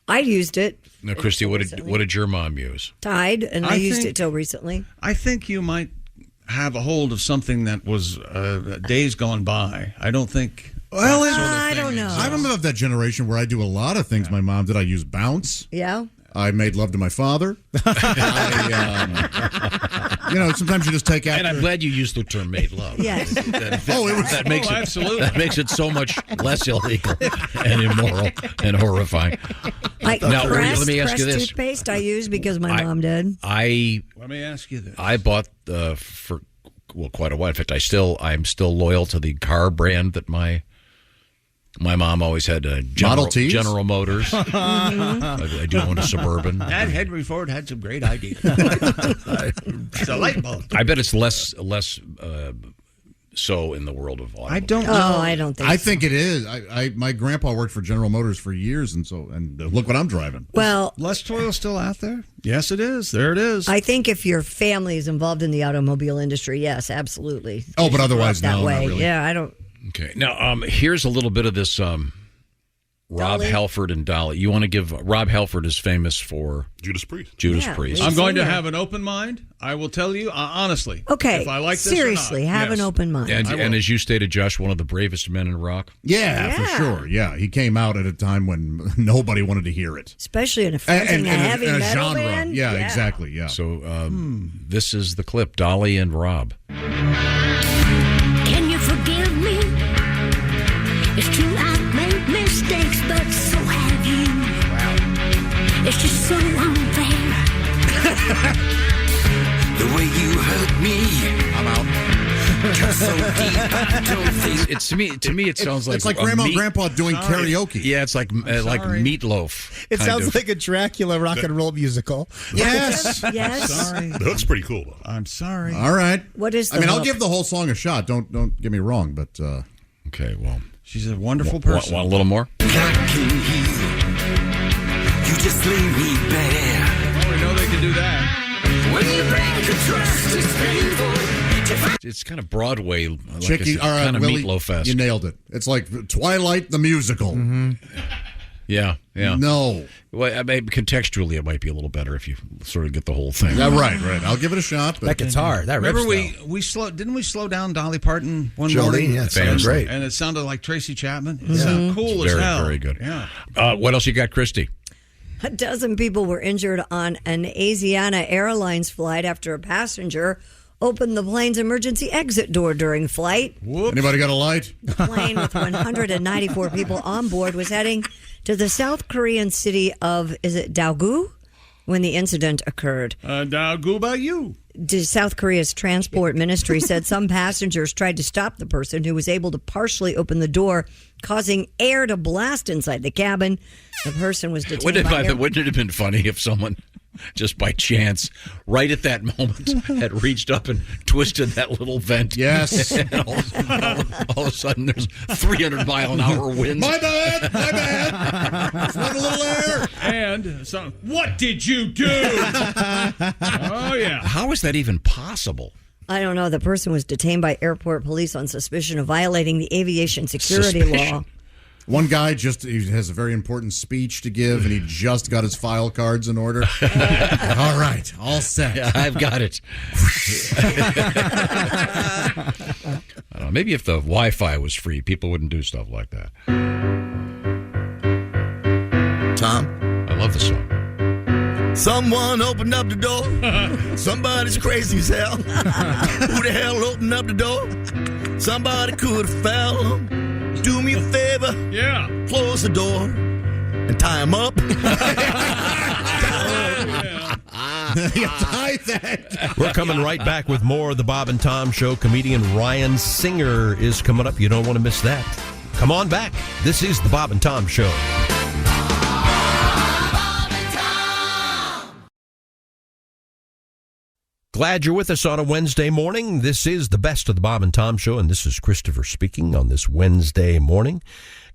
I used it. Now, Christy, what did your mom use? Tide, and I used it till recently. I think you might have a hold of something that was days gone by. I don't think. Well, I don't know. I'm of that generation where I do a lot of things my mom did. I use Bounce. Yeah. I made love to my father. Sometimes you just take after. And I'm glad you used the term "made love." Yes. That makes it absolutely. That makes it so much less illegal and immoral and horrifying. Now, let me ask you this: toothpaste I use because my mom did. Let me ask you this: I bought for quite a while. In fact, I'm still loyal to the car brand that my mom always had. Model Ts? General Motors. I do own a Suburban. That Henry Ford had some great ideas. It's a light bulb. I bet it's less so in the world of automobiles. I don't know. I don't think. I think it is. My grandpa worked for General Motors for years, and look what I'm driving. Well, Less Toil still out there? Yes, it is. There it is. I think if your family is involved in the automobile industry, yes, absolutely. Oh, but otherwise, that no, way. not really. Yeah, I don't. Okay. Now, here's a little bit of this Rob Dolly? Halford and Dolly. You want to give Rob Halford is famous for Judas Priest. Yeah, Priest. lead I'm going to singer. have an open mind. I will tell you honestly. Okay. If I like this seriously, or not. have Yes. an open mind. And as you stated, Josh, one of the bravest men in rock. Yeah, for sure. Yeah, he came out at a time when nobody wanted to hear it. Especially in a heavy and a metal genre. band. Yeah, exactly. Yeah. So this is the clip: Dolly and Rob. Can you forgive me? It's true I've made mistakes, but so have you. Wow. It's just so unfair. The way you hurt me. I'm out. Cut so deep, I don't think. It's to me. It sounds like It's like Grandma and Grandpa doing karaoke. Yeah, it's like Meatloaf. It kind sounds of. like a Dracula rock and roll musical. Yes. Yes. Sorry. The hook's pretty cool, though. I'm sorry. All right. What is the I mean, I'll hook? give the whole song a shot. Don't get me wrong, but Okay, well, She's a wonderful person. want a little more? God can heal. You just lay me bare. Oh, we know they can do that. When you break the trust, it's painful. It's kind of Broadway, like Chicky, I said, kind of Willie, Meatloaf-esque. you nailed it. It's like Twilight the musical. Yeah. No. Well, I mean, contextually, it might be a little better if you sort of get the whole thing. Yeah, right. I'll give it a shot. But that guitar, that Remember riffs, didn't we slow down Dolly Parton one Jolene, morning? yeah, it sounded great. And it sounded like Tracy Chapman. It sounded cool as very, hell. very good. Yeah. What else you got, Christy? A dozen people were injured on an Asiana Airlines flight after a passenger opened the plane's emergency exit door during flight. Anybody got a light? The plane with 194 people on board was heading to the South Korean city of, is it Daegu, when the incident occurred. Daegu by you. South Korea's transport ministry said some passengers tried to stop the person who was able to partially open the door, causing air to blast inside the cabin. The person was detained Wouldn't it have been funny if someone, just by chance, right at that moment, had reached up and twisted that little vent? Yes. And all of a sudden, there's 300-mile-an-hour winds. My bad. Just want a little air. And what did you do? Oh, yeah. How is that even possible? I don't know. The person was detained by airport police on suspicion of violating the aviation security law. One guy he has a very important speech to give, and he just got his file cards in order. All right, all set. Yeah, I've got it. I don't know, maybe if the Wi-Fi was free, people wouldn't do stuff like that. Tom? I love the song. Someone opened up the door. Somebody's crazy as hell. Who the hell opened up the door? Somebody could have fell. Do me a favor. Yeah. Close the door and tie him up. Tie that. We're coming right back with more of the Bob and Tom Show. Comedian Ryan Singer is coming up. You don't want to miss that. Come on back. This is the Bob and Tom Show. Glad you're with us on a Wednesday morning. This is the best of the Bob and Tom Show, and this is Christopher speaking on this Wednesday morning.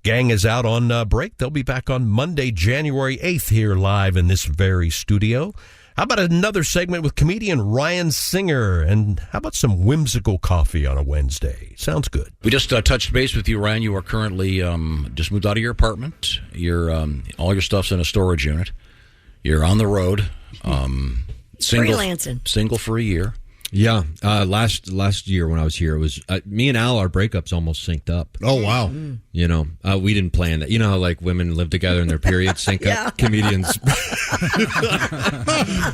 Gang is out on break. They'll be back on Monday, January 8th here live in this very studio. How about another segment with comedian Ryan Singer? And how about some whimsical coffee on a Wednesday? Sounds good. We just touched base with you, Ryan. You are currently just moved out of your apartment. You're all your stuff's in a storage unit. You're on the road. Freelancing. Single for a year. Yeah. Last year when I was here, it was me and Al, our breakups almost synced up. Oh, wow. You know, we didn't plan that. You know how like women live together and their periods sync up? Comedians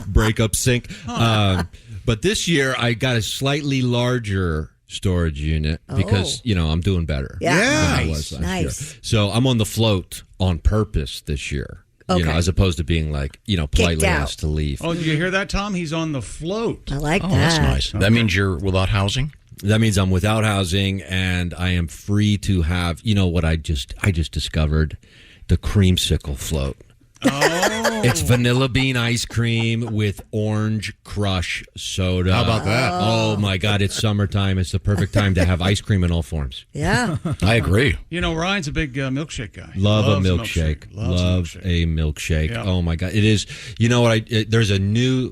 breakup sync. But this year I got a slightly larger storage unit because, you know, I'm doing better. Yeah. Than I was last year. So I'm on the float on purpose this year. You know, as opposed to being like, you know, politely asked to leave. Oh, did you hear that, Tom? He's on the float. I like that. That's nice. Okay. That means you're without housing? That means I'm without housing and I am free to have, you know what I just discovered? The creamsicle float. Oh. It's vanilla bean ice cream with orange crush soda. How about that? Oh my God, it's summertime. It's the perfect time to have ice cream in all forms. Yeah. I agree. You know, Ryan's a big milkshake guy. Love Loves a milkshake. Loves a milkshake. Yeah. Oh my God. It is, you know what, there's a new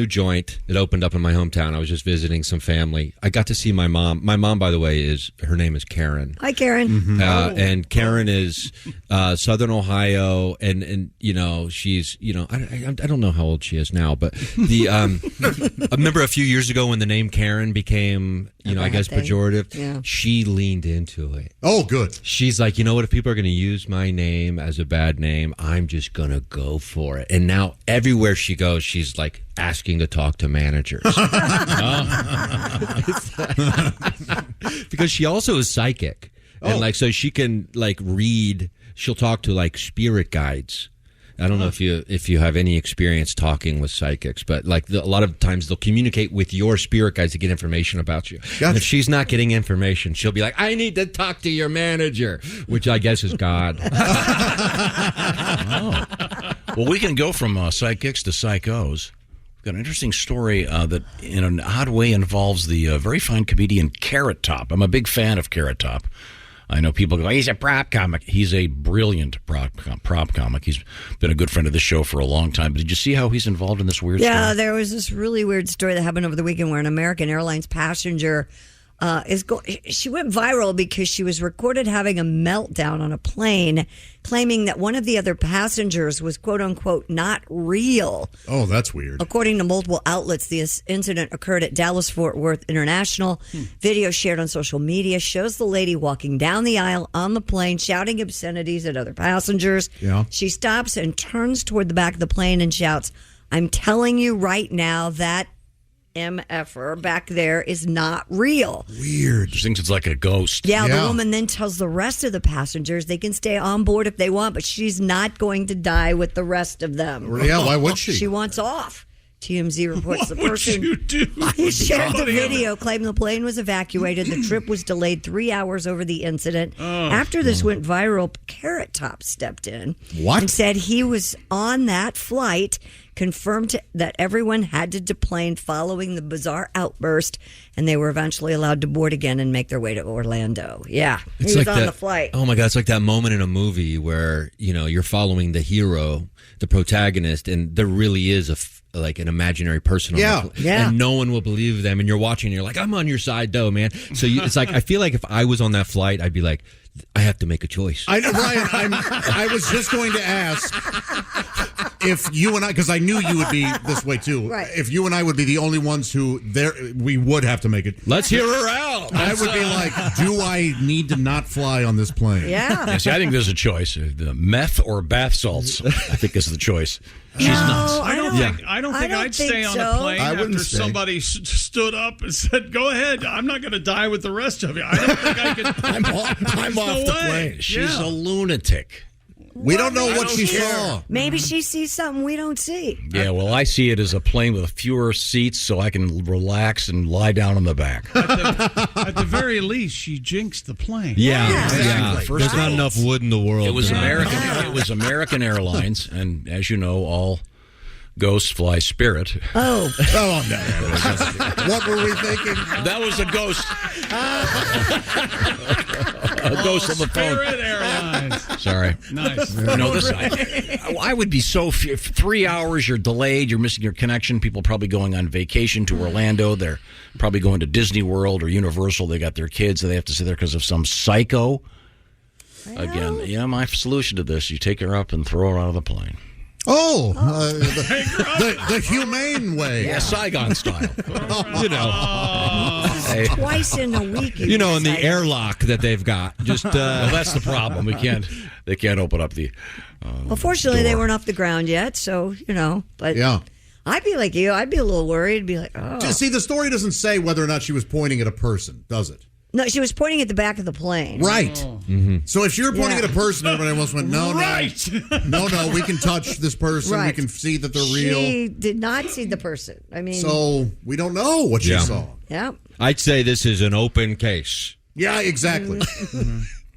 joint that opened up in my hometown. I was just visiting some family. I got to see my mom. My mom, by the way, her name is Karen. Hi, Karen. Mm-hmm. And Karen is Southern Ohio, and you know she's, you know, I don't know how old she is now, but the I remember a few years ago when the name Karen became, you know, I guess pejorative. Yeah. She leaned into it. Oh, good. She's like, you know what? If people are going to use my name as a bad name, I'm just going to go for it. And now everywhere she goes, she's like asking to talk to managers. Because she also is psychic. And like, so she can like read, she'll talk to like spirit guides. I don't know if you have any experience talking with psychics, but like a lot of times they'll communicate with your spirit guides to get information about you. And if she's not getting information, she'll be like, I need to talk to your manager, which I guess is God. Well, we can go from psychics to psychos. We've got an interesting story that in an odd way involves the very fine comedian Carrot Top. I'm a big fan of Carrot Top. I know people go, he's a prop comic. He's a brilliant prop comic. He's been a good friend of the show for a long time. But did you see how he's involved in this weird story? Yeah, there was this really weird story that happened over the weekend where an American Airlines passenger she went viral because she was recorded having a meltdown on a plane, claiming that one of the other passengers was quote unquote not real. Oh, that's weird. According to multiple outlets, this incident occurred at Dallas-Fort Worth International. Video shared on social media shows the lady walking down the aisle on the plane, shouting obscenities at other passengers. Yeah. She stops and turns toward the back of the plane and shouts, "I'm telling you right now that MFer back there is not real." Weird. She thinks it's like a ghost. Yeah, the woman then tells the rest of the passengers they can stay on board if they want, but she's not going to die with the rest of them. Yeah, why would she? She wants off. TMZ reports the What person would you do? who shared the video claimed the plane was evacuated. The trip was delayed 3 hours over the incident. After this went viral, Carrot Top stepped in and said he was on that flight, confirmed that everyone had to deplane following the bizarre outburst, and they were eventually allowed to board again and make their way to Orlando. Yeah, he was on the flight. Oh my God, it's like that moment in a movie where, you know, you're following the hero, the protagonist, and there really is like an imaginary person on the yeah. and no one will believe them, and you're watching and you're like, I'm on your side though, man. So it's like, I feel like if I was on that flight, I'd be like, I have to make a choice. I know, Ryan, I was just going to ask if you and I, because I knew you would be this way too. Right. If you and I would be the only ones who we would have to make it. Let's hear her out. I would be like, do I need to not fly on this plane? Yeah. See, I think there's a choice. The meth or bath salts, I think, is the choice. She's nuts. I don't think I'd stay on a plane after somebody stood up and said, "Go ahead, I'm not going to die with the rest of you." I don't think I could. I'm off the plane. She's a lunatic. We don't know what she saw. Maybe she sees something we don't see. Yeah, well, I see it as a plane with fewer seats so I can relax and lie down on the back. At the very least, she jinxed the plane. Yeah. First There's not enough wood in the world. It was American Airlines, and as you know, all ghosts fly Spirit. Oh no! What were we thinking? That was a ghost. A ghost on the phone. Spirit Airlines. Sorry. Nice. No, I would be so. 3 hours, you're delayed. You're missing your connection. People probably going on vacation to Orlando. They're probably going to Disney World or Universal. They got their kids, and they have to sit there because of some psycho. Again, my solution to this: you take her up and throw her out of the plane. Oh, the humane way. Yeah, Saigon style. Twice in a week. In the airlock that they've got. Just well, that's the problem. They can't open up the. Well, fortunately, they weren't off the ground yet, so But yeah, I'd be like you. I'd be a little worried. Be like, oh. See, the story doesn't say whether or not she was pointing at a person, does it? No, she was pointing at the back of the plane. Right. So if you're pointing at a person, everybody else went, no, we can touch this person. Right. We can see that they're real. She did not see the person. I mean, so we don't know what she saw. Yeah. I'd say this is an open case. Yeah, exactly.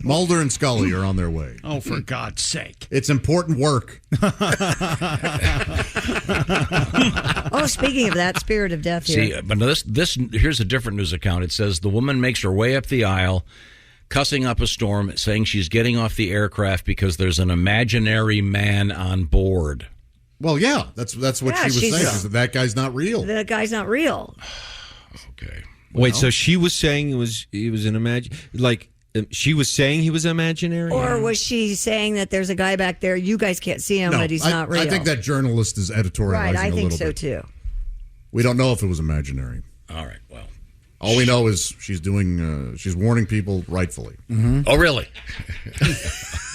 Mulder and Scully are on their way. Oh, for God's sake. It's important work. Oh, speaking of that, Spirit of Death here. See, but this here's a different news account. It says the woman makes her way up the aisle, cussing up a storm, saying she's getting off the aircraft because there's an imaginary man on board. Well, yeah, that's what she was saying. Is that guy's not real. That guy's not real. Okay. Wait, so she was saying he was an she was saying he was imaginary? Or was she saying that there's a guy back there, you guys can't see him, but he's not real? I think that journalist is editorializing right, I a think little so bit. too. We don't know if it was imaginary. All right, well. All we know is she's warning people rightfully. Mm-hmm. Oh, really?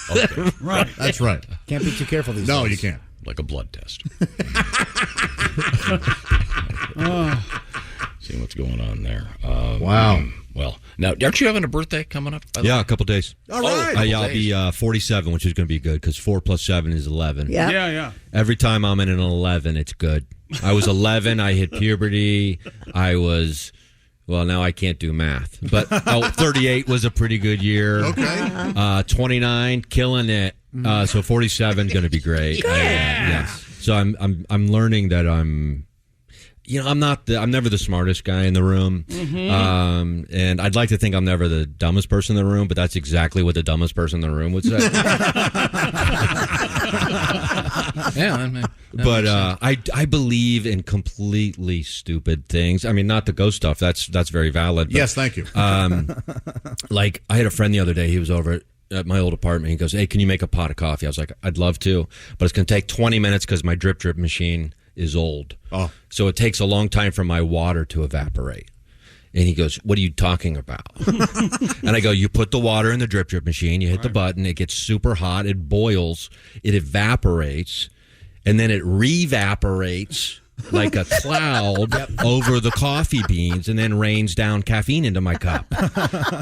Okay. Right. That's right. Can't be too careful these days. No, you can't. Like a blood test. See what's going on there. Wow. Well, now, aren't you having a birthday coming up? Yeah, a couple days. All right. I'll be 47, which is going to be good because 4 plus 7 is 11. Yeah. Every time I'm in an 11, it's good. I was 11. I hit puberty. Now I can't do math. But 38 was a pretty good year. Okay. 29, killing it. So 47 going to be great. Good. Yeah. So I'm learning that I'm I'm never the smartest guy in the room. And I'd like to think I'm never the dumbest person in the room, but that's exactly what the dumbest person in the room would say. But I believe in completely stupid things. I mean, not the ghost stuff. That's very valid. But, yes, thank you. Like, I had a friend the other day. He was over at my old apartment. He goes, "Hey, can you make a pot of coffee?" I was like, "I'd love to, but it's going to take 20 minutes because my drip machine is old. Oh. So it takes a long time for my water to evaporate." And he goes, "What are you talking about?" And I go, "You put the water in the drip machine, you hit the button, it gets super hot, it boils, it evaporates, and then it re-evaporates like a cloud over the coffee beans and then rains down caffeine into my cup."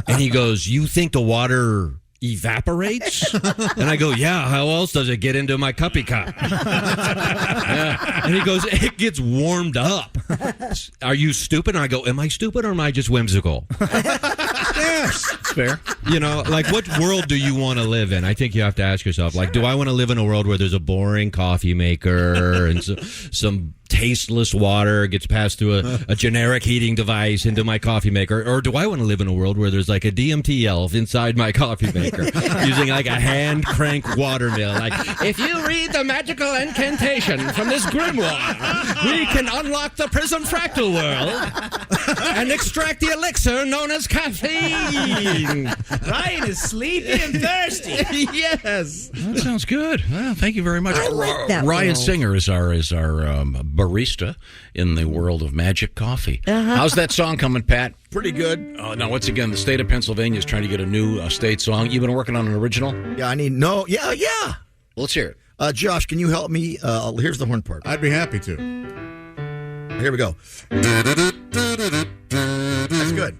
And he goes, "You think the water evaporates?" And I go, "Yeah, how else does it get into my cuppy cup?" Yeah. And he goes, "It gets warmed up." "Are you stupid?" And I go, "Am I stupid or am I just whimsical?" Yes, it's fair. Like, what world do you want to live in? I think you have to ask yourself, like, do I want to live in a world where there's a boring coffee maker and some tasteless water gets passed through a generic heating device into my coffee maker? Or do I want to live in a world where there's like a DMT elf inside my coffee maker using like a hand crank water mill? Like, if you read the magical incantation from this grimoire, we can unlock the prism fractal world and extract the elixir known as caffeine. Ryan is sleepy and thirsty. Yes. That sounds good. Well, thank you very much. I like that Ryan world. Singer is our barista in the world of magic coffee. How's that song coming, Pat? Pretty good. Now, once again, the state of Pennsylvania is trying to get a new state song. You've been working on an original? Yeah, yeah. Let's hear it. Josh, can you help me? Here's the horn part. I'd be happy to. Here we go. That's good.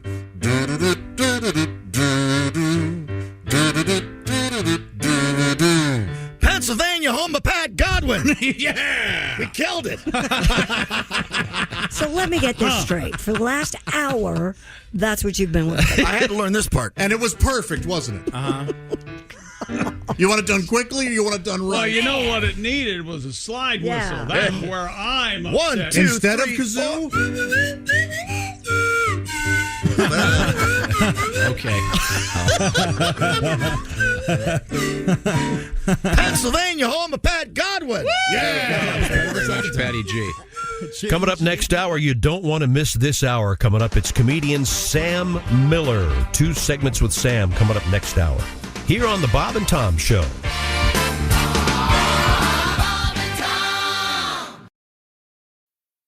Pennsylvania, home of Pat Godwin. Yeah! We killed it. So let me get this straight. For the last hour, that's what you've been working. I had to learn this part. And it was perfect, wasn't it? Uh-huh. You want it done quickly or you want it done right? Well, you know what it needed was a slide whistle. That's where I'm upset. 1, 2, Instead 3, of kazoo? Okay. Pennsylvania, home of Pat Godwin. Patty G. Coming up next hour, you don't want to miss this hour. Coming up, it's comedian Sam Miller. 2 segments with Sam coming up next hour. Here on the Bob and Tom Show.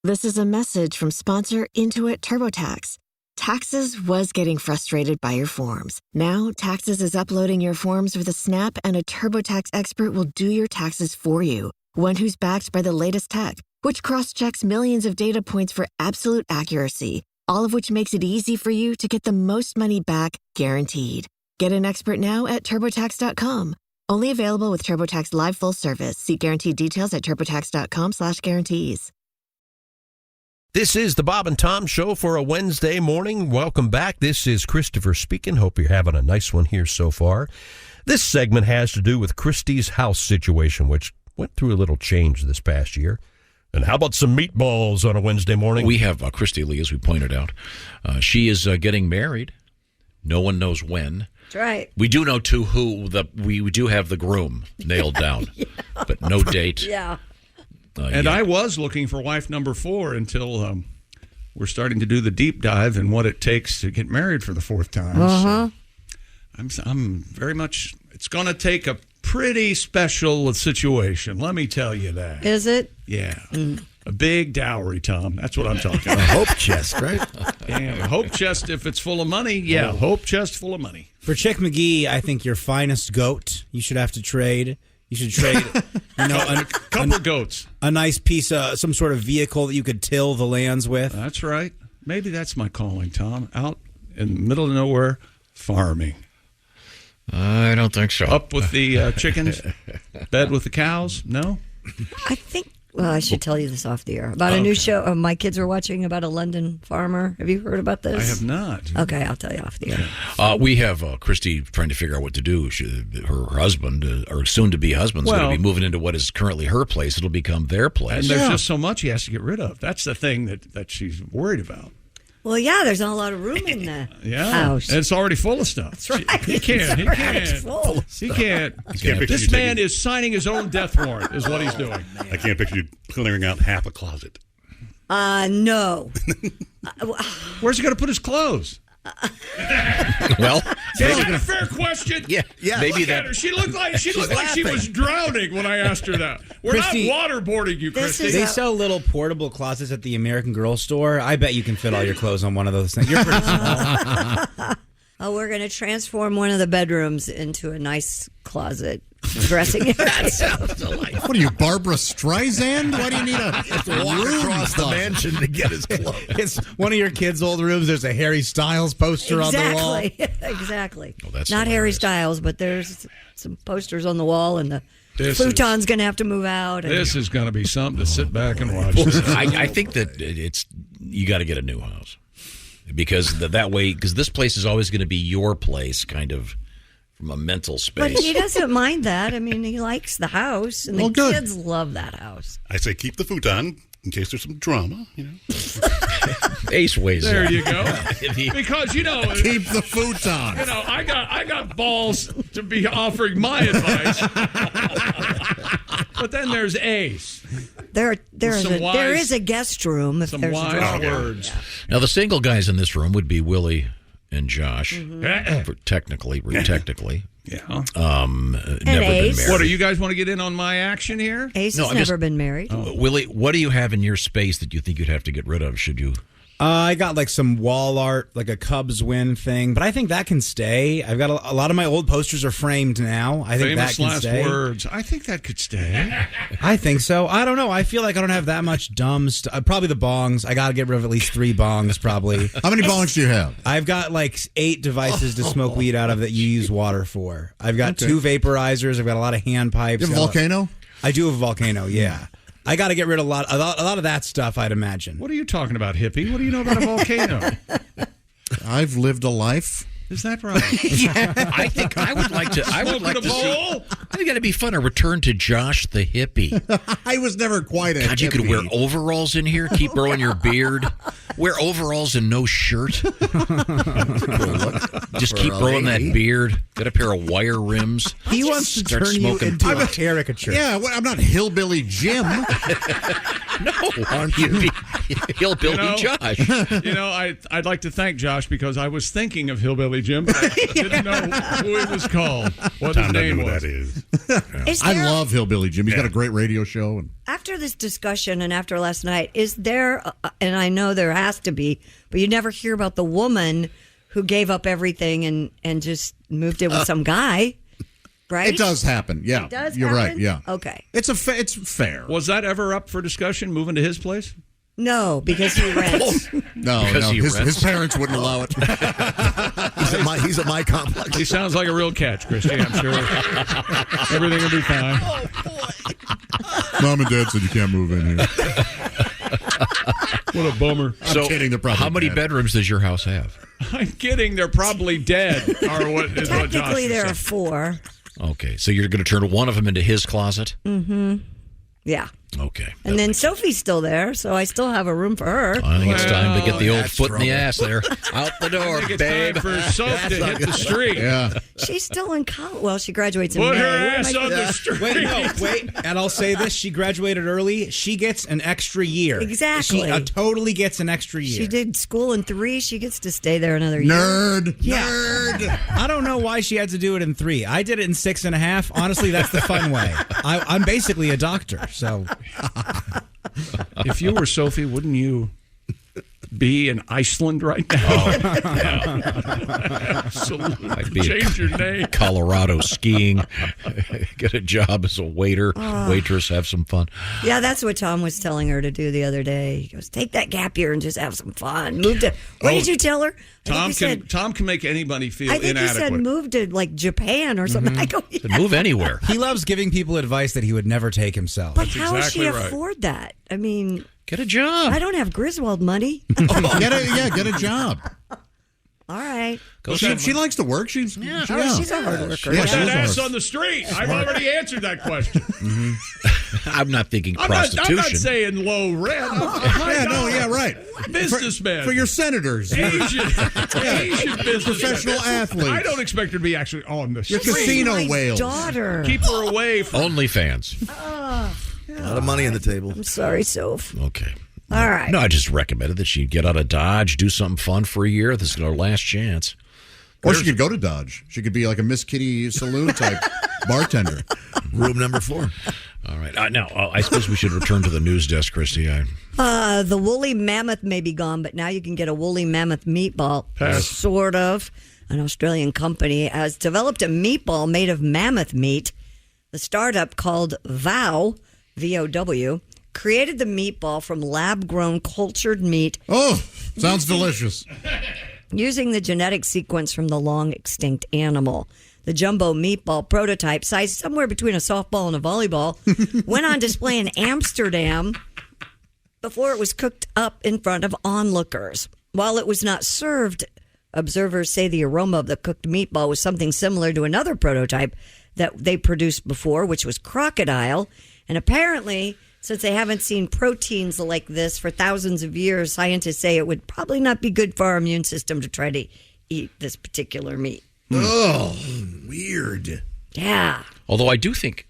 This is a message from sponsor Intuit TurboTax. Taxes was getting frustrated by your forms. Now, Taxes is uploading your forms with a snap, and a TurboTax expert will do your taxes for you. One who's backed by the latest tech, which cross-checks millions of data points for absolute accuracy, all of which makes it easy for you to get the most money back, guaranteed. Get an expert now at TurboTax.com. Only available with TurboTax Live Full Service. See guaranteed details at TurboTax.com/guarantees. This is the Bob and Tom Show for a Wednesday morning. Welcome back. This is Christopher speaking. Hope you're having a nice one here so far. This segment has to do with Christy's house situation, which went through a little change this past year. And how about some meatballs on a Wednesday morning? We have Christy Lee, as we pointed out. She is getting married. No one knows when. That's right. We do know we do have the groom nailed down, but no date. Yeah. And I was looking for wife number 4 until we're starting to do the deep dive in what it takes to get married for the 4th time. Uh-huh. So I'm very much. It's going to take a pretty special situation. Let me tell you that. Is it? Yeah. A big dowry, Tom. That's what I'm talking about. A hope chest, right? Yeah, a hope chest if it's full of money. Yeah, hope chest full of money. For Chick McGee, I think your finest goat you should have to trade. You should trade, a couple goats, a nice piece of some sort of vehicle that you could till the lands with. That's right. Maybe that's my calling, Tom. Out in the middle of nowhere, farming. I don't think so. Up with the chickens, bed with the cows. No. I think Well, I should tell you this off the air about a new show. My kids are watching about a London farmer. Have you heard about this? I have not. Okay, I'll tell you off the air. We have Christy trying to figure out what to do. Her husband, or soon-to-be husband, is going to be moving into what is currently her place. It'll become their place. And there's just so much he has to get rid of. That's the thing that she's worried about. Well, yeah, there's not a lot of room in the house. And it's already full of stuff. That's right. He can't. It's full. He can't. This man is signing his own death warrant, is what he's doing. I can't picture you clearing out half a closet. No. Where's he going to put his clothes? Well, is that a fair question? Yeah. Maybe look at her. She looked like she was drowning when I asked her that. We're Christy, not waterboarding you, Christy. They sell little portable closets at the American Girl store. I bet you can fit all your clothes on one of those things. You're pretty small. We're going to transform one of the bedrooms into a nice closet dressing area. That sounds delightful. What are you, Barbara Streisand? Why do you need a room across the mansion to get his clothes? It's one of your kids' old rooms. There's a Harry Styles poster on the wall. Exactly. Oh, that's not hilarious. Harry Styles, but there's some posters on the wall, and the futon's going to have to move out. This is going to be something to sit back and watch. I think that you got to get a new house because that way, because this place is always going to be your place, kind of. From a mental space. But he doesn't mind that. I mean, he likes the house, and the kids love that house. I say keep the futon in case there's some drama, Ace weighs There in. you go. Because, keep the futon. I got balls to be offering my advice. But then there's Ace. There is a guest room if some there's wise a drama. words. Now, the single guys in this room would be Willie and Josh. Mm-hmm. Technically. Yeah. Never been Ace. married. What, do you guys want to get in on my action here? Ace No, has I'm just- never been married. Willie, what do you have in your space that you think you'd have to get rid of should you? I got like some wall art, like a Cubs win thing, but I think that can stay. I've got a lot of my old posters are framed now. I think Famous that can last stay. words. I think that could stay. I think so. I don't know. I feel like I don't have that much dumb stuff. Probably the bongs. I got to get rid of at least 3 bongs, probably. How many bongs do you have? I've got like 8 devices to smoke weed out of that you use water for. I've got 2 vaporizers. I've got a lot of hand pipes. You have a volcano? I do have a volcano, yeah. I got to get rid of a lot of that stuff, I'd imagine. What are you talking about, hippie? What do you know about a volcano? I've lived a life. Is that right? I think I would like to. I would like to see. bowl? I think it'd be fun to return to Josh the hippie. I was never quite a God, you could hippie. wear overalls in here, keep growing your beard, wear overalls and no shirt. Just keep growing that beard. Get a pair of wire rims. He wants to Start turn you smoking into pot. a caricature. Yeah, I'm not Hillbilly Jim. No, you'd be Hillbilly Josh. I'd like to thank Josh because I was thinking of Hillbilly Jim, but I didn't know who it was called. What his name was. I love Hillbilly Jim. He's got a great radio show. And After this discussion and after last night, is there, and I know there has to be, but you never hear about the woman who gave up everything and just moved in with some guy, right? it does happen. Yeah, It does you're happen? right. Yeah, Okay. it's fair. Was that ever up for discussion, moving to his place? No, because he rents. No, Because he his rents? parents wouldn't allow it. He's at my complex. He sounds like a real catch, Christy, I'm sure. Everything will be fine. Mom and Dad said you can't move in here. What a bummer. So, I'm kidding. They're probably how many dead. bedrooms does your house have? I'm kidding. They're probably dead. Or what is what Josh Technically, is there saying. are 4. Okay, so you're going to turn one of them into his closet? Mm-hmm. Yeah. Okay. And then Sophie's still there, so I still have a room for her. I think it's time to get the old that's foot in the trouble. ass there. Out the door, I think it's babe. time for Sophie to hit the street. Yeah. She's still in college. Well, she graduates in Put May. her What am ass I- on the street. Wait. And I'll say this. She graduated early. She gets an extra year. Exactly. She totally gets an extra year. She did school in 3. She gets to stay there another year. Nerd. Yeah. Nerd. I don't know why she had to do it in 3. I did it in 6.5. Honestly, that's the fun way. I'm basically a doctor, so If you were Sophie, wouldn't you be in Iceland right now. Absolutely. I'd be change your name. Colorado skiing. Get a job as a waiter, waitress, have some fun. Yeah, that's what Tom was telling her to do the other day. He goes, take that gap year and just have some fun. Move to, what did you tell her? Tom can make anybody feel I think inadequate. he said move to like Japan or something. I go, yeah. Move anywhere. He loves giving people advice that he would never take himself. But how does she afford that? I mean, get a job. I don't have Griswold money. Get a job. All right. She likes to work. She's a hard worker. Yeah, Put that ass she's on the street. I've already answered that question. I'm not thinking I'm prostitution. not saying low rent. right. Businessman. For your senators. Asian business. Professional athletes. I don't expect her to be actually on the Your street. casino whales. Daughter. Keep her away from OnlyFans. Oh, A lot of money on the table. I'm sorry, Soph. Okay. All right. No, I just recommended that she get out of Dodge, do something fun for a year. This is her last chance. Or she could go to Dodge. She could be like a Miss Kitty saloon type bartender. Room number 4. All right. Now, I suppose we should return to the news desk, Christy. The woolly mammoth may be gone, but now you can get a woolly mammoth meatball. Pass. Sort of. An Australian company has developed a meatball made of mammoth meat. The startup called VOW, V-O-W, created the meatball from lab-grown cultured meat. Oh, sounds delicious. Using the genetic sequence from the long-extinct animal. The jumbo meatball prototype, sized somewhere between a softball and a volleyball, went on display in Amsterdam before it was cooked up in front of onlookers. While it was not served, observers say the aroma of the cooked meatball was something similar to another prototype that they produced before, which was crocodile. And apparently, since they haven't seen proteins like this for thousands of years, scientists say it would probably not be good for our immune system to try to eat this particular meat. Oh, weird. Yeah. Although I do think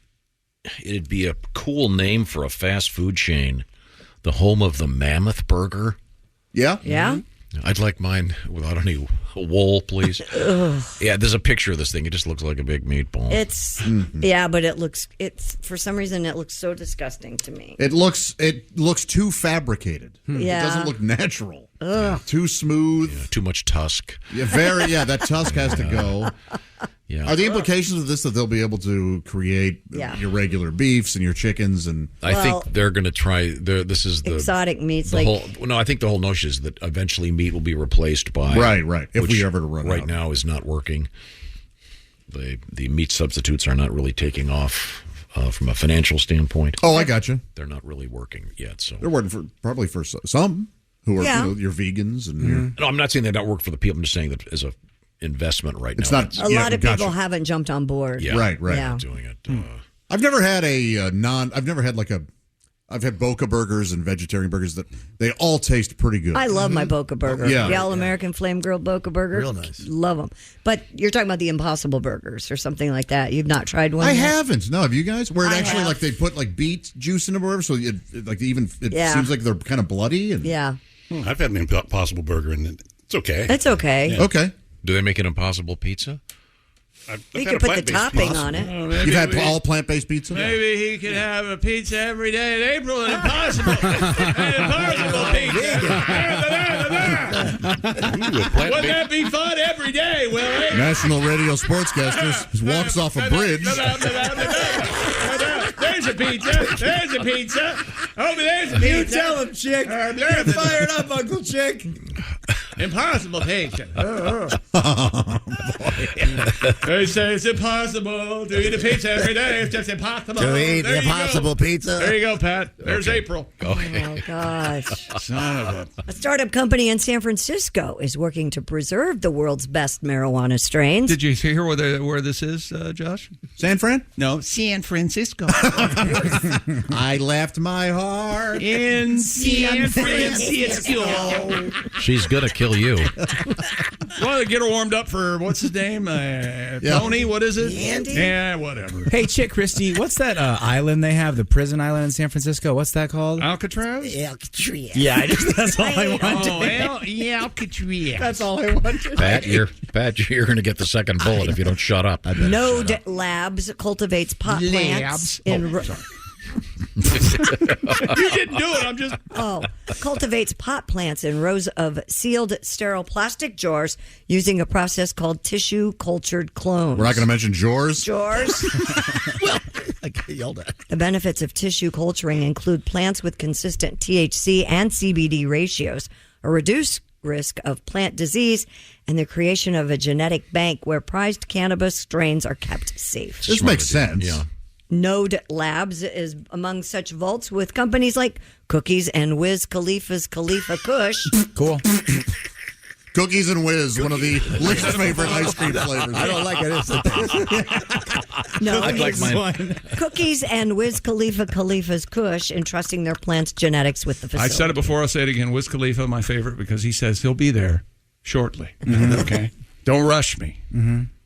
it'd be a cool name for a fast food chain, the home of the Mammoth Burger. Yeah? Yeah? I'd like mine without any wool, please. Yeah, there's a picture of this thing. It just looks like a big meatball. It's yeah, but it's for some reason it looks so disgusting to me. It looks too fabricated. Yeah. It doesn't look natural. Ugh. Too smooth. Yeah, too much tusk. Yeah, that tusk has to go. Yeah. Are the implications of this that they'll be able to create your regular beefs and your chickens? And I think they're going to try. This is the exotic meats. I think the whole notion is that eventually meat will be replaced by right. If we ever run right out. now is not working. The meat substitutes are not really taking off from a financial standpoint. Oh, I got you. They're not really working yet. So they're working probably for some who are your vegans and no, I'm not saying they don't work for the people. I'm just saying that as a investment right it's now. Not, a lot of people haven't jumped on board. Yeah, right. Yeah. Doing it. I've never had I've had Boca burgers and vegetarian burgers that they all taste pretty good. I love my Boca burger. Yeah. The All-American Flame Grilled Boca burger. Real nice. Love them. But you're talking about the Impossible burgers or something like that. You've not tried one I yet? haven't. No, have you guys? Where it I actually have. like they put like beet juice in them or whatever, so it seems like they're kind of bloody. And Yeah. I've had an Impossible Burger, and it's okay. It's okay. Yeah. Okay. Do they make an Impossible Pizza? You could put the topping on it. You've had all plant-based pizza? Maybe he could have a pizza every day in April. An impossible pizza. Wouldn't that be fun every day, Willie? National radio sportscaster just walks off a bridge. There's a pizza. There's a pizza. Over there's a pizza. You tell him, Chick. You're fired up, Uncle Chick. Impossible pizza. They say it's impossible to eat a pizza every day. It's just impossible. To eat There you Impossible go. Pizza. There you go, Pat. There's April. Oh, my gosh. Son of A startup company in San Francisco is working to preserve the world's best marijuana strains. Did you hear where this is, Josh? San Fran? No, San Francisco. I left my heart in San Francisco. She's gonna kill you. Well, get her warmed up for what's his name? Tony. What is it? Andy? Yeah, whatever. Hey, Chick, Christy, what's that island they have? The prison island in San Francisco. What's that called? Alcatraz. Alcatraz. Yeah, that's all I wanted. Alcatraz. That's all I wanted. Pat, you're going to get the second bullet if you don't shut up. Node Labs cultivates pot plants in. You didn't do it. I'm just. Oh, cultivates pot plants in rows of sealed, sterile plastic jars using a process called tissue cultured clones. We're not going to mention Jors. I get yelled at. The benefits of tissue culturing include plants with consistent THC and CBD ratios, a reduced risk of plant disease, and the creation of a genetic bank where prized cannabis strains are kept safe. This makes sense. Yeah. Node Labs is among such vaults with companies like Cookies and Wiz Khalifa's Khalifa Kush. Cool. Cookies and Whiz, one of the least favorite ice cream flavors. I don't like it. No, I like mine. Cookies and Wiz Khalifa's Kush, entrusting their plants' genetics with the I facility. said it before, I'll say it again. Wiz Khalifa, my favorite, because he says he'll be there shortly. Okay? Don't rush me.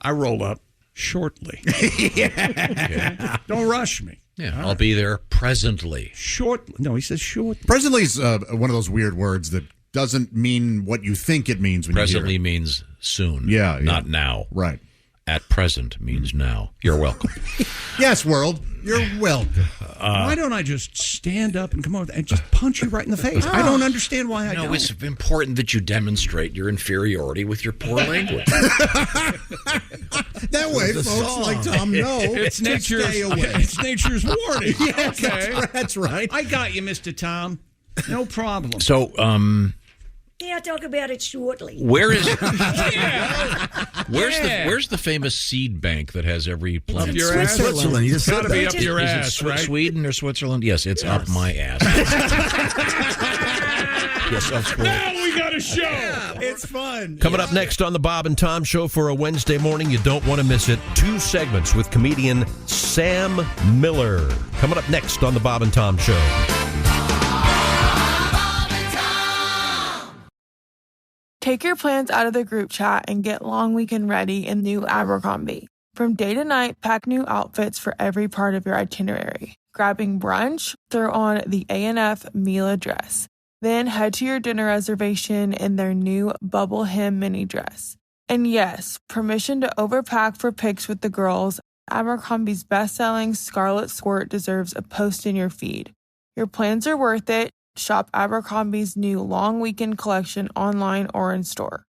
I roll up shortly. Okay? Don't rush me. Yeah, I'll be there presently. Shortly. No, he says shortly. Presently is one of those weird words that doesn't mean what you think it means when Presently you hear it. means soon. Yeah, Not now. Right. At present means now. You're welcome. Yes, world. You're welcome. Why don't I just stand up and come over and just punch you right in the face? I don't understand why I No, don't. it's important that you demonstrate your inferiority with your poor language. That way, The folks song. like Tom know It's to nature's, stay away. it's nature's warning. Yes, Okay. that's right. I got you, Mr. Tom. No problem. So, Yeah, talk about it shortly. where is Yeah. where's the famous seed bank that has every plant? Up your ass? Switzerland. You just Gotta said be that. up your Is it ass, right? Sweden or Switzerland? Yes, it's up my ass. Yes, that's correct. Now we got a show. It's fun. Coming up next on the Bob and Tom Show for a Wednesday morning, you don't want to miss it. 2 segments with comedian Sam Miller. Coming up next on the Bob and Tom Show. Take your plans out of the group chat and get long weekend ready in new Abercrombie. From day to night, pack new outfits for every part of your itinerary. Grabbing brunch? Throw on the A&F Mila dress. Then head to your dinner reservation in their new bubble hem mini dress. And yes, permission to overpack for pics with the girls. Abercrombie's best-selling Scarlet Squirt deserves a post in your feed. Your plans are worth it. Shop Abercrombie's new long weekend collection online or in store.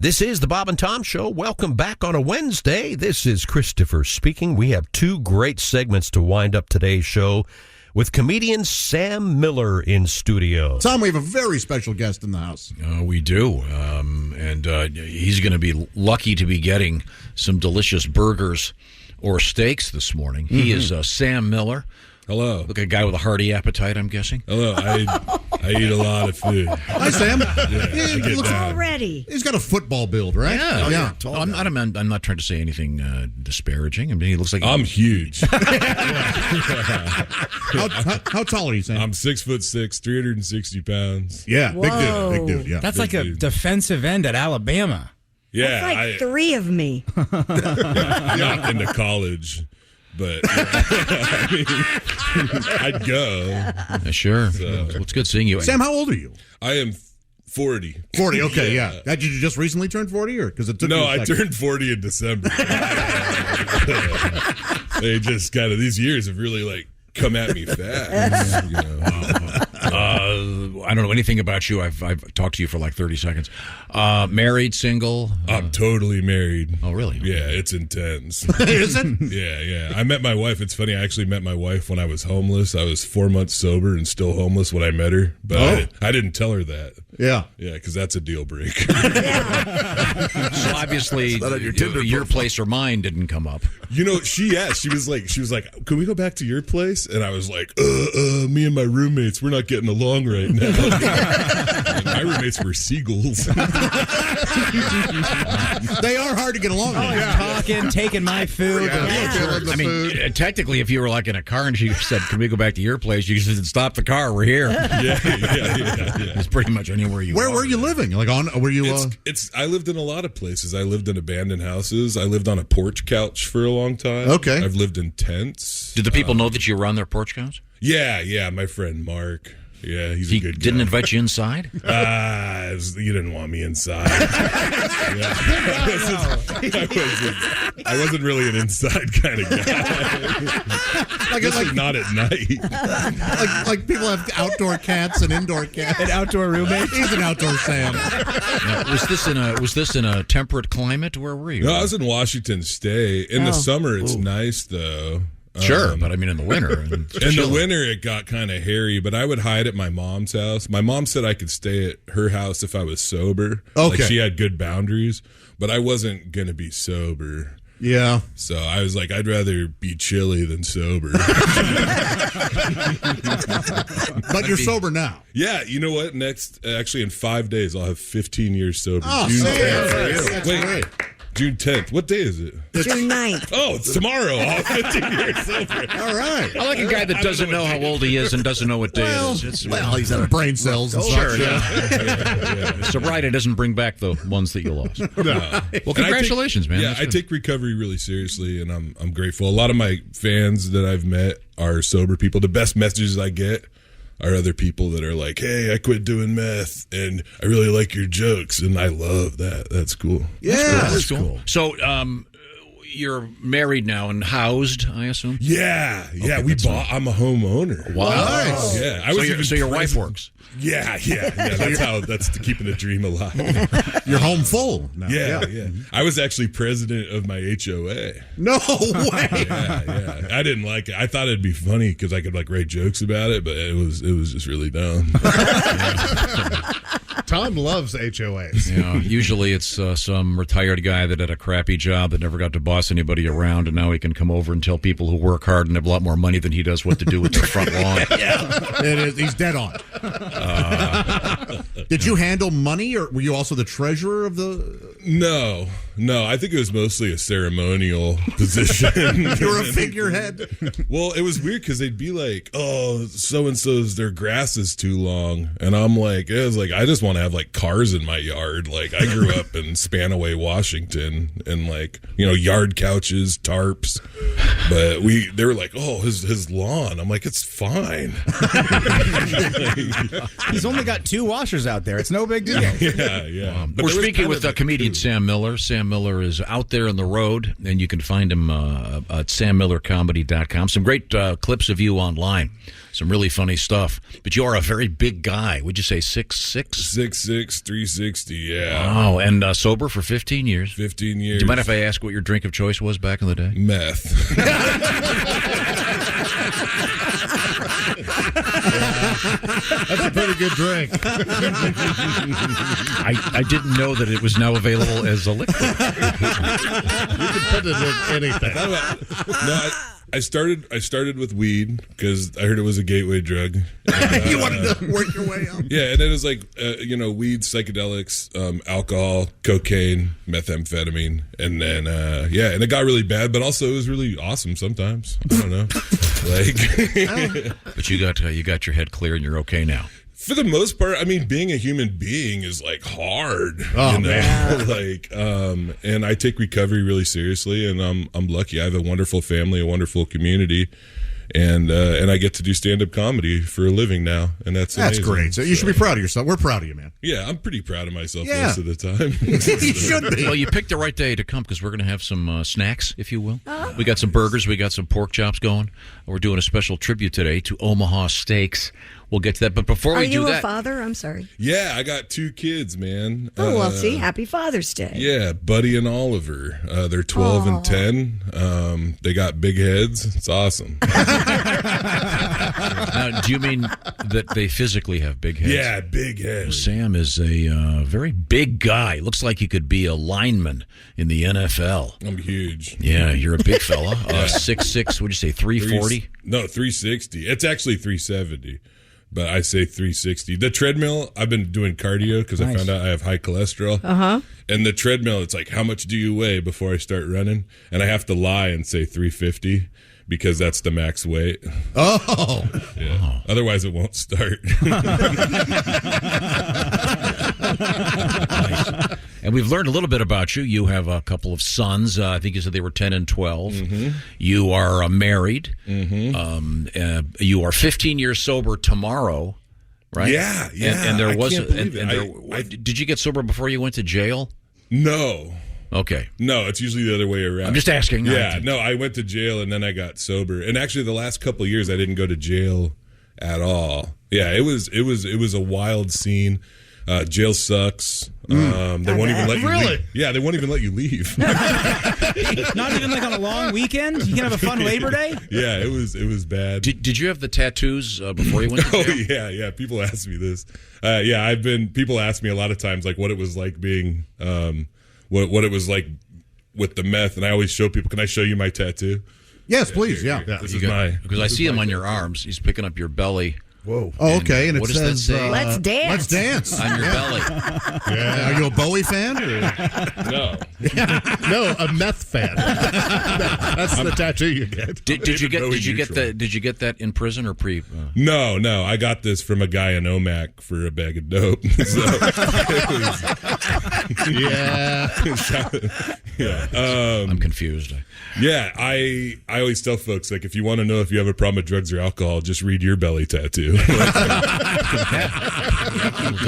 This is the Bob and Tom Show. Welcome back on a Wednesday. This is Christopher speaking. We have 2 great segments to wind up today's show with comedian Sam Miller in studio. Tom, we have a very special guest in the house. We do. And he's going to be lucky to be getting some delicious burgers or steaks this morning. He is Sam Miller. Hello. Look, a guy with a hearty appetite, I'm guessing. Hello. I eat a lot of food. Hi, Sam. I get down. Already. He's got a football build, right? Yeah. I'm not trying to say anything disparaging. I mean, he looks like I'm huge. How tall are you, Sam? I'm 6'6", 360 pounds. Yeah, Whoa. big dude. Yeah, That's Big like a dude. defensive end at Alabama. Yeah, That's like 3 of me. I'm not into college, but I mean, I'd go. Sure. So. Well, it's good seeing you. Sam, how old are you? I am 40. 40. Okay, yeah. Did you just recently turn 40, or because it took? No, you a I second? turned 40 in December. They just kind of these years have really like come at me fast. You know? I don't know anything about you. I've talked to you for like 30 seconds. Married, single? I'm totally married. Oh, really? Yeah, it's intense. Is it? Yeah. I met my wife. It's funny. I actually met my wife when I was homeless. I was 4 months sober and still homeless when I met her. But I didn't tell her that. Yeah. Yeah, because that's a deal breaker. So obviously, your place or mine didn't come up. You know, she asked. She was like, "Can we go back to your place?" And I was like, me and my roommates, we're not getting along right now. And my roommates were seagulls. They are hard to get along with. Talking, taking my food. I mean, technically, if you were like in a car and she said, "Can we go back to your place?" You said, "Stop the car. We're here." Yeah. It's pretty much anywhere you. Where were you living? Like on? Were you? I lived in a lot of places. I lived in abandoned houses. I lived on a porch couch for a long time. Okay. I've lived in tents. Did the people know that you were on their porch couch? Yeah. My friend Mark. Yeah, he's he a good guy. didn't invite you inside? You didn't want me inside. I wasn't really an inside kind of guy. Especially not at night. like people have outdoor cats and indoor cats. An outdoor roommate. He's an outdoor Sam. Now, was this in a temperate climate? Where were you? No, I was in Washington State. In the summer, it's nice though. Sure, but I mean in the winter. In the winter, it got kind of hairy, but I would hide at my mom's house. My mom said I could stay at her house if I was sober. Okay. Like she had good boundaries, but I wasn't going to be sober. Yeah. So I was like, I'd rather be chilly than sober. But you're sober now. Yeah, you know what? Actually, in 5 days, I'll have 15 years sober. Oh, June Sam, 10th. that's Wait, great. June 10th. What day is it? June 9th. Oh, it's tomorrow. I'll have 15 years sober. All right. I like a guy that doesn't know how old he is and doesn't know what day it is. Well, he's out brain cells and Sure, stuff. Sobriety doesn't bring back the ones that you lost. No. Well, congratulations, man. Yeah, That's I good. take recovery really seriously, and I'm grateful. A lot of my fans that I've met are sober people. The best messages I get are other people that are like, "Hey, I quit doing meth, and I really like your jokes," and I love that. That's cool. Yeah, That's cool. So, you're married now and housed, I assume? Yeah, Okay, we that's bought. I'm a homeowner. Wow. Nice. Yeah, I So was your- even so your wife present- works? Yeah. That's keeping the dream alive. You're home full now. Yeah. I was actually president of my HOA. No way. Yeah. I didn't like it. I thought it'd be funny because I could like write jokes about it, but it was just really dumb. Tom loves HOAs. You know, usually it's some retired guy that had a crappy job that never got to boss anybody around, and now he can come over and tell people who work hard and have a lot more money than he does what to do with their front lawn. Yeah, it is. He's dead on. Did you handle money, or were you also the treasurer of the? No. I think it was mostly a ceremonial position. You were a figurehead. Well, it was weird because they'd be like, "Oh, so and so's their grass is too long," and I'm like, "It was like I just want to have like cars in my yard." Like I grew up in Spanaway, Washington, and like yard couches, tarps, but they were like, "Oh, his lawn." I'm like, "It's fine." He's only got 2 washers out there. It's no big deal. Yeah. But We're there was speaking kind with of comedian Sam Miller. Sam Miller is out there on the road, and you can find him at sammillercomedy.com. Some great clips of you online. Some really funny stuff. But you are a very big guy. Would you say 6'6"? 6'6", 360, yeah. Oh, and sober for 15 years. 15 years. Do you mind if I ask what your drink of choice was back in the day? Meth. That's a pretty good drink. I didn't know that it was now available as a liquid. You can put it in anything. I started with weed because I heard it was a gateway drug. You wanted to work your way up. Yeah, and then it was like weed, psychedelics, alcohol, cocaine, methamphetamine, and then and it got really bad, but also it was really awesome sometimes. I don't know, But you got your head clear and you're okay now. For the most part, I mean, being a human being is like hard. Oh, man. And I take recovery really seriously, and I'm lucky. I have a wonderful family, a wonderful community, and I get to do stand-up comedy for a living now, and that's amazing. great. So you should be proud of yourself. We're proud of you, man. Yeah, I'm pretty proud of myself Yeah. most of the time. You should be. Well, you picked the right day to come because we're going to have some snacks, if you will. We got some burgers. We got some pork chops going. We're doing a special tribute today to Omaha Steaks. We'll get to that. But before Are we do you a that... father? I'm sorry. Yeah, I got 2 kids, man. Oh, well, see, happy Father's Day. Yeah, Buddy and Oliver. They're 12 and 10. They got big heads. It's awesome. Now, do you mean that they physically have big heads? Yeah, big heads. Sam is a very big guy. Looks like he could be a lineman in the NFL. I'm huge. Yeah, you're a big fella. 6'6", what'd you say, 340? No, 360. It's actually 370. But I say 360. The treadmill, I've been doing cardio because I found out I have high cholesterol. Uh-huh. And the treadmill, it's like, how much do you weigh before I start running? And I have to lie and say 350 because that's the max weight. Oh. Yeah. Oh. Otherwise, it won't start. Nice. And we've learned a little bit about you. You have a couple of sons. I think you said they were 10 and 12. Mm-hmm. You are married. Mm-hmm. You are 15 years sober tomorrow. right? Yeah. And there I was. can't believe it. Did you get sober before you went to jail? No. Okay. No, it's usually the other way around. I'm just asking. Yeah. No, I went to jail and then I got sober. And actually, the last couple of years, I didn't go to jail at all. Yeah, it was a wild scene. Jail sucks. They won't even let you leave. Yeah, they won't even let you leave. Not even like on a long weekend? You can have a fun Labor Day? Yeah, it was bad. Did you have the tattoos before you went to jail? Oh, yeah. People ask me this. People ask me a lot of times like what it was like being what it was like with the meth, and I always show people, can I show you my tattoo? Yes, please. Yeah. This is my, because I see him on your arms. He's picking up your belly. Whoa. Oh, okay. And it what says, does that say? Let's dance. Let's dance. On your belly. Yeah. Are you a Bowie fan? Or? No. No, a meth fan. That's the tattoo you get. Did you get that in prison or pre? No. I got this from a guy in Omak for a bag of dope. I'm confused. Yeah, I always tell folks, like, if you want to know if you have a problem with drugs or alcohol, just read your belly tattoo.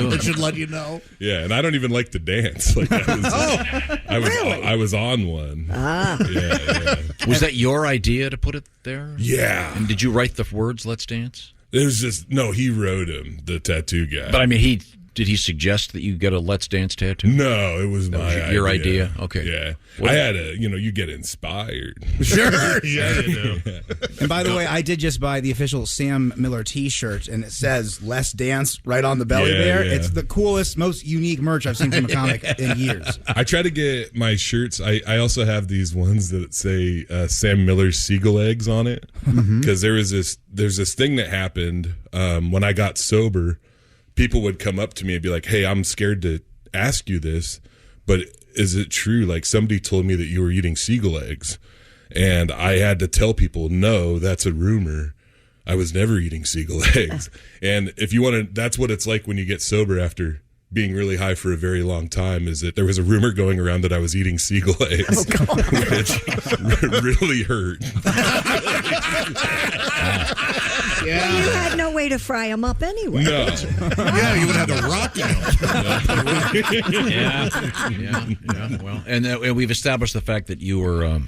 It should let you know. Yeah, and I don't even like to dance. Like I was on one. Yeah. Was that your idea to put it there? Yeah. And did you write the words "Let's Dance"? It was just he wrote him, the tattoo guy. But I mean, did he suggest that you get a "Let's Dance" tattoo? No, it was your idea. Okay. Yeah. I had you get inspired. Sure. Yeah. And by the way, I did just buy the official Sam Miller T-shirt, and it says "Let's Dance" right on the belly there. Yeah. It's the coolest, most unique merch I've seen from a comic in years. I try to get my shirts. I also have these ones that say Sam Miller's Seagull Eggs on it, because there's this thing that happened when I got sober. People would come up to me and be like, "Hey, I'm scared to ask you this, but is it true? Like, somebody told me that you were eating seagull eggs." And I had to tell people, "No, that's a rumor. I was never eating seagull eggs." And if you want to, that's what it's like when you get sober after being really high for a very long time, is that there was a rumor going around that I was eating seagull eggs, which really hurt. Well, you had no way to fry them up anyway. No. Yeah, you would have to rock them. Yeah. Well, and we've established the fact that you were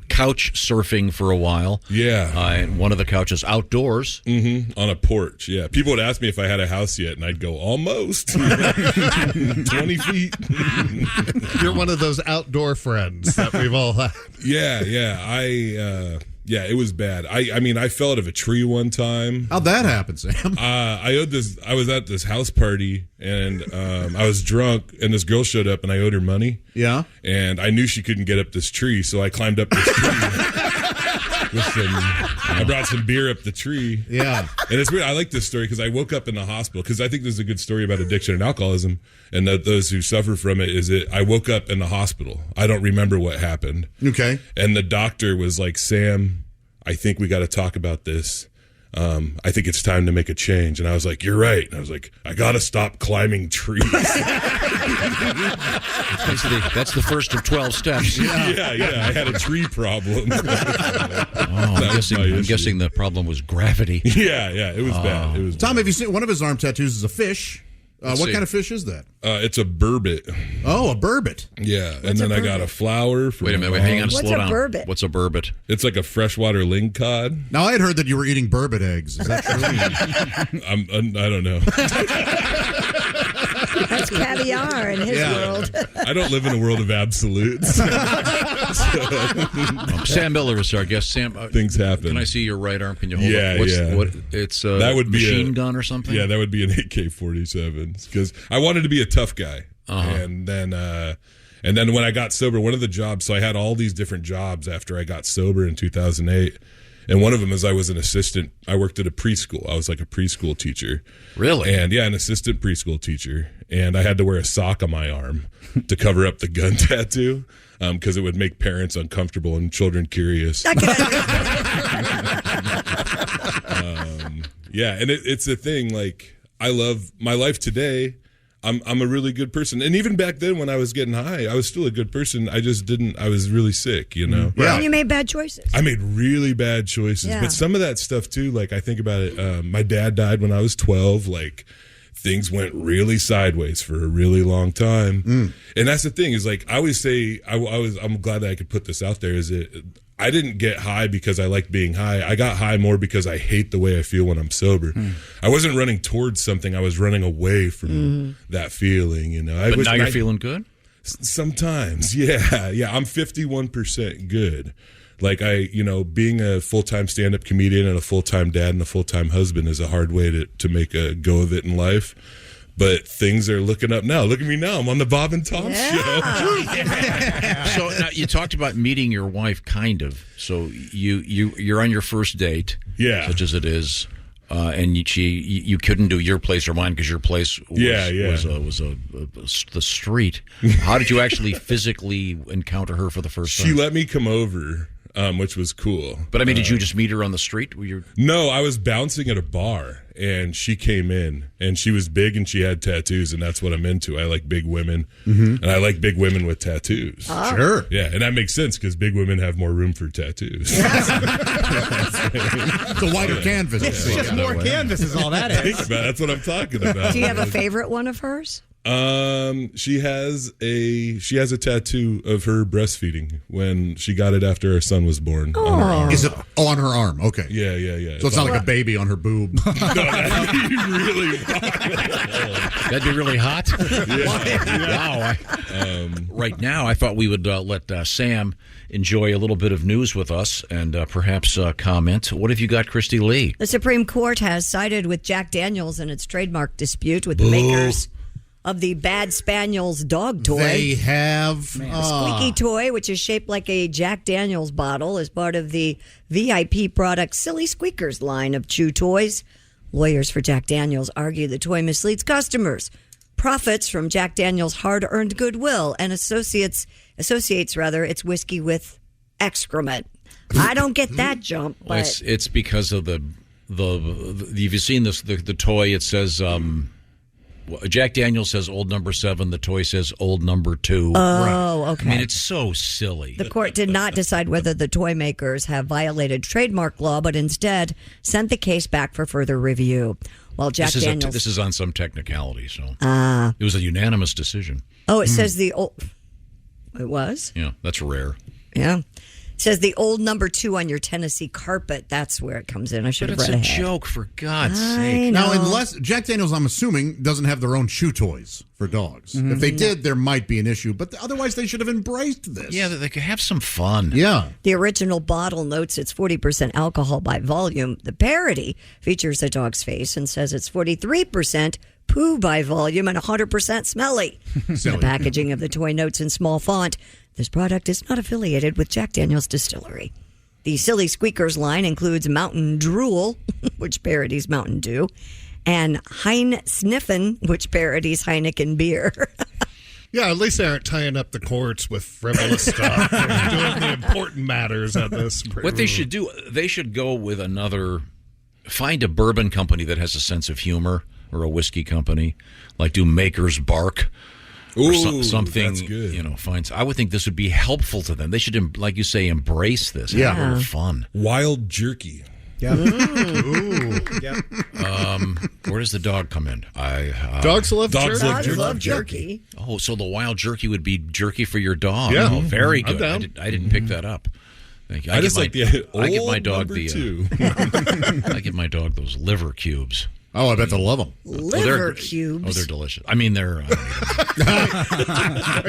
couch surfing for a while. Yeah. And one of the couches outdoors. Mm-hmm. On a porch, yeah. People would ask me if I had a house yet, and I'd go, almost. 20 feet. You're one of those outdoor friends that we've all had. Yeah. Yeah, it was bad. I mean, I fell out of a tree one time. How'd that happen, Sam? I was at this house party, and I was drunk, and this girl showed up, and I owed her money. Yeah. And I knew she couldn't get up this tree, so I climbed up this tree. I brought some beer up the tree. Yeah. And it's weird. I like this story because I woke up in the hospital, because I think this is a good story about addiction and alcoholism, and those who suffer from it, is that I woke up in the hospital. I don't remember what happened. Okay. And the doctor was like, "Sam, I think we got to talk about this. I think it's time to make a change." And I was like, "You're right." And I was like, "I got to stop climbing trees." That's the first of 12 steps. Yeah. I had a tree problem. I'm guessing the problem was gravity. Yeah. It was bad. It was Tom, have you seen one of his arm tattoos is a fish? What kind of fish is that? It's a burbot. Oh, a burbot. Yeah, and then I got a flower. Wait a minute, hang on, What's slow a down. burbot? What's a burbot? It's like a freshwater lingcod. Now, I had heard that you were eating burbot eggs. Is that true? I don't know. That's caviar in his world. I don't live in a world of absolutes. Sam Miller is our guest. Sam, things happen. Can I see your right arm? Can you hold it? Yeah. It's that would be machine gun or something? Yeah, that would be an AK-47. Because I wanted to be a tough guy. And then when I got sober, one of the jobs, so I had all these different jobs after I got sober in 2008. And one of them is I was an assistant. I worked at a preschool. I was like a preschool teacher. Really? And yeah, an assistant preschool teacher. And I had to wear a sock on my arm to cover up the gun tattoo, because it would make parents uncomfortable and children curious. Yeah, and it's a thing. Like, I love my life today. I'm a really good person. And even back then when I was getting high, I was still a good person. I just didn't. I was really sick, you know. And you made bad choices. I made really bad choices. Yeah. But some of that stuff too, like I think about it. My dad died when I was 12. Like things went really sideways for a really long time. And that's the thing is like I always say, I'm glad that I could put this out there. Is it? I didn't get high because I liked being high. I got high more because I hate the way I feel when I'm sober. I wasn't running towards something. I was running away from that feeling, you know. But now you're feeling good? Sometimes, yeah. I'm 51% good. Like being a full-time stand-up comedian and a full-time dad and a full-time husband is a hard way to make a go of it in life. But things are looking up now. Look at me now. I'm on the Bob and Tom show. So now you talked about meeting your wife, kind of. So you're on your first date, such as it is, and you couldn't do your place or mine because your place was the street. How did you actually physically encounter her for the first time? She let me come over. Which was cool. But I mean, did you just meet her on the street? No, I was bouncing at a bar, and she came in, and she was big, and she had tattoos, and that's what I'm into. I like big women, and I like big women with tattoos. Oh. Sure. Yeah, and that makes sense, because big women have more room for tattoos. It's a wider canvas. It's just more canvas is all that is. That's what I'm talking about. Do you have a favorite one of hers? She has a tattoo of her breastfeeding when she got it after her son was born. On her arm. Is it on her arm? Okay. Yeah. So it's not like a baby on her boob. No, that'd be really That'd be really hot. Wow. Right now, I thought we would let Sam enjoy a little bit of news with us and perhaps comment. What have you got, Christy Lee? The Supreme Court has sided with Jack Daniels in its trademark dispute with the makers of the Bad Spaniels dog toy. They have the squeaky toy, which is shaped like a Jack Daniels bottle, is part of the VIP product Silly Squeakers line of chew toys. Lawyers for Jack Daniels argue the toy misleads customers, profits from Jack Daniels' hard-earned goodwill, and associates its whiskey with excrement. I don't get that jump. But It's because of the you've seen this the toy. It says. Jack Daniels says old number 7. The toy says old number 2. Oh, okay. I mean, it's so silly. The court did not decide whether the toy makers have violated trademark law, but instead sent the case back for further review. While Jack Daniels... This is on some technicality, so... it was a unanimous decision. Oh, it says the old... It was? Yeah, that's rare. Yeah. It says the old number 2 on your Tennessee carpet. That's where it comes in. I should have read ahead. It's a joke, for God's I sake. know. Now, unless Jack Daniels, I'm assuming, doesn't have their own chew toys for dogs. If they did, there might be an issue. But otherwise, they should have embraced this. Yeah, they could have some fun. Yeah. The original bottle notes it's 40% alcohol by volume. The parody features a dog's face and says it's 43% poo by volume and 100% smelly. The packaging of the toy notes in small font. This product is not affiliated with Jack Daniels Distillery. The Silly Squeakers line includes Mountain Drool, which parodies Mountain Dew, and Hein Sniffen, which parodies Heineken beer. Yeah, at least they aren't tying up the courts with frivolous stuff. They're doing the important matters at this. What they should do, they should go with find a bourbon company that has a sense of humor, or a whiskey company, like do Maker's Bark. Or something, that's good. I would think this would be helpful to them. They should, like you say, embrace this. Have a little fun. Wild jerky. Yeah. Where does the dog come in? Dogs love jerky. Oh, so the wild jerky would be jerky for your dog. Yeah. Oh, very good. I'm down. I didn't pick that up. Thank you. I give my dog number 2. I give my dog those liver cubes. Oh, I bet they'll love them. Liver cubes. Oh, they're delicious. I mean, they're. Are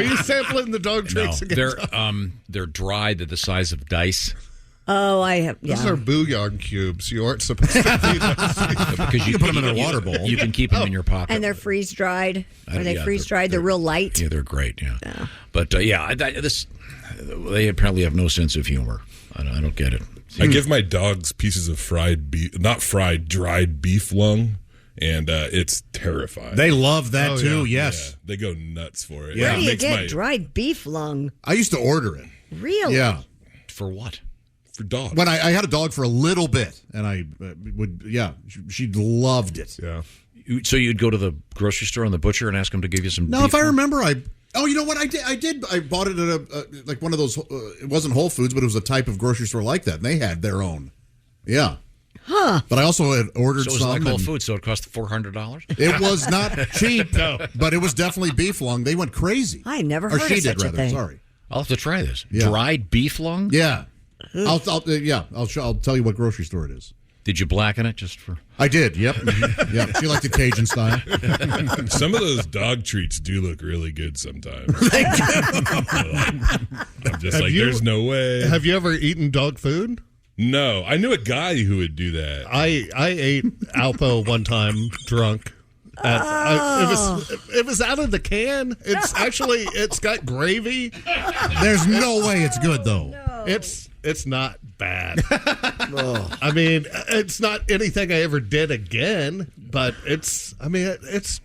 you sampling the dog tricks again? They're dried. They're the size of dice. Oh, I have. Yeah. Those are bouillon cubes. You aren't supposed to feed those. Because you put them in a water bowl. You can keep them in your pocket. And they're freeze dried. Are they freeze dried? They're real light. Yeah, they're great. Yeah. But they apparently have no sense of humor. I don't get it. I give my dogs pieces of dried beef lung, and it's terrifying. They love that too, yeah. yes. Yeah, they go nuts for it. Where do you get dried beef lung? I used to order it. Really? Yeah. For what? for dogs. When I had a dog for a little bit, and I she loved it. Yeah. So you'd go to the grocery store and the butcher and ask him to give you some. No, if I remember, you know what I did? I bought it at like one of those. It wasn't Whole Foods, but it was a type of grocery store like that, and they had their own. Yeah. Huh. But I also had ordered So it was some. like Whole Foods, so it cost $400. It was not cheap, but it was definitely beef lung. They went crazy. I never Or heard she of did, such a rather. thing. Sorry. I'll have to try this. Yeah. Dried beef lung? Yeah. I'll tell you what grocery store it is. Did you blacken it just for? I did. Yep. Yeah. She liked the Cajun style. Some of those dog treats do look really good sometimes. They do. I'm just like, there's no way. Have you ever eaten dog food? No, I knew a guy who would do that. I ate Alpo one time drunk. It was out of the can. It's got gravy. There's no way it's good though. It's not bad. I mean, it's not anything I ever did again, but it's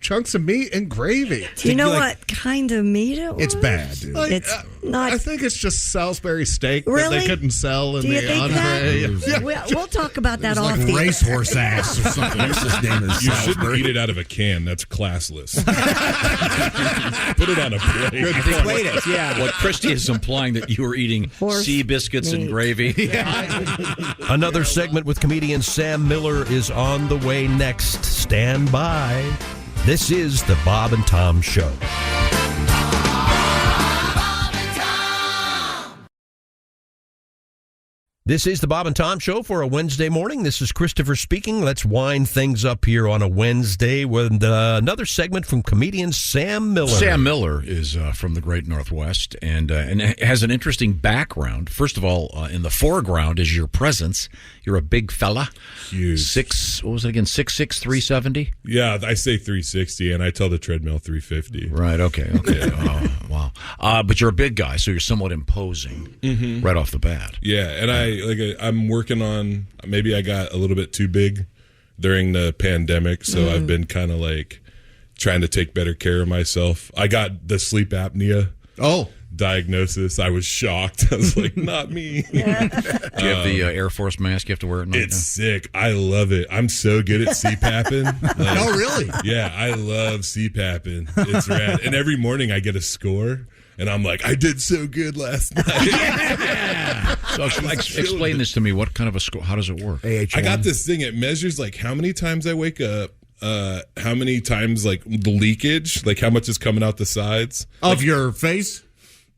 chunks of meat and gravy. Do you know what kind of meat it was? It's bad, dude. It's not. I think it's just Salisbury steak that Really? they couldn't sell in Do you the think entree. that? We'll talk about that off the racehorse ass or something. What's his name is You shouldn't eat it out of a can. That's classless. Put it on a plate. What Christy is implying that you were eating sea biscuits and gravy. Another segment with comedian Sam Miller is on the way next. Stand by. This is the Bob and Tom Show. This is the Bob and Tom Show for a Wednesday morning. This is Christopher speaking. Let's wind things up here on a Wednesday with another segment from comedian Sam Miller. Sam Miller is from the Great Northwest and has an interesting background. First of all, in the foreground is your presence. You're a big fella. Huge. 6'6", 370? Yeah, I say 360, and I tell the treadmill 350. Right, okay. Oh, wow. But you're a big guy, so you're somewhat imposing right off the bat. Yeah, and I'm working on, maybe I got a little bit too big during the pandemic, so I've been kind of like trying to take better care of myself. I got the sleep apnea diagnosis. I was shocked. I was like, not me. Do you have the Air Force mask you have to wear at night? It's sick. I love it. I'm so good at CPAPing. Oh, really? Yeah, I love CPAPing. It's rad. And every morning I get a score. And I'm like, I did so good last night. So explain this to me. What kind of a score? How does it work? I got this thing. It measures like how many times I wake up, how many times like the leakage, like how much is coming out the sides of your face.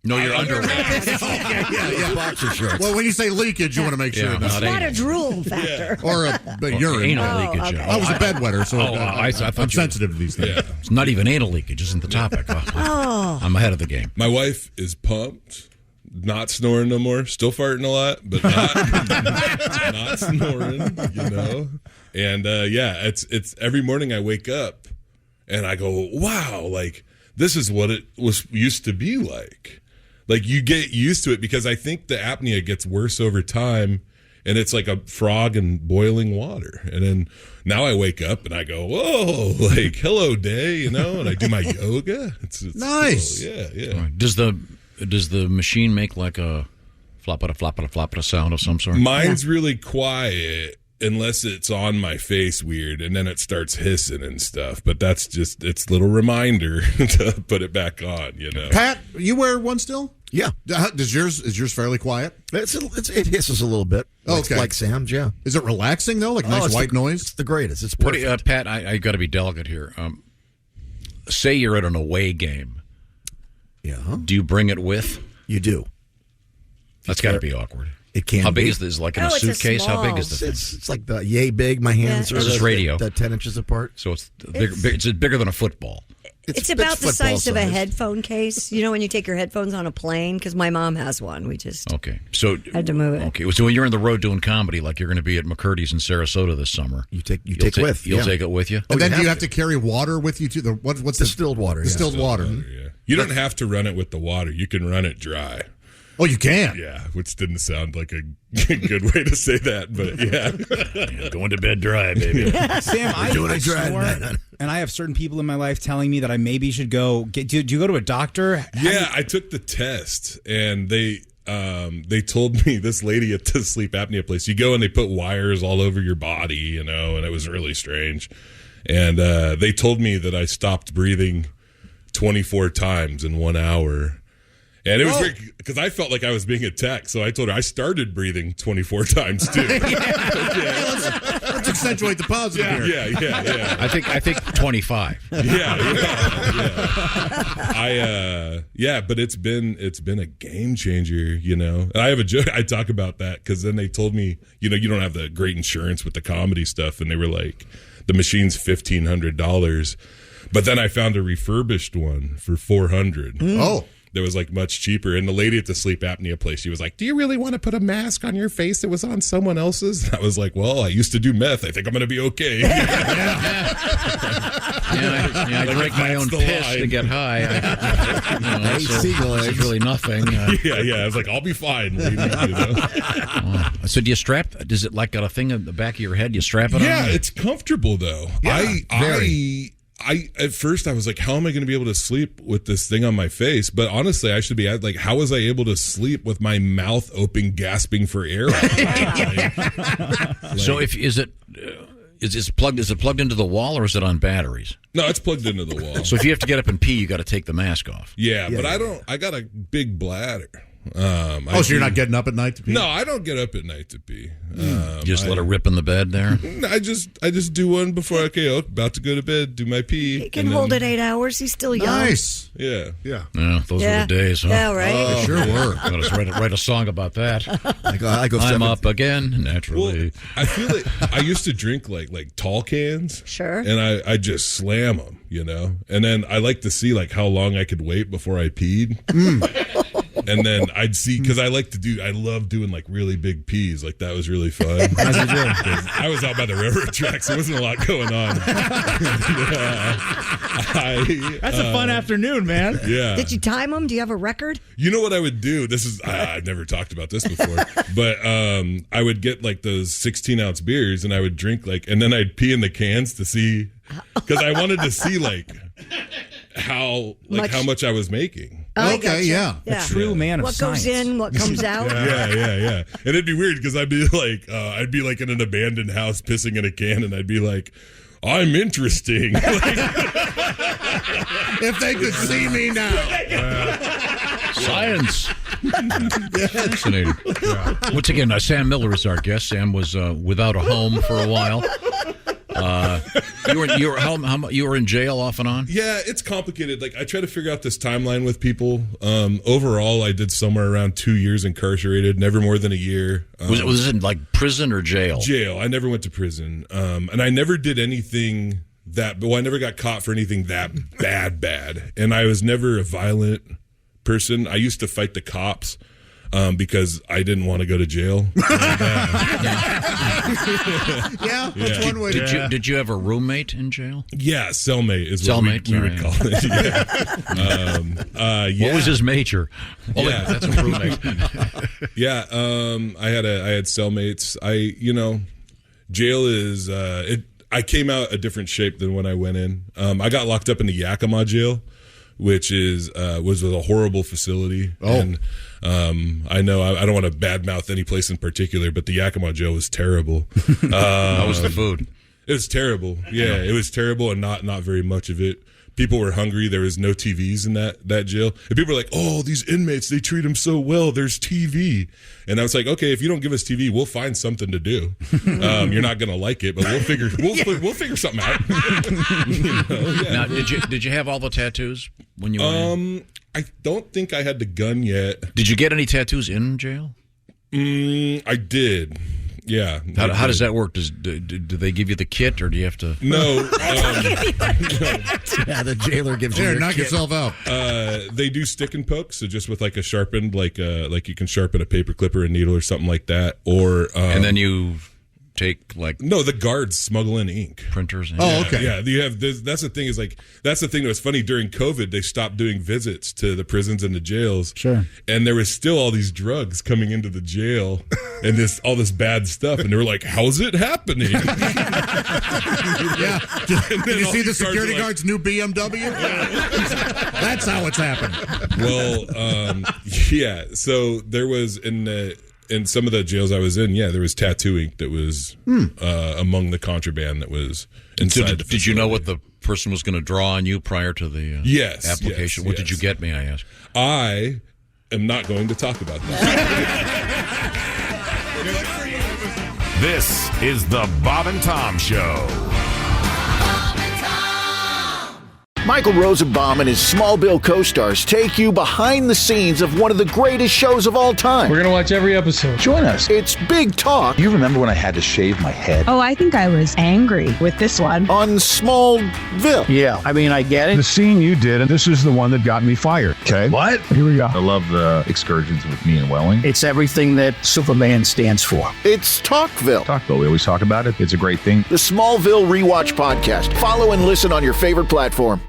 No, your underwear. Yeah. Boxer shorts. Well, when you say leakage, you want to make sure Yeah, it's not not a drool factor. or a urine. Anal leakage. I was a bedwetter, so I thought I'm you- sensitive to these things. Yeah. It's not even anal leakage, isn't the topic. I'm ahead of the game. My wife is pumped. Not snoring no more. Still farting a lot, but not snoring. You know, and it's every morning I wake up and I go, wow, like this is what it was used to be like. Like you get used to it because I think the apnea gets worse over time, and it's like a frog in boiling water. And then now I wake up and I go, whoa, like hello day, you know, and I do my yoga. It's nice. Cool. Yeah. Does the machine make like a floppa sound of some sort? Mine's really quiet unless it's on my face weird, and then it starts hissing and stuff. But that's just it's a little reminder to put it back on, you know. Pat, you wear one still? Yeah. Is yours fairly quiet? It hisses a little bit. Okay. Like Sam's, yeah. Is it relaxing though? Like nice it's white noise? It's the greatest. It's What perfect. do Pat, I got to be delicate here. Say you're at an away game. Yeah. Do you bring it with? You do. That's got to be awkward. It can. How big be. is this? Like in a it's a suitcase? How big is the thing? It's like the yay big. My hands Yeah. are This is radio. 10 inches apart. So it's bigger than a football. It's about the football size of a size. headphone case. You know when you take your headphones on a plane? Because my mom has one. We just Okay. So had to move it. Okay. So when you're on the road doing comedy, like you're going to be at McCurdy's in Sarasota this summer, You take you'll with. You'll yeah. take it with you. And then you do you have have to carry water with you too? What's Distilled water. Distilled water. Yeah. You don't have to run it with the water. You can run it dry. Oh, you can. Yeah, which didn't sound like a good way to say that, but yeah. Going to bed dry, baby. Sam, I doing it dry snore, tonight. and I have certain people in my life telling me that I maybe should go. Do you go to a doctor? Yeah, I took the test, and they told me, this lady at the sleep apnea place, you go and they put wires all over your body, you know, and it was really strange. And they told me that I stopped breathing 24 times in 1 hour. And it was weird because I felt like I was being attacked. So I told her I started breathing 24 times too. Let's accentuate the positive here. Yeah. I think 25. Yeah. But it's been a game changer, you know. And I have a joke. I talk about that because then they told me, you know, you don't have the great insurance with the comedy stuff, and they were like, the machine's $1,500, but then I found a refurbished one for $400. Oh. That was like much cheaper. And the lady at the sleep apnea place, she was like, do you really want to put a mask on your face that was on someone else's? And I was like, well, I used to do meth. I think I'm going to be okay. I drink my own piss to get high. It's really nothing. I was like, I'll be fine. Lady, you know? So do you strap? Does it like got a thing in the back of your head? You strap it on? Yeah, it's comfortable though. I at first I was like, how am I going to be able to sleep with this thing on my face? But honestly, I should be like, how was I able to sleep with my mouth open, gasping for air? So is it plugged into the wall, or is it on batteries? No, it's plugged into the wall. So if you have to get up and pee, you got to take the mask off. Yeah, but I got a big bladder. So you're not getting up at night to pee? No, I don't get up at night to pee. Just let it rip in the bed there? I just do one before about to go to bed, do my pee. He can hold it 8 hours. He's still young. Nice. Yeah. Those were the days, huh? Yeah, right. They sure were. Got to write a song about that. I go I'm up again, naturally. Well, I feel like I used to drink like tall cans. Sure. And I just slam them, you know? And then I like to see like how long I could wait before I peed. And then I'd see, because I love doing like really big pees. Like that was really fun. I was out by the railroad tracks. There wasn't a lot going on. That's a fun afternoon, man. Yeah. Did you time them? Do you have a record? You know what I would do? This is, I've never talked about this before, but I would get like those 16-ounce beers and I would drink and then I'd pee in the cans to see, because I wanted to see like how much I was making. Okay, yeah. A true man of what science. goes in, what comes out. Yeah. And it'd be weird because I'd be like in an abandoned house pissing in a can, and I'd be like, I'm interesting. If they could see me now. Science. Fascinating. Once again, Sam Miller is our guest. Sam was without a home for a while. You were in jail off and on? Yeah, it's complicated. Like I try to figure out this timeline with people. Overall, I did somewhere around 2 years incarcerated, never more than a year. Was it like prison or jail? Jail. I never went to prison, and I never did anything I never got caught for anything that bad. And I was never a violent person. I used to fight the cops. Because I didn't want to go to jail. That's one way. Did you have a roommate in jail? Yeah, cellmate is what we would call it. What was his major? Oh, yeah, that's a roommate. Yeah, I had cellmates. Jail is I came out a different shape than when I went in. I got locked up in the Yakima jail, which was a horrible facility. And I know I don't want to badmouth any place in particular, but the Yakima jail was terrible. How was the food? It was terrible. Yeah, it was terrible, and not very much of it. People were hungry. There was no TVs in that jail. And people were like, oh, these inmates, they treat them so well. There's TV. And I was like, okay, if you don't give us TV, we'll find something to do. You're not going to like it, but we'll figure something out. Now, did you have all the tattoos when you went in? I don't think I had the gun yet. Did you get any tattoos in jail? I did. Yeah. How does that work? Do they give you the kit, or do you have to? No. Yeah, the jailer gives you. Knock yourself out. They do stick and poke, so just with like a sharpened, like you can sharpen a paper clip or a needle or something like that, or and then you take like No, the guards smuggle in ink. printers. And Oh, okay. Yeah, you have this, that's the thing is like that's the thing that was funny during COVID. They stopped doing visits to the prisons and the jails. Sure. And there was still all these drugs coming into the jail and all this bad stuff, and they were like, "How's it happening?" Yeah. Did you see the security guard's new BMW? That's how it's happened. Well, yeah. So there was in some of the jails I was in, there was tattoo ink that was among the contraband that was inside. Did you know what the person was going to draw on you prior to the application? What did you get, may I ask? I am not going to talk about that. This is the Bob and Tom Show. Michael Rosenbaum and his Smallville co-stars take you behind the scenes of one of the greatest shows of all time. We're going to watch every episode. Join us. It's Big Talk. You remember when I had to shave my head? Oh, I think I was angry with this one. On Smallville. Yeah, I mean, I get it. The scene you did, and this is the one that got me fired. Okay. What? Here we go. I love the excursions with me and Welling. It's everything that Superman stands for. It's Talkville. Talkville, we always talk about it. It's a great thing. The Smallville Rewatch Podcast. Follow and listen on your favorite platform.